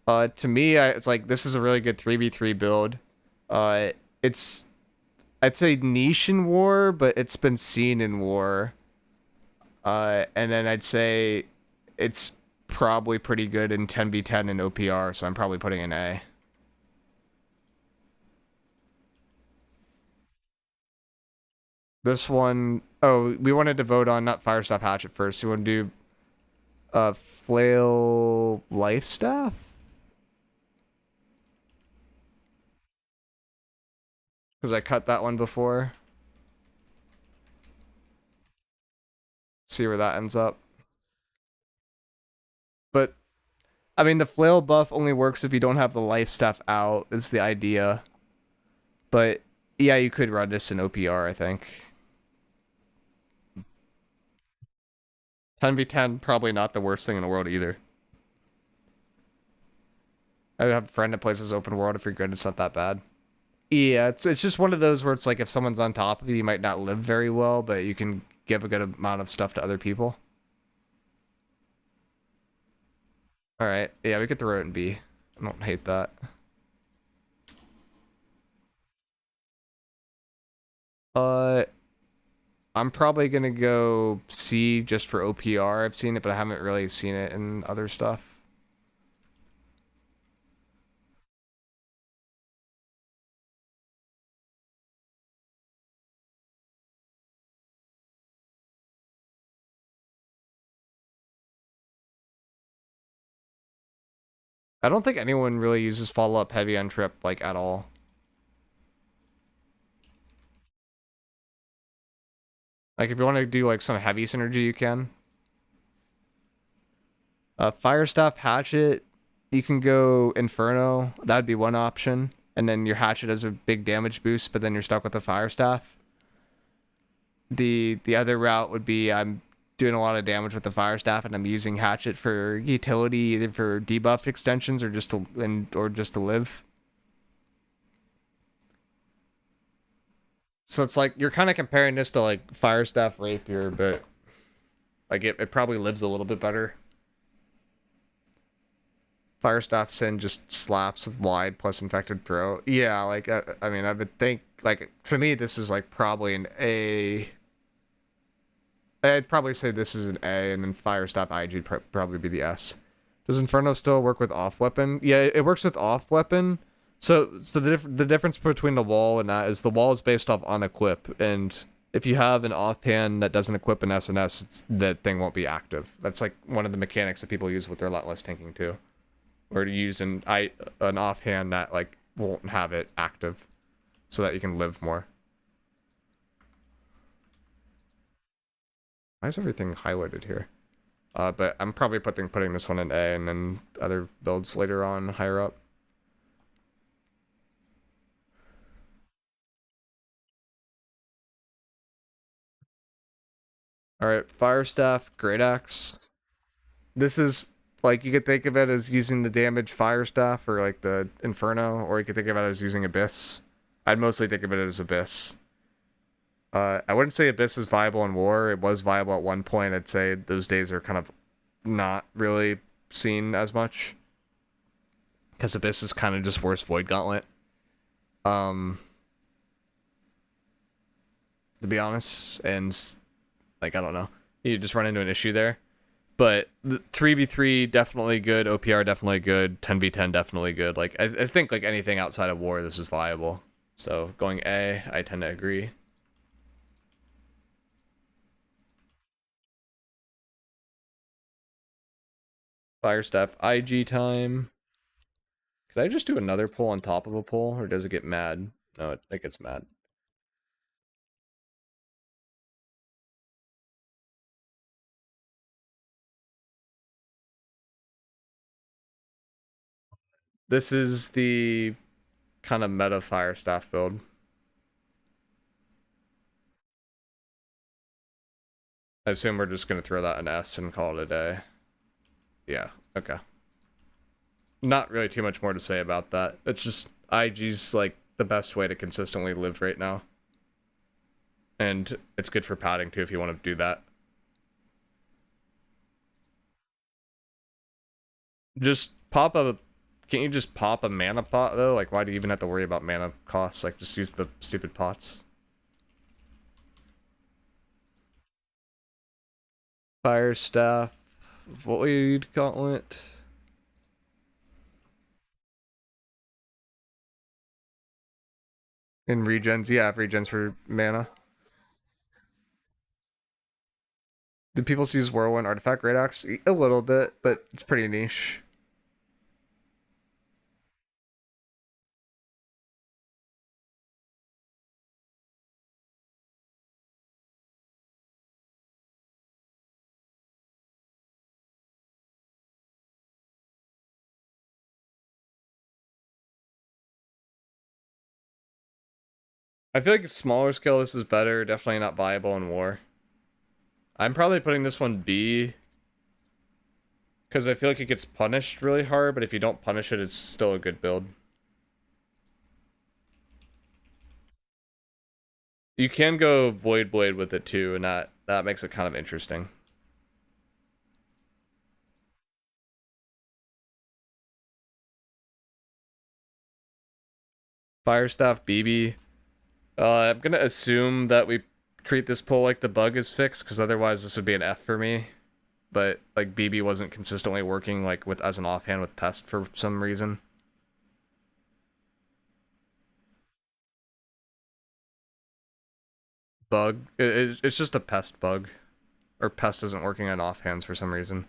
To me, it's like, this is a really good 3v3 build. It's, I'd say niche in war, but it's been seen in war. And then I'd say it's probably pretty good in 10v10 in OPR, so I'm probably putting an A. This one, oh, we wanted to vote on not Firestaff Hatchet first. We want to do Flail Life Staff? Because I cut that one before. See where that ends up. But, I mean, the Flail buff only works if you don't have the Life Staff out, is the idea. But, yeah, you could run this in OPR, I think. 10v10, probably not the worst thing in the world either. I have a friend that plays this open world. If you're good, it's not that bad. Yeah, it's just one of those where it's like if someone's on top of you, you might not live very well, but you can give a good amount of stuff to other people. Alright, yeah, we could throw it in B. I don't hate that. I'm probably gonna go C just for OPR. I've seen it, but I haven't really seen it in other stuff. I don't think anyone really uses follow-up heavy on trip, like, at all. Like, if you want to do, like, some heavy synergy, you can. Firestaff Hatchet, you can go Inferno. That'd be one option. And then your Hatchet has a big damage boost, but then you're stuck with the Firestaff. The other route would be I'm doing a lot of damage with the Firestaff, and I'm using Hatchet for utility, either for debuff extensions or just to live. So it's like you're kind of comparing this to like Firestaff Rapier, but like it probably lives a little bit better. Firestaff Sin just slaps with wide plus infected throw. Yeah, like I mean I would think like for me this is like probably an A. I'd probably say this is an A, and then Firestaff IG would probably be the S. Does Inferno still work with off weapon? Yeah, it works with off weapon. So the difference between the wall and that is the wall is based off on equip, and if you have an offhand that doesn't equip an SNS, that thing won't be active. That's like one of the mechanics that people use with their lot less tanking too, or to use an offhand that like won't have it active, so that you can live more. Why is everything highlighted here? But I'm probably putting this one in A, and then other builds later on higher up. Alright, Firestaff, Great Axe. This is Like, you could think of it as using the damage fire staff or like the Inferno, or you could think of it as using Abyss. I'd mostly think of it as Abyss. I wouldn't say Abyss is viable in war. It was viable at one point. I'd say those days are kind of not really seen as much. Because Abyss is kind of just worse Void Gauntlet. To be honest. And, like, I don't know. You just run into an issue there. But the 3v3 definitely good. OPR definitely good. 10v10 definitely good. Like, I think, like, anything outside of war, this is viable. So, going A, I tend to agree. Fire staff IG time. Could I just do another pull on top of a pull, or does it get mad? No, it gets mad. This is the kind of meta fire staff build. I assume we're just going to throw that an S and call it a day. Yeah, okay. Not really too much more to say about that. It's just IG's like the best way to consistently live right now. And it's good for padding too if you want to do that. Just pop a... Can't you just pop a mana pot though? Like, why do you even have to worry about mana costs? Like, just use the stupid pots. Fire staff, Void Gauntlet. In regens, yeah, regens for mana. Do people use Whirlwind Artifact Great Axe? A little bit, but it's pretty niche. I feel like smaller scale this is better, definitely not viable in war. I'm probably putting this one B, because I feel like it gets punished really hard, but if you don't punish it, it's still a good build. You can go Void Blade with it too, and that makes it kind of interesting. Firestaff BB. I'm gonna assume that we treat this pull like the bug is fixed, because otherwise this would be an F for me. But like BB wasn't consistently working like with as an offhand with Pest for some reason. Bug. It's just a Pest bug. Or Pest isn't working on offhands for some reason.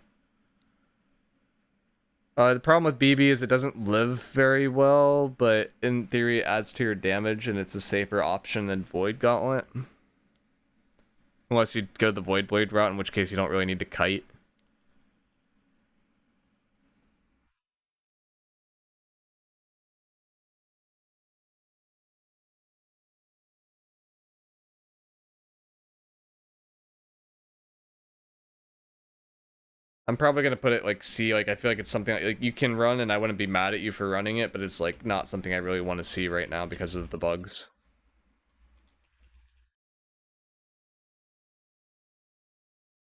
The problem with BB is it doesn't live very well, but in theory it adds to your damage and it's a safer option than Void Gauntlet. Unless you go the Void Blade route, in which case you don't really need to kite. I'm probably gonna put it like C. Like I feel like it's something like you can run, and I wouldn't be mad at you for running it, but it's like not something I really want to see right now because of the bugs.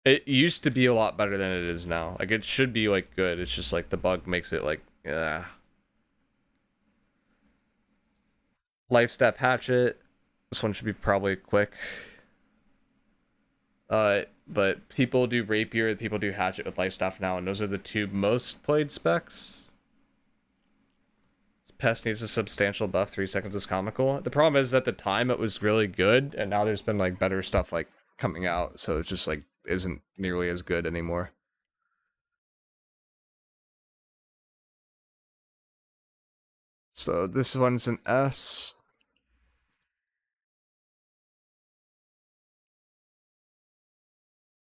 It used to be a lot better than it is now. Like it should be like good. It's just like the bug makes it like Life Staff Hatchet. This one should be probably quick. But people do Rapier, people do Hatchet with Life Staff now, and those are the two most played specs. Pest needs a substantial buff, 3 seconds is comical. The problem is at the time it was really good, and now there's been like better stuff like coming out, so it's just like isn't nearly as good anymore. So this one's an S.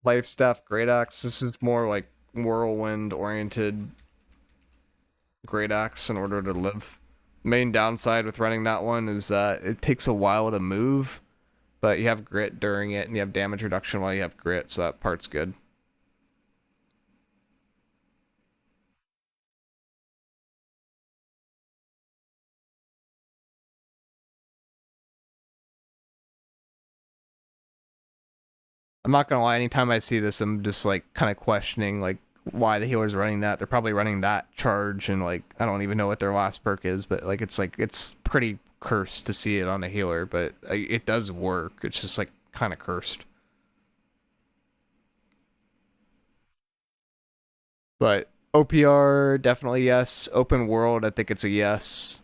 Life Staff Great Axe. This is more like whirlwind oriented Great Axe in order to live. Main downside with running that one is that it takes a while to move, but you have grit during it and you have damage reduction while you have grit, so that part's good. I'm not gonna lie, anytime I see this, I'm just like kind of questioning like why the healer's running that. They're probably running that charge, and like I don't even know what their last perk is, but like it's pretty cursed to see it on a healer, but it does work. It's just like kind of cursed. But OPR, definitely yes. Open world, I think it's a yes.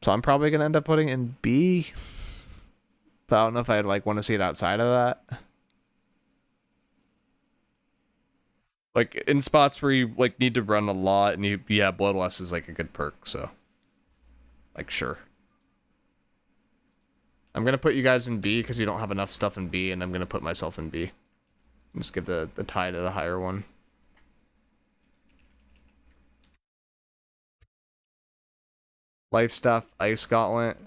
So I'm probably gonna end up putting it in B. But I don't know if I'd like want to see it outside of that. Like in spots where you like need to run a lot, and yeah, Bloodlust is like a good perk, so like sure. I'm gonna put you guys in B because you don't have enough stuff in B, and I'm gonna put myself in B. Just give the tie to the higher one. Life stuff, Ice Gauntlet.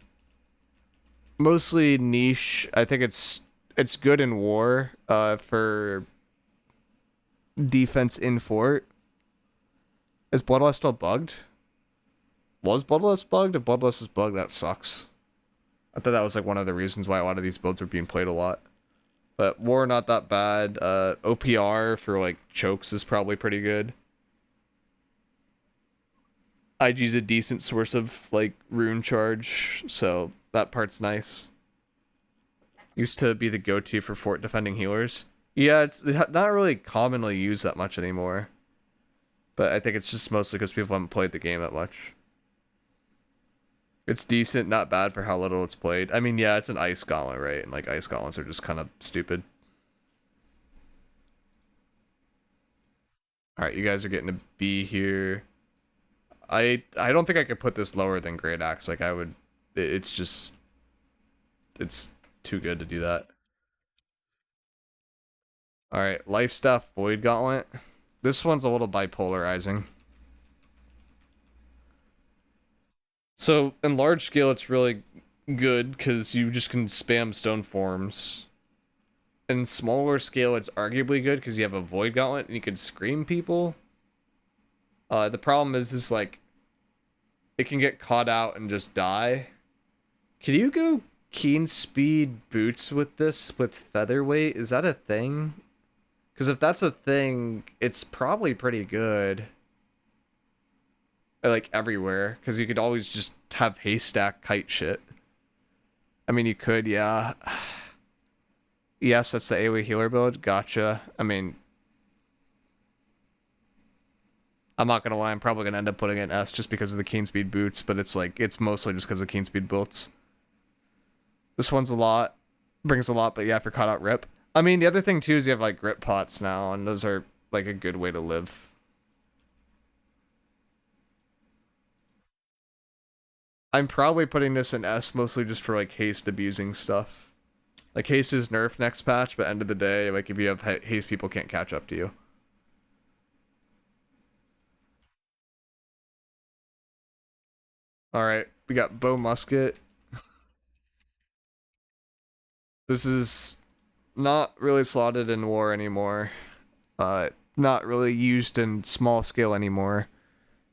Mostly niche. I think it's good in war, for defense in fort. Is Bloodlust still bugged? Was Bloodlust bugged? If Bloodlust is bugged, that sucks. I thought that was like one of the reasons why a lot of these builds are being played a lot. But war, not that bad. OPR for like chokes is probably pretty good. IG's a decent source of like rune charge, so that part's nice. Used to be the go-to for fort defending healers. Yeah, it's not really commonly used that much anymore. But I think it's just mostly because people haven't played the game that much. It's decent, not bad for how little it's played. I mean, yeah, it's an ice gauntlet, right? And like ice gauntlets are just kind of stupid. Alright, you guys are getting a B here. I don't think I could put this lower than Great Axe. Like I would, it's just, it's too good to do that. Alright, life stuff, Void Gauntlet. This one's a little bipolarizing. So in large scale, it's really good because you just can spam stone forms. In smaller scale, it's arguably good because you have a Void Gauntlet and you can scream people. The problem is like, it can get caught out and just die. Can you go keen speed boots with this with featherweight? Is that a thing? Because if that's a thing, it's probably pretty good. Like everywhere, because you could always just have haystack kite shit. I mean, you could, yeah. Yes, that's the AoE healer build. Gotcha. I mean, I'm not gonna lie, I'm probably gonna end up putting it in S just because of the keen speed boots, but it's like, it's mostly just because of keen speed builds. This one's a lot, brings a lot, but yeah, if you're caught out, rip. I mean, the other thing too is you have like grip pots now, and those are like a good way to live. I'm probably putting this in S mostly just for like haste abusing stuff. Like haste is nerfed next patch, but end of the day, like if you have haste, people can't catch up to you. Alright, we got bow musket. This is not really slotted in war anymore. Not really used in small scale anymore.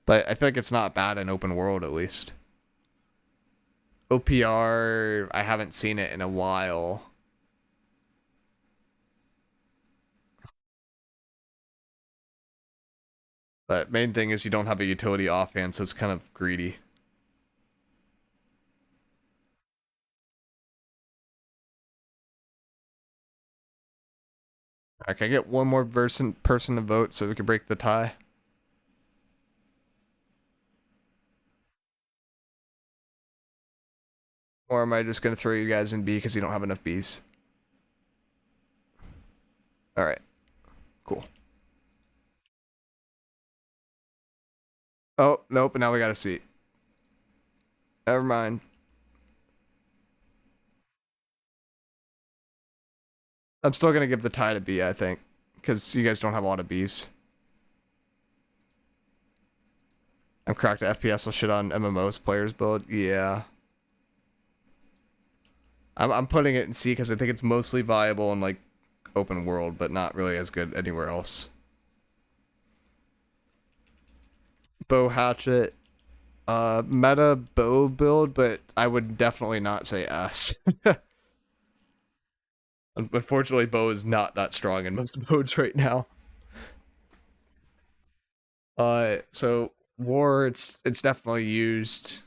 But I feel like it's not bad in open world at least. OPR, I haven't seen it in a while. But main thing is you don't have a utility offhand, so it's kind of greedy. Alright, can I get one more person to vote so we can break the tie? Or am I just gonna throw you guys in B because you don't have enough Bs? Alright. Cool. Oh, nope, and now we got a C. Never mind. I'm still gonna give the tie to B, I think. Because you guys don't have a lot of Bs. I'm cracked at FPS will shit on MMO's players build. Yeah. I'm putting it in C because I think it's mostly viable in like open world, but not really as good anywhere else. Bow hatchet. Meta bow build, but I would definitely not say S. Unfortunately, bow is not that strong in most modes right now. So war, it's definitely used.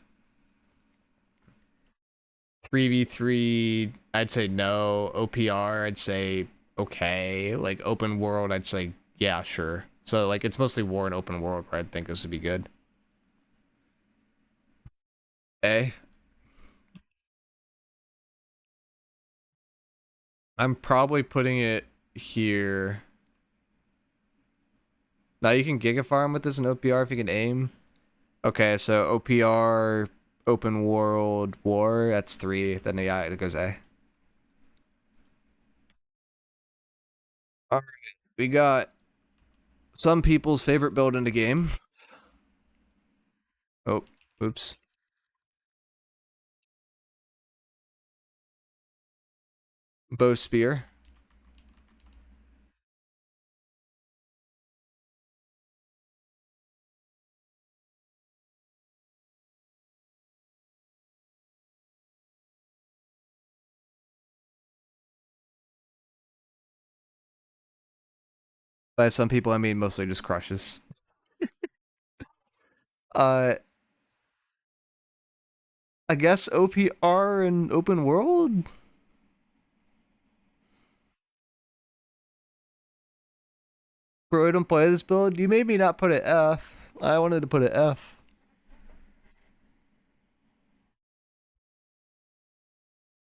3v3, I'd say no. OPR, I'd say okay. Like open world, I'd say yeah, sure. So like it's mostly war and open world where I'd think this would be good. A. I'm probably putting it here. Now you can Giga Farm with this in OPR if you can aim. Okay, so OPR, open world, war, that's 3. Then yeah, it goes A. Alright, we got some people's favorite build in the game. Oh, oops. Bow spear. By some people, I mean mostly just crushes. I guess OPR and open world? Bro, I don't play this build. You made me not put it F. I wanted to put it F.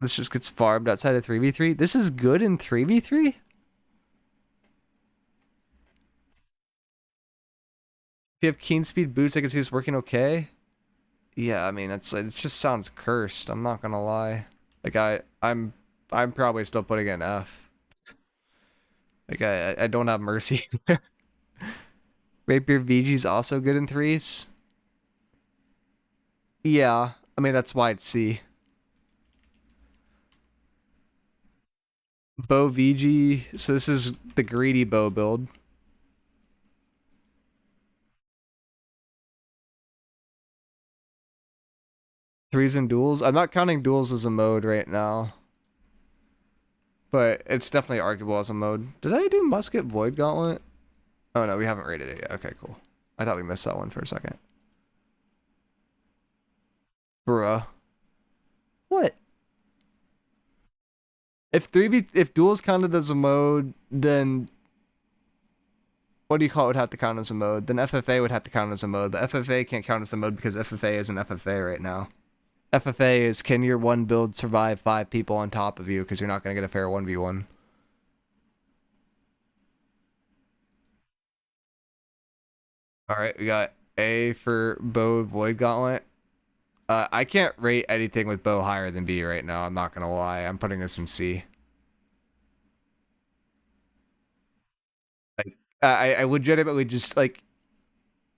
This just gets farmed outside of 3v3. This is good in 3v3? If you have keen speed boots, I can see this working okay. Yeah, I mean, it just sounds cursed. I'm not gonna lie. Like I'm probably still putting it in F. Like I don't have mercy. Rapier VG's also good in 3s. Yeah, I mean that's why it's C. Bow VG. So this is the greedy bow build. Threes and duels. I'm not counting duels as a mode right now. But it's definitely arguable as a mode. Did I do Musket Void Gauntlet? Oh no, we haven't rated it yet. Okay, cool. I thought we missed that one for a second. Bruh. What? If duels counted as a mode, then what do you call it would have to count as a mode? Then FFA would have to count as a mode. But FFA can't count as a mode because FFA isn't FFA right now. FFA is, can your one build survive 5 people on top of you, because you're not going to get a fair 1v1. Alright, we got A for Bow Void Gauntlet. I can't rate anything with Bow higher than B right now, I'm not going to lie. I'm putting this in C. Like, I legitimately just, like,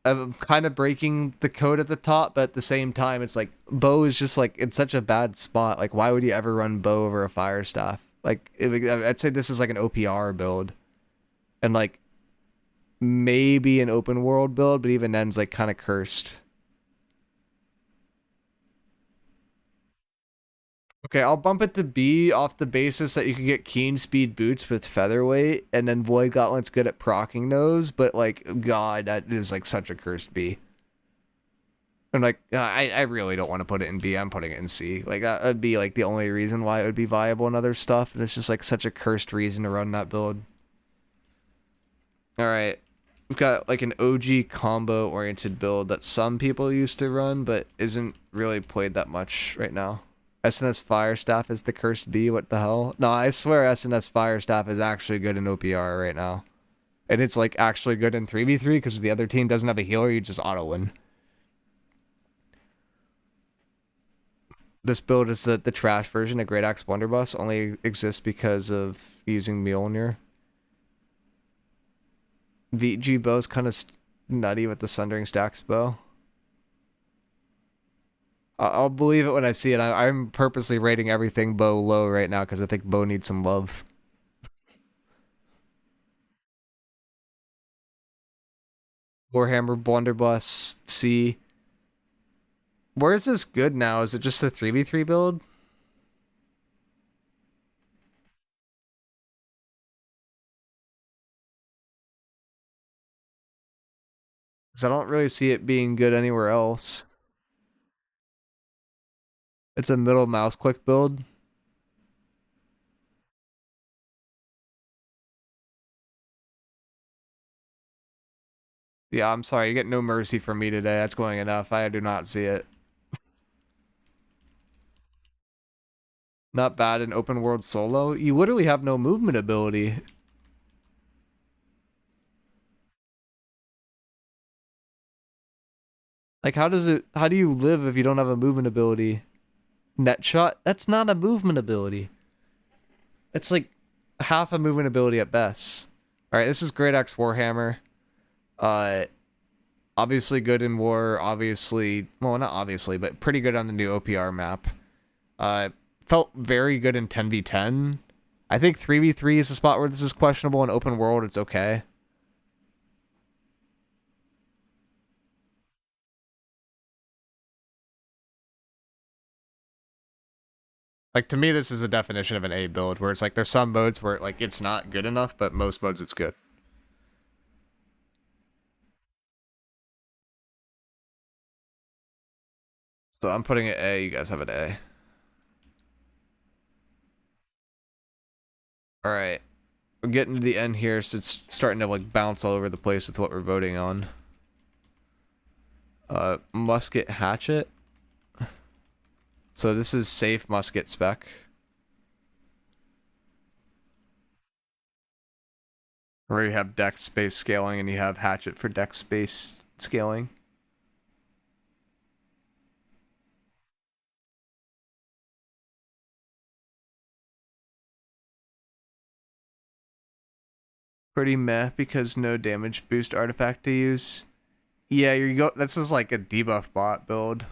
I'm kind of breaking the code at the top, but at the same time, it's like, Bow is just, like, in such a bad spot. Like, why would you ever run Bow over a Fire Staff? Like, I'd say this is, like, an OPR build. And, like, maybe an open world build, but even then's, like, kind of cursed. Okay, I'll bump it to B off the basis that you can get keen speed boots with featherweight, and then Void Gauntlet's good at proccing those, but like, God, that is like such a cursed B. And like, I really don't want to put it in B, I'm putting it in C. Like, that would be like the only reason why it would be viable in other stuff, and it's just like such a cursed reason to run that build. Alright, we've got like an OG combo oriented build that some people used to run, but isn't really played that much right now. SNS Firestaff is the cursed B, what the hell? No, I swear SNS Firestaff is actually good in OPR right now. And it's like actually good in 3v3 because the other team doesn't have a healer, you just auto-win. This build is the trash version of Great Axe Blunderbuss, only exists because of using Mjolnir. VG bow's kind of nutty with the Sundering Stacks bow. I'll believe it when I see it. I'm purposely rating everything Bow low right now because I think Bow needs some love. Warhammer Blunderbuss C. Where is this good now? Is it just a 3v3 build? Because I don't really see it being good anywhere else. It's a middle mouse click build. Yeah, I'm sorry. You get no mercy from me today. That's going enough. I do not see it. Not bad in open world solo. You literally have no movement ability. Like, how do you live if you don't have a movement ability? Net shot? That's not a movement ability. It's like half a movement ability at best. Alright, this is Great Axe Warhammer. Obviously good in war, obviously, well, not obviously, but pretty good on the new OPR map. Felt very good in 10v10. I think 3v3 is the spot where this is questionable. In open world, it's okay. Like, to me, this is a definition of an A build, where it's like, there's some modes where, like, it's not good enough, but most modes it's good. So I'm putting it A, you guys have it A. Alright. We're getting to the end here, so it's starting to, like, bounce all over the place with what we're voting on. Musket hatchet. So this is safe musket spec. Where you have dex space scaling and you have hatchet for dex space scaling. Pretty meh because no damage boost artifact to use. Yeah, you go. This is like a debuff bot build.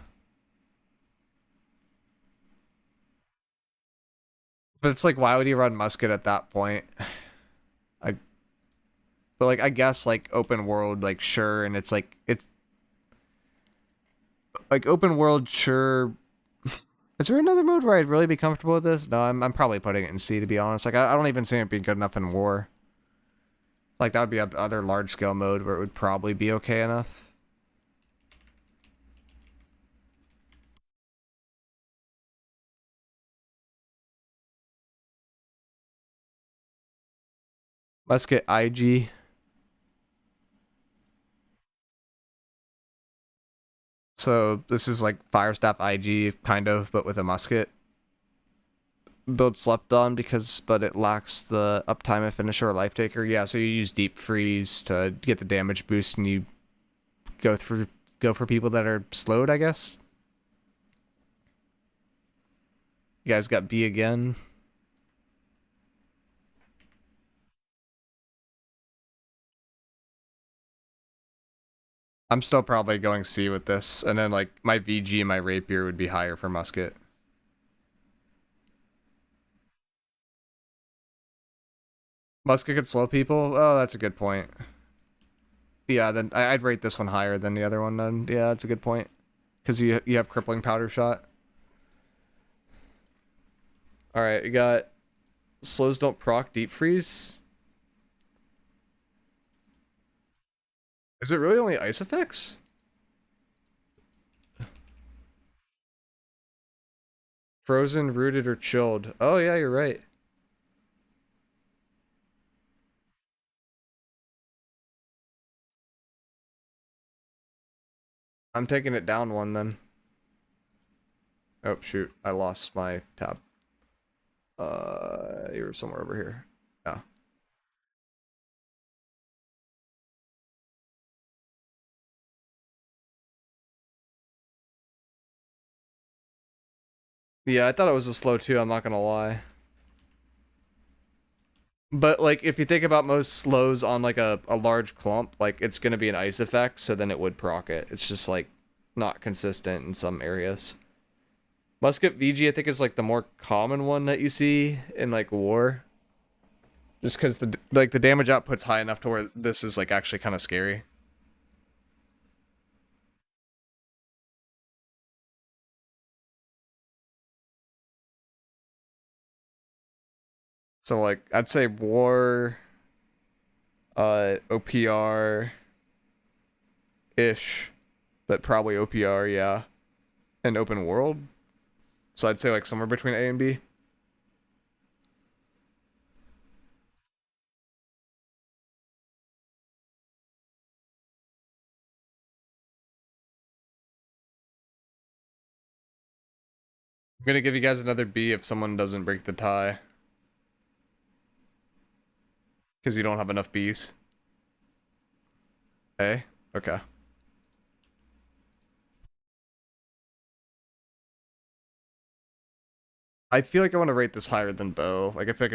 But it's like, why would you run musket at that point? But like, I guess like open world, like sure, and it's like like open world, sure. Is there another mode where I'd really be comfortable with this? No, I'm probably putting it in C, to be honest. Like, I don't even see it being good enough in war. Like, that would be the other large-scale mode where it would probably be okay enough. Musket IG. So, this is like Fire Staff IG, kind of, but with a musket. Build slept on but it lacks the uptime of finisher or life taker. Yeah, so you use deep freeze to get the damage boost, and you go for people that are slowed, I guess. You guys got B again. I'm still probably going C with this, and then like my VG and my rapier would be higher for musket. Musket could slow people? Oh, that's a good point. Yeah, then I'd rate this one higher than the other one then. Yeah, that's a good point. Because you have crippling powder shot. Alright, you got slows don't proc deep freeze. Is it really only ice effects? Frozen, rooted, or chilled. Oh yeah, you're right. I'm taking it down one then. Oh shoot, I lost my tab. You were somewhere over here. Yeah. Yeah, I thought it was a slow too, I'm not gonna lie. But like, if you think about most slows on like a large clump, like it's gonna be an ice effect, so then it would proc it. It's just like not consistent in some areas. Musket VG, I think, is like the more common one that you see in like war. Just because the damage output's high enough to where this is like actually kind of scary. So like, I'd say war, OPR, ish, but probably OPR, yeah, and open world. So I'd say like somewhere between A and B. I'm gonna give you guys another B if someone doesn't break the tie. Because you don't have enough Bs. A? Okay. I feel like I want to rate this higher than bow. Like I feel like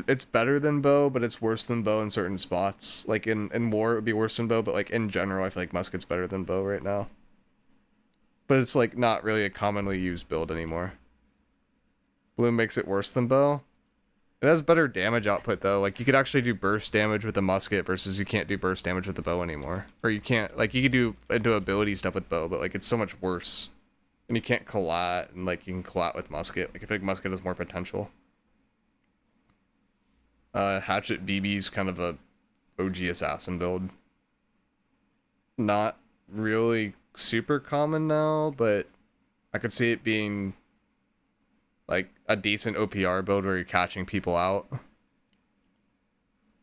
it's better than bow, but it's worse than bow in certain spots. Like in war it would be worse than bow, but like in general I feel like musket's better than bow right now. But it's like not really a commonly used build anymore. Blue makes it worse than bow. It has better damage output though. Like you could actually do burst damage with a musket versus you can't do burst damage with the bow anymore. Or you can't, like you could do into ability stuff with bow, but like it's so much worse. And you can't collat, and like you can collat with musket. Like I feel like musket has more potential. Hatchet BB's kind of a OG assassin build. Not really super common now, but I could see it being like a decent OPR build where you're catching people out.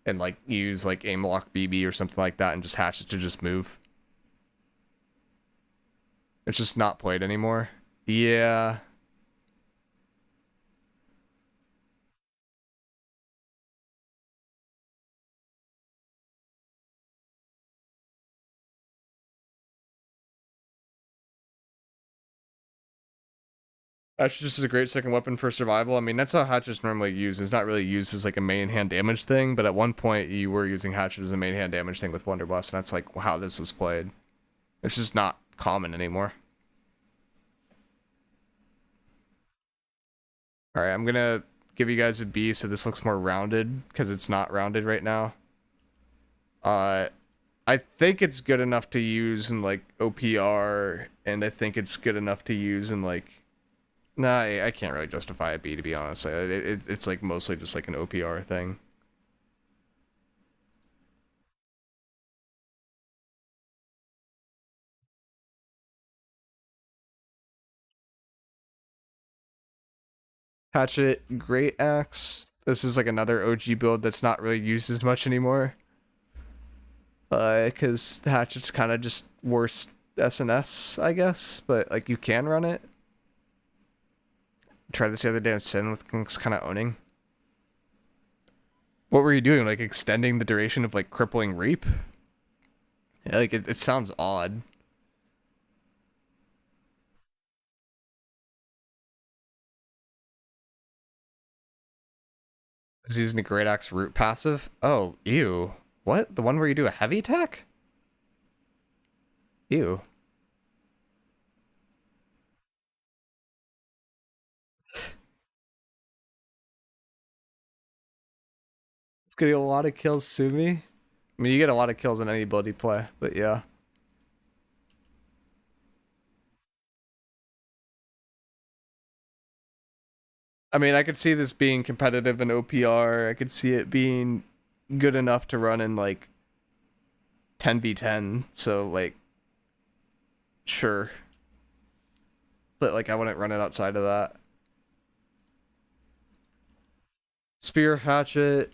And like use like aim lock BB or something like that and just hatchet to just move. It's just not played anymore. Yeah. Hatchet just is a great second weapon for survival. I mean, that's how hatchet's normally used. It's not really used as like a main hand damage thing, but at one point you were using hatchet as a main hand damage thing with Blunderbuss, and that's like how this was played. It's just not common anymore. Alright, I'm gonna give you guys a B so this looks more rounded, because it's not rounded right now. I think it's good enough to use in like OPR, and I think it's good enough to use in like... Nah, I can't really justify a B to be honest. It's like mostly just like an OPR thing. Hatchet, Great Axe. This is like another OG build that's not really used as much anymore. Because Hatchet's kind of just worse SNS, I guess. But like you can run it. Tried this the other day on Sin with kind of owning. What were you doing? Like extending the duration of like crippling reap? Yeah, like it sounds odd. Is using the Great Axe root passive? Oh, ew. What? The one where you do a heavy attack? Ew. It's getting a lot of kills, Sumi. I mean, you get a lot of kills in any ability play, but yeah. I mean, I could see this being competitive in OPR. I could see it being good enough to run in like 10v10. So like, sure. But like, I wouldn't run it outside of that. Spear Hatchet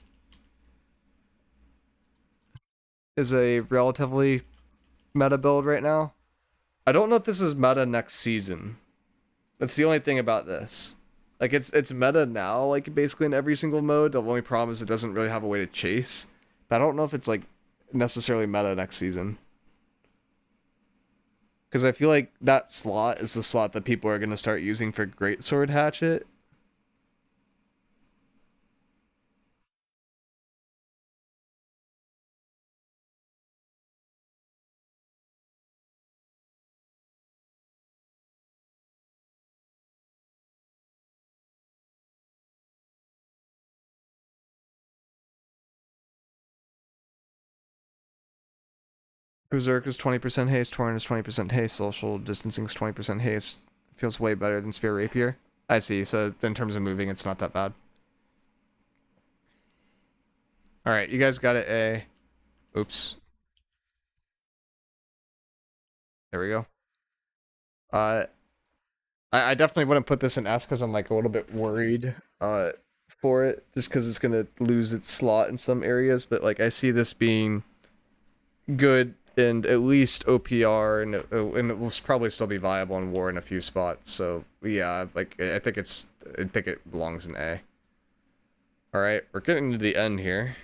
is a relatively meta build right now. I don't know if this is meta next season. That's the only thing about this. Like it's meta now, like basically in every single mode. The only problem is it doesn't really have a way to chase. But I don't know if it's like necessarily meta next season. Because I feel like that slot is the slot that people are going to start using for Greatsword Hatchet. Berserk is 20% haste, Torrent is 20% haste, Social Distancing is 20% haste. Feels way better than Spear Rapier. I see, so in terms of moving, it's not that bad. Alright, you guys got it A. Oops. There we go. I definitely wouldn't put this in S because I'm like a little bit worried for it, just because it's gonna lose its slot in some areas. But like I see this being good and at least OPR, and it will probably still be viable in war in a few spots. So yeah, like I think it belongs in A. All right, we're getting to the end here.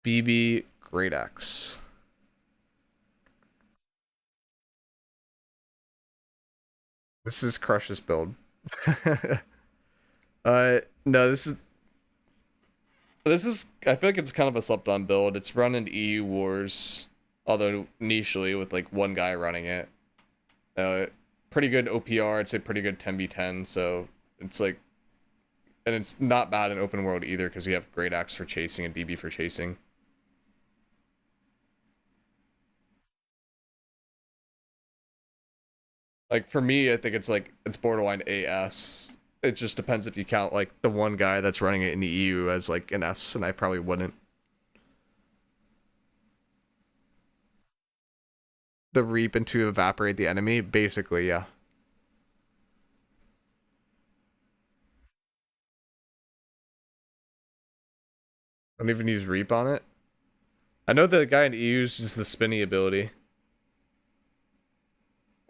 BB Great Axe. This is Crush's build. No, this is I feel like it's kind of a slept on build. It's run in EU wars, although nichely with like one guy running it. Pretty good OPR, I'd say pretty good 10v10, so it's like, and it's not bad in open world either because you have Great Axe for chasing and BB for chasing. Like for me, I think it's borderline AS. It just depends if you count like the one guy that's running it in the EU as like an S, and I probably wouldn't. The reap and to evaporate the enemy, basically, yeah. Don't even use reap on it. I know the guy in EU uses the spinny ability.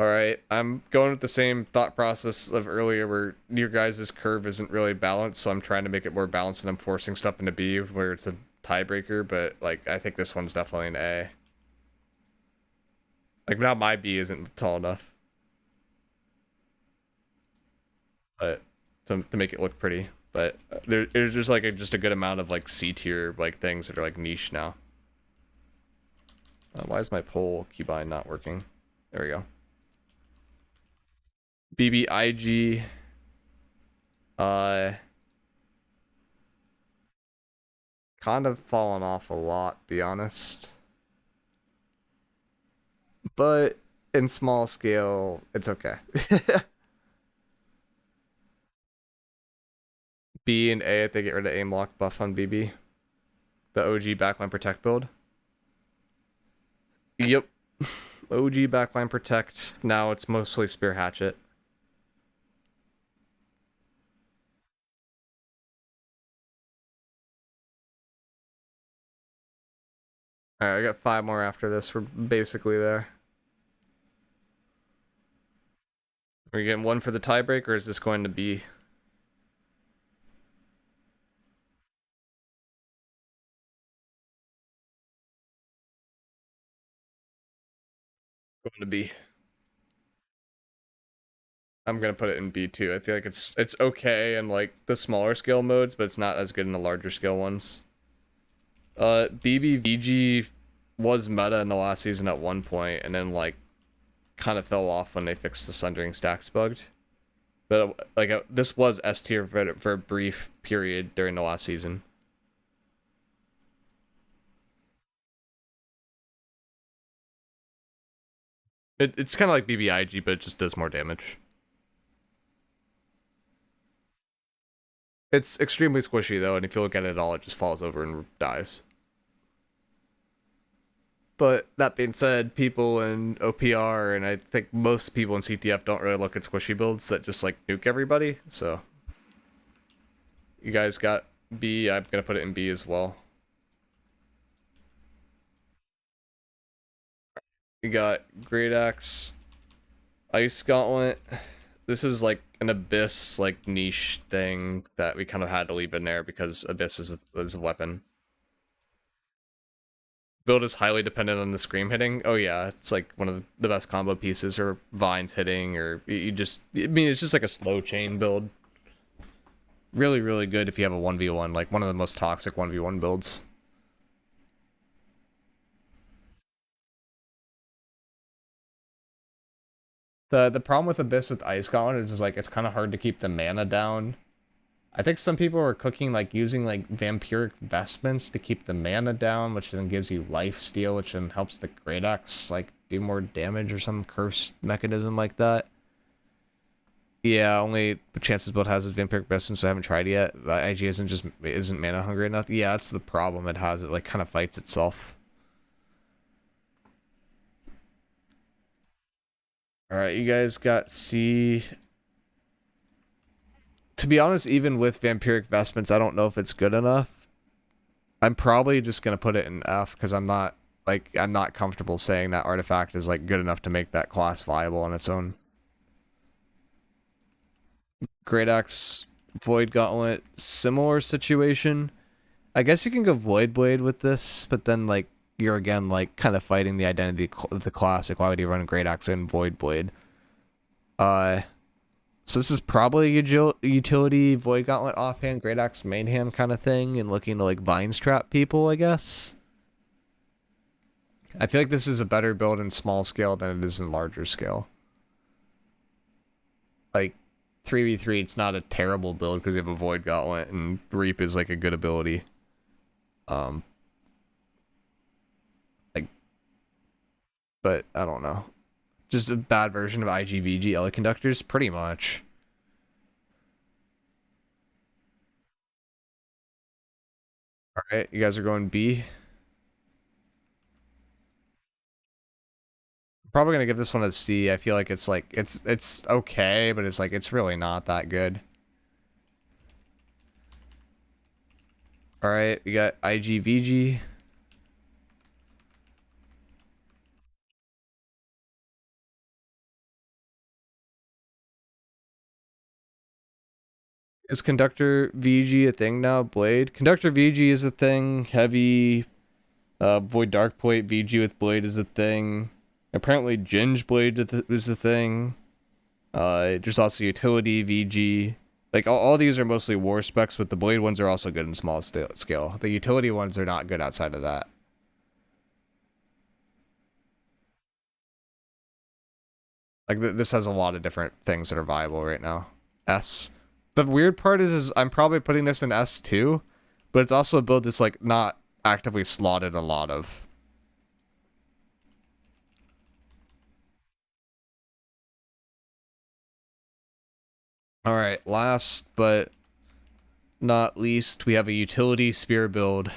Alright, I'm going with the same thought process of earlier where your guys' curve isn't really balanced, so I'm trying to make it more balanced and I'm forcing stuff into B where it's a tiebreaker, but like I think this one's definitely an A. Like now my B isn't tall enough. But to make it look pretty. But there's just like just a good amount of like C tier like things that are like niche now. Why is my poll keybind not working? There we go. BBIG. Kind of fallen off a lot, be honest. But in small scale, it's okay. B and A, if they get rid of aim lock buff on BB. The OG backline protect build. Yep. OG backline protect. Now it's mostly spear hatchet. Alright, I got 5 more after this. We're basically there. Are we getting one for the tiebreak, or is this going to be... going to be... I'm gonna put it in B too. I feel like it's okay in like the smaller scale modes, but it's not as good in the larger scale ones. BBVG was meta in the last season at one point, and then like kind of fell off when they fixed the Sundering stacks bugged. But like this was S tier for a brief period during the last season. It's kind of like BBIG, but it just does more damage. It's extremely squishy though, and if you look at it at all, it just falls over and dies. But that being said, people in OPR and I think most people in CTF don't really look at squishy builds that just like nuke everybody. So you guys got B. I'm gonna put it in B as well. You got Great Axe, Ice Gauntlet. This is like an Abyss like niche thing that we kind of had to leave in there because Abyss is a weapon. Build is highly dependent on the scream hitting. Oh yeah, it's like one of the best combo pieces, or vines hitting, or you just, I mean, it's just like a slow chain build. Really, really good if you have a 1v1, like one of the most toxic 1v1 builds. The problem with Abyss with Ice Gauntlet is like it's kind of hard to keep the mana down. I think some people are cooking like using like vampiric vestments to keep the mana down, which then gives you life steal, which then helps the Great Axe like do more damage or some curse mechanism like that. Yeah, only chances build has is vampiric breath since I haven't tried yet. IG isn't mana hungry enough. Yeah, that's the problem it has. It like kind of fights itself. Alright, you guys got C. To be honest, even with vampiric vestments, I don't know if it's good enough. I'm probably just gonna put it in F because I'm not comfortable saying that artifact is like good enough to make that class viable on its own. Great Axe, Void Gauntlet, similar situation. I guess you can go Void Blade with this, but then like you're again like kind of fighting the identity of the class. Like, why would you run Great Axe and Void Blade? So this is probably a utility Void Gauntlet offhand, Great Axe main hand kind of thing, and looking to like Vines trap people, I guess. I feel like this is a better build in small scale than it is in larger scale. Like 3v3, it's not a terrible build because you have a Void Gauntlet, and Reap is like a good ability. But I don't know. Just a bad version of IGVG LA Conductors, pretty much. Alright, you guys are going B. Probably gonna give this one a C. I feel like it's like it's okay, but it's like it's really not that good. Alright, we got IGVG. Is Conductor VG a thing now? Blade? Conductor VG is a thing. Heavy Void Dark Plate VG with Blade is a thing. Apparently Ginge Blade is a thing. There's also Utility VG. Like all these are mostly war specs, but the Blade ones are also good in small scale. The Utility ones are not good outside of that. Like this has a lot of different things that are viable right now. S. The weird part is I'm probably putting this in S too, but it's also a build that's like not actively slotted a lot of. Alright, last but not least, we have a utility spear build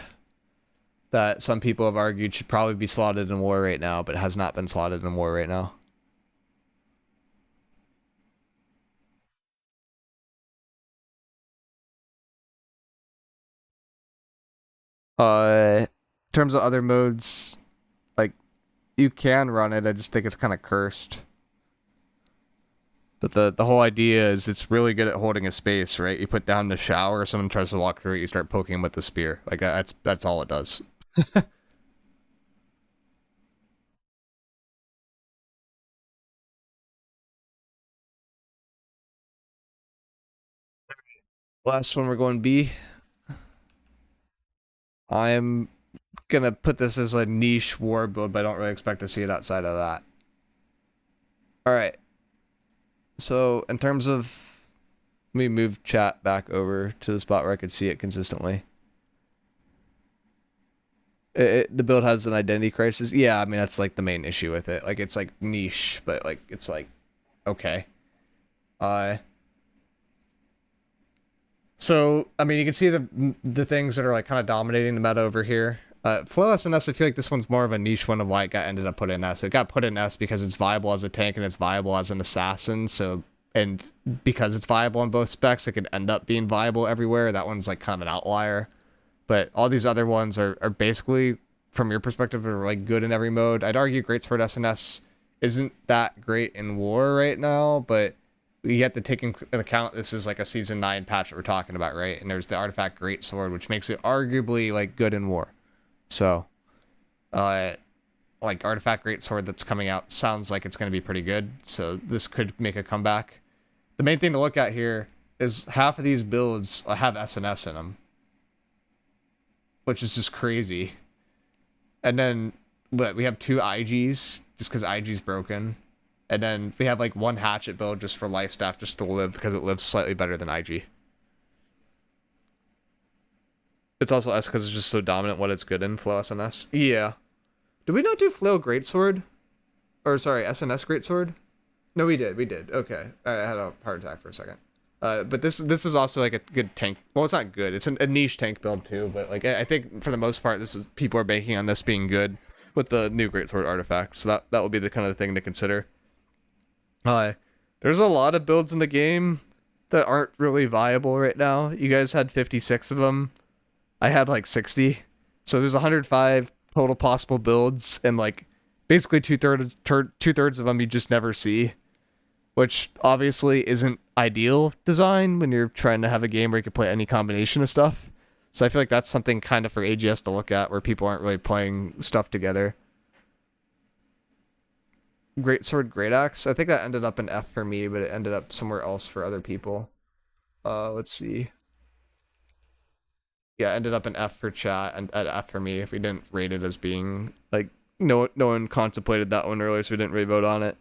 that some people have argued should probably be slotted in war right now, but has not been slotted in war right now. In terms of other modes, like, you can run it, I just think it's kind of cursed. But the whole idea is it's really good at holding a space, right? You put down the shower, someone tries to walk through it, you start poking him with the spear. Like, that's all it does. Last one, we're going B. I'm gonna put this as a niche war build, but I don't really expect to see it outside of that. Alright. So, in terms of... Let me move chat back over to the spot where I could see it consistently. The build has an identity crisis. Yeah, I mean, that's like the main issue with it. Like, it's like niche, but like, it's like, okay. So, I mean, you can see the things that are like kind of dominating the meta over here. Flow SNS, I feel like this one's more of a niche one of why it got ended up put in S. It got put in S because it's viable as a tank and it's viable as an assassin. So, and because it's viable on both specs, it could end up being viable everywhere. That one's like kind of an outlier. But all these other ones are basically, from your perspective, are like good in every mode. I'd argue Greatsword SNS isn't that great in war right now, but you have to take into account this is like a season 9 patch that we're talking about, right? And there's the artifact Greatsword, which makes it arguably like good in war. So, like artifact Greatsword that's coming out sounds like it's going to be pretty good. So this could make a comeback. The main thing to look at here is half of these builds have SNS in them, which is just crazy. And then we have 2 IGs just because IG's broken. And then we have like 1 hatchet build just for life staff just to live because it lives slightly better than IG. It's also S because it's just so dominant what it's good in, Flow SNS. Yeah. Did we not do Flail Greatsword? Or sorry, SNS Greatsword? No, we did. Okay, I had a heart attack for a second. But this is also like a good tank. Well, it's not good. It's a niche tank build too. But like I think for the most part, people are banking on this being good with the new greatsword artifact. So that will be the kind of thing to consider. There's a lot of builds in the game that aren't really viable right now. You guys had 56 of them. I had like 60. So there's 105 total possible builds, and like basically two-thirds of them you just never see, which obviously isn't ideal design when you're trying to have a game where you can play any combination of stuff. So I feel like that's something kind of for AGS to look at, where people aren't really playing stuff together. Greatsword, Great Axe. I think that ended up an F for me, but it ended up somewhere else for other people. Let's see. Yeah, ended up an F for chat and an F for me if we didn't rate it as being like no one contemplated that one earlier, so we didn't really vote on it.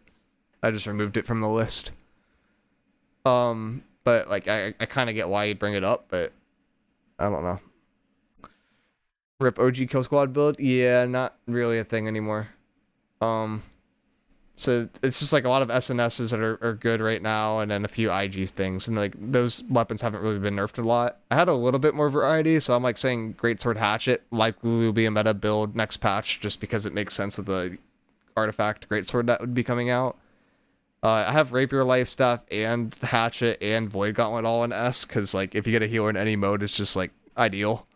I just removed it from the list. But like I kind of get why you'd bring it up, but I don't know. Rip OG Kill Squad build? Yeah, not really a thing anymore. So it's just like a lot of SNSs that are good right now, and then a few IG things, and like those weapons haven't really been nerfed a lot. I had a little bit more variety, so I'm like saying Greatsword Hatchet likely will be a meta build next patch, just because it makes sense with the artifact Greatsword that would be coming out. I have Rapier Life stuff and Hatchet and Void Gauntlet all in S, because like if you get a healer in any mode, it's just like ideal.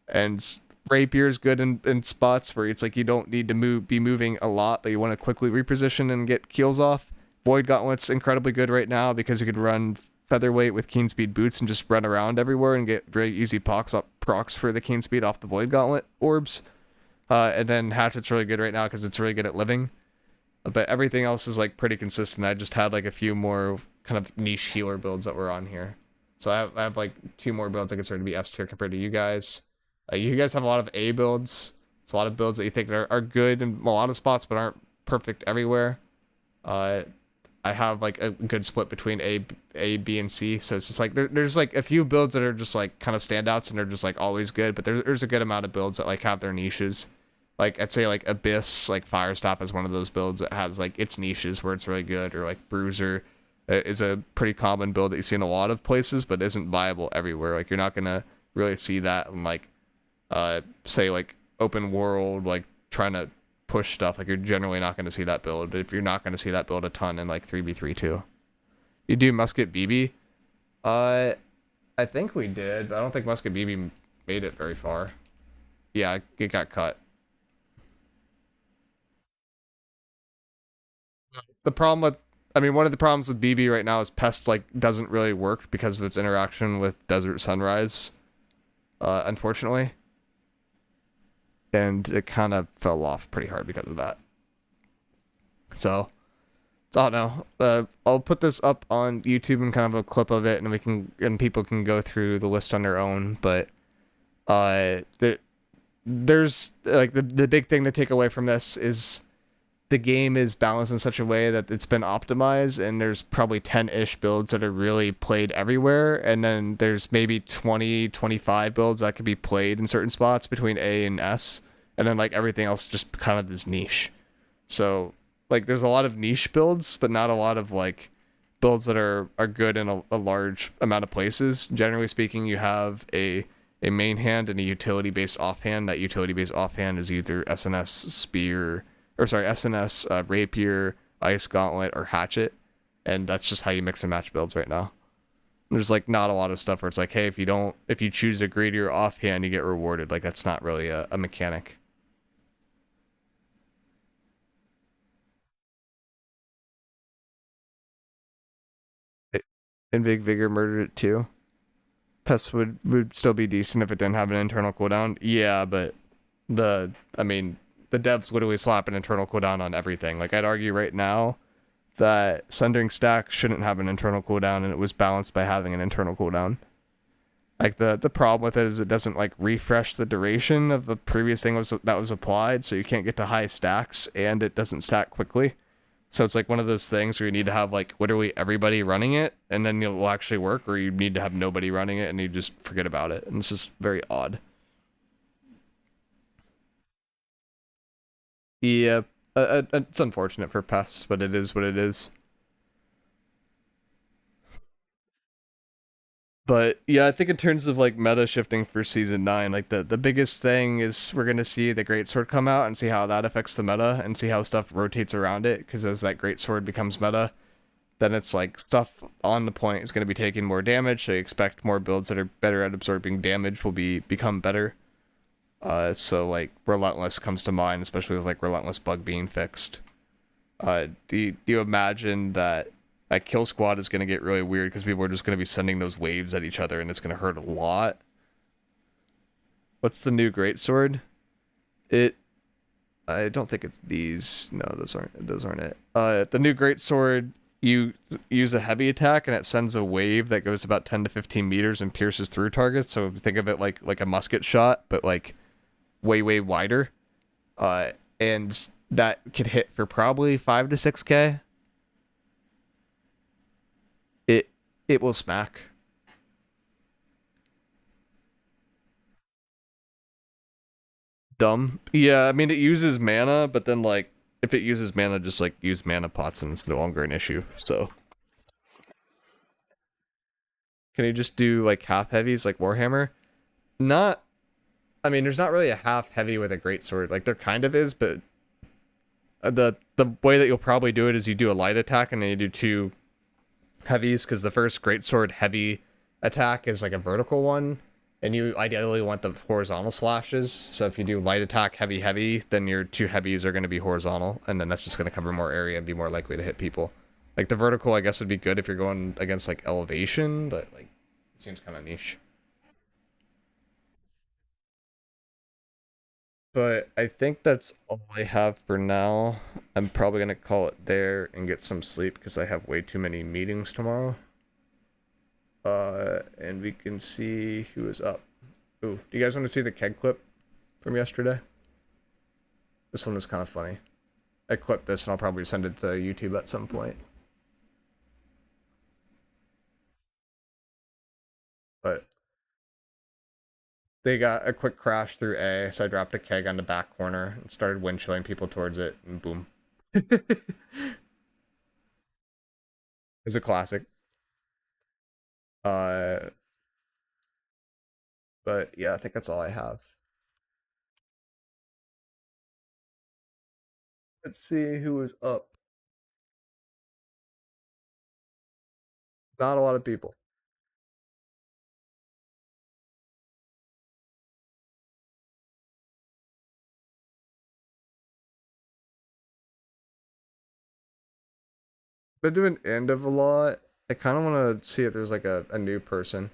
And Rapier is good in spots where it's like you don't need to be moving a lot, but you want to quickly reposition and get kills off. Void Gauntlet's incredibly good right now because you could run Featherweight with Keen Speed boots and just run around everywhere and get very easy procs for the Keen Speed off the Void Gauntlet orbs. And then Hatchet's really good right now because it's really good at living. But everything else is like pretty consistent. I just had like a few more kind of niche healer builds that were on here. So I have like 2 more builds I consider to be S tier compared to you guys. You guys have a lot of A builds. It's a lot of builds that you think are good in a lot of spots, but aren't perfect everywhere. I have like a good split between A, B, and C. So it's just like there's like a few builds that are just like kind of standouts and they're just like always good, but there's a good amount of builds that like have their niches. Like I'd say like Abyss, like Firestaff is one of those builds that has like its niches where it's really good, or like Bruiser is a pretty common build that you see in a lot of places, but isn't viable everywhere. Like you're not gonna really see that in like say like open world, like trying to push stuff. Like you're generally not going to see that build. If you're not going to see that build a ton in like 3v3 too. You do Musket BB? I think we did, but I don't think Musket BB made it very far. Yeah, it got cut. The problem with, I mean, one of the problems with BB right now is Pest like doesn't really work because of its interaction with Desert Sunrise, unfortunately. And it kind of fell off pretty hard because of that. So I don't know. I'll put this up on YouTube and kind of a clip of it, and people can go through the list on their own. But there's like the big thing to take away from this is the game is balanced in such a way that it's been optimized, and there's probably 10-ish builds that are really played everywhere, and then there's maybe 20-25 builds that could be played in certain spots between A and S, and then like everything else just kind of this niche. So like there's a lot of niche builds, but not a lot of like builds that are good in a large amount of places. Generally speaking, you have a main hand and a utility based offhand. That utility based offhand is either SNS Spear, or sorry, SNS Rapier, Ice Gauntlet, or Hatchet, and that's just how you mix and match builds right now. There's like not a lot of stuff where it's like, hey, if you choose a greedier offhand, you get rewarded. Like that's not really a mechanic. And Big Vigor murdered it too. Pest would still be decent if it didn't have an internal cooldown. Yeah, but the devs literally slap an internal cooldown on everything. Like I'd argue right now that Sundering Stack shouldn't have an internal cooldown, and it was balanced by having an internal cooldown. Like the problem with it is it doesn't like refresh the duration of the previous thing that was applied, so you can't get to high stacks, and it doesn't stack quickly. So it's like one of those things where you need to have like literally everybody running it, and then it will actually work, or you need to have nobody running it and you just forget about it. And it's just very odd. Yeah, it's unfortunate for Pest, but it is what it is. But yeah, I think in terms of like meta shifting for season 9, like the biggest thing is we're gonna see the greatsword come out and see how that affects the meta and see how stuff rotates around it. Because as that greatsword becomes meta, then it's like stuff on the point is gonna be taking more damage. So you expect more builds that are better at absorbing damage will become better. So like Relentless comes to mind, especially with like Relentless bug being fixed. Do you imagine that Kill Squad is going to get really weird because people are just going to be sending those waves at each other and it's going to hurt a lot? What's the new greatsword? I don't think it's these. No, those aren't it. The new greatsword, you use a heavy attack and it sends a wave that goes about 10 to 15 meters and pierces through targets. So think of it like a musket shot, but like way wider. And that could hit for probably 5 to 6k. It will smack. Dumb. Yeah, I mean it uses mana, but then like if it uses mana, just like use mana pots and it's no longer an issue. So can you just do like half heavies like Warhammer? Not. I mean, there's not really a half heavy with a greatsword. Like there kind of is, but the way that you'll probably do it is you do a light attack and then you do 2 heavies, because the first greatsword heavy attack is like a vertical one, and you ideally want the horizontal slashes. So if you do light attack heavy, then your 2 heavies are going to be horizontal, and then that's just going to cover more area and be more likely to hit people. Like the vertical, I guess, would be good if you're going against like elevation, but like it seems kind of niche. But I think that's all I have for now. I'm probably going to call it there and get some sleep because I have way too many meetings tomorrow. And we can see who is up. Ooh, do you guys want to see the keg clip from yesterday? This one was kind of funny. I clipped this and I'll probably send it to YouTube at some point. But they got a quick crash through A, so I dropped a keg on the back corner and started wind chilling people towards it, and boom. It's a classic. But yeah, I think that's all I have. Let's see who is up. Not a lot of people. Been doing end of a lot. I kind of want to see if there's like a new person.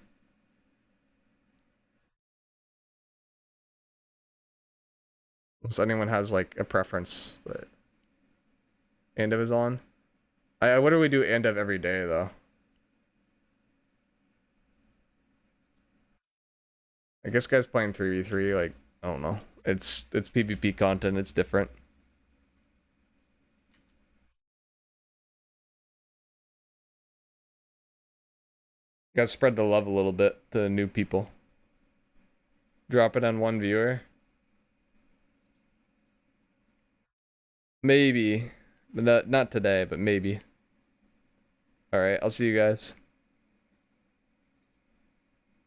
Unless anyone has like a preference, but end of is on. What do we do end of every day though? I guess guys playing 3v3, like, I don't know. It's PvP content, it's different. Gotta spread the love a little bit to new people. Drop it on 1 viewer. Maybe. But not today, but maybe. Alright, I'll see you guys.